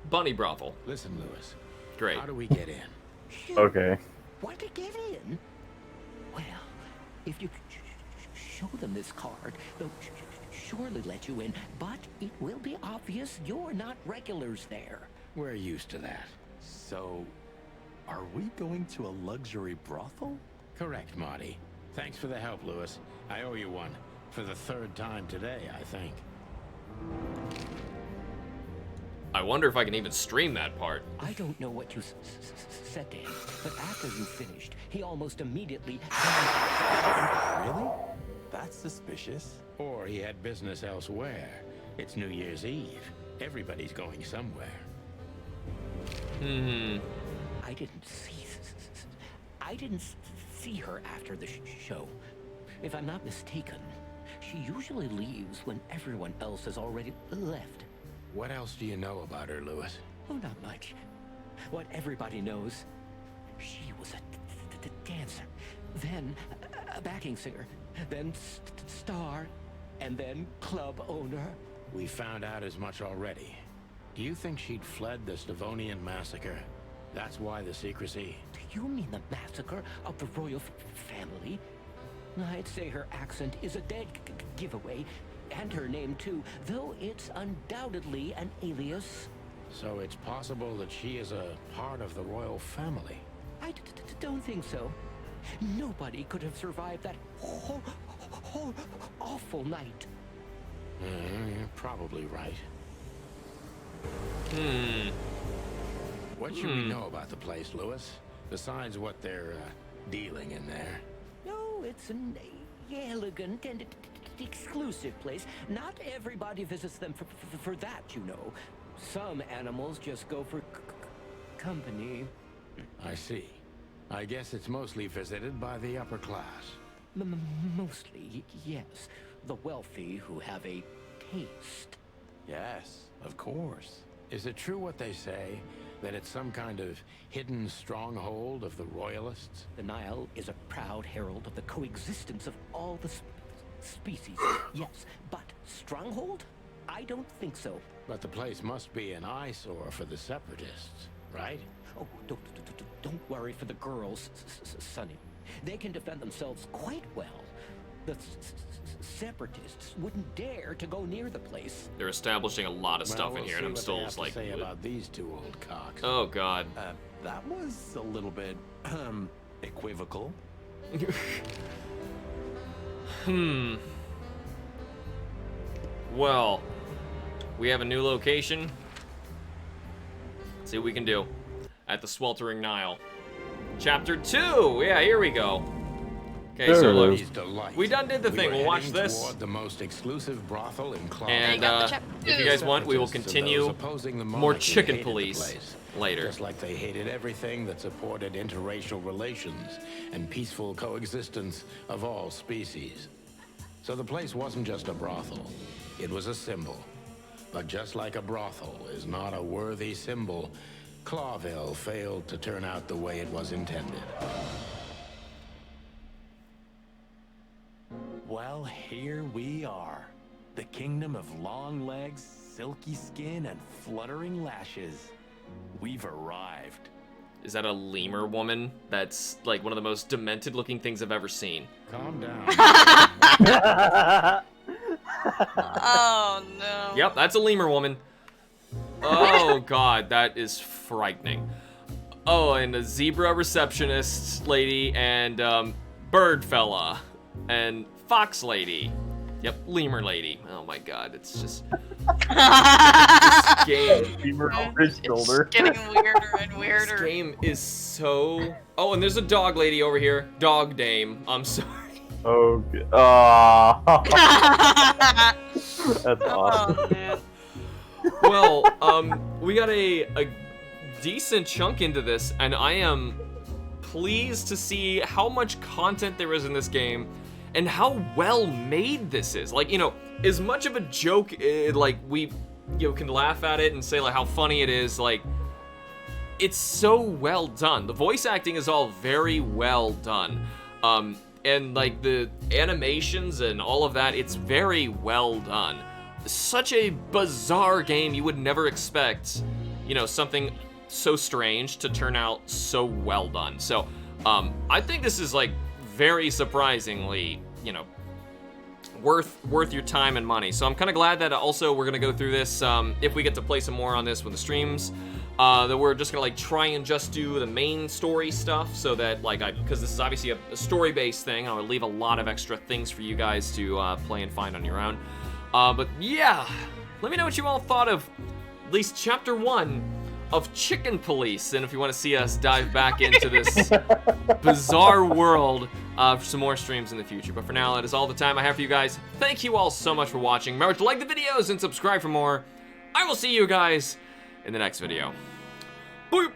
Bunny brothel. Listen, Lewis. Great. How do we get in? Okay. Want to get in? Well, if you show them this card, they'll surely let you in, but it will be obvious you're not regulars there. We're used to that. So, are we going to a luxury brothel? Correct, Marty. Thanks for the help, Lewis. I owe you one. For the 3rd time today, I think. I wonder if I can even stream that part. I don't know what you said to him, but after you finished, he almost immediately... Really? That's suspicious. Or he had business elsewhere. It's New Year's Eve. Everybody's going somewhere. I didn't see her after the show. If I'm not mistaken, she usually leaves when everyone else has already left. What else do you know about her, Lewis? Oh, not much. What everybody knows, she was a dancer, then a backing singer, then star, and then club owner. We found out as much already. Do you think she'd fled the Stavonian massacre? That's why the secrecy? Do you mean the massacre of the royal family? I'd say her accent is a dead giveaway, and her name too, though it's undoubtedly an alias. So it's possible that she is a part of the royal family? I don't think so. Nobody could have survived that whole awful night. You're probably right. What should we know about the place, Lewis? Besides what they're dealing in there? No, it's an elegant and exclusive place. Not everybody visits them for that, you know. Some animals just go for company. I see. I guess it's mostly visited by the upper class. Mostly, yes. The wealthy who have a taste. Yes, of course. Is it true what they say? That it's some kind of hidden stronghold of the royalists? The Nile is a proud herald of the coexistence of all the species. Yes, but stronghold? I don't think so. But the place must be an eyesore for the separatists, right? Oh, don't worry for the girls, Sonny. They can defend themselves quite well. The separatists wouldn't dare to go near the place. They're establishing a lot of stuff in here, and I'm still just like, say about these two old cocks. Oh God. That was a little bit equivocal. Well, we have a new location. Let's see what we can do at the Sweltering Nile. Chapter 2. Yeah, here we go. Okay, There so it look, is. we done did the thing. We'll watch this. Toward the most exclusive brothel in Clark. And if you guys want, we will continue more Chicken Police later. Just like they hated everything that supported interracial relations and peaceful coexistence of all species. So the place wasn't just a brothel. It was a symbol. But just like a brothel is not a worthy symbol, Clawville failed to turn out the way it was intended. Well, here we are. The kingdom of long legs, silky skin, and fluttering lashes. We've arrived. Is that a lemur woman? That's like one of the most demented looking things I've ever seen. Calm down. Oh no. Yep, that's a lemur woman. Oh God, that is frightening. Oh, and a zebra receptionist lady, and bird fella, and fox lady. Yep, lemur lady. Oh my God, it's just this game. Lemur over his shoulder. It's getting weirder and weirder. This game is so. Oh, and there's a dog lady over here. Dog dame. I'm sorry. Oh, good. That's awesome. Oh, man. Well, we got a decent chunk into this, and I am pleased to see how much content there is in this game and how well made this is. Like, you know, as much of a joke, like, we, you know, can laugh at it and say, like, how funny it is, like, it's so well done. The voice acting is all very well done. And, like, the animations and all of that, it's very well done. Such a bizarre game, you would never expect, you know, something so strange to turn out so well done. So, I think this is, like, very surprisingly, you know, worth your time and money. So I'm kind of glad that also we're gonna go through this if we get to play some more on this when the streams that we're just gonna like try and just do the main story stuff, so that like because this is obviously a story-based thing, I would leave a lot of extra things for you guys to play and find on your own. But yeah, let me know what you all thought of at least chapter 1 of Chicken Police, and if you want to see us dive back into this bizarre world for some more streams in the future. But for now, that is all the time I have for you guys. Thank you all so much for watching. Remember to like the videos and subscribe for more. I will see you guys in the next video. Boop!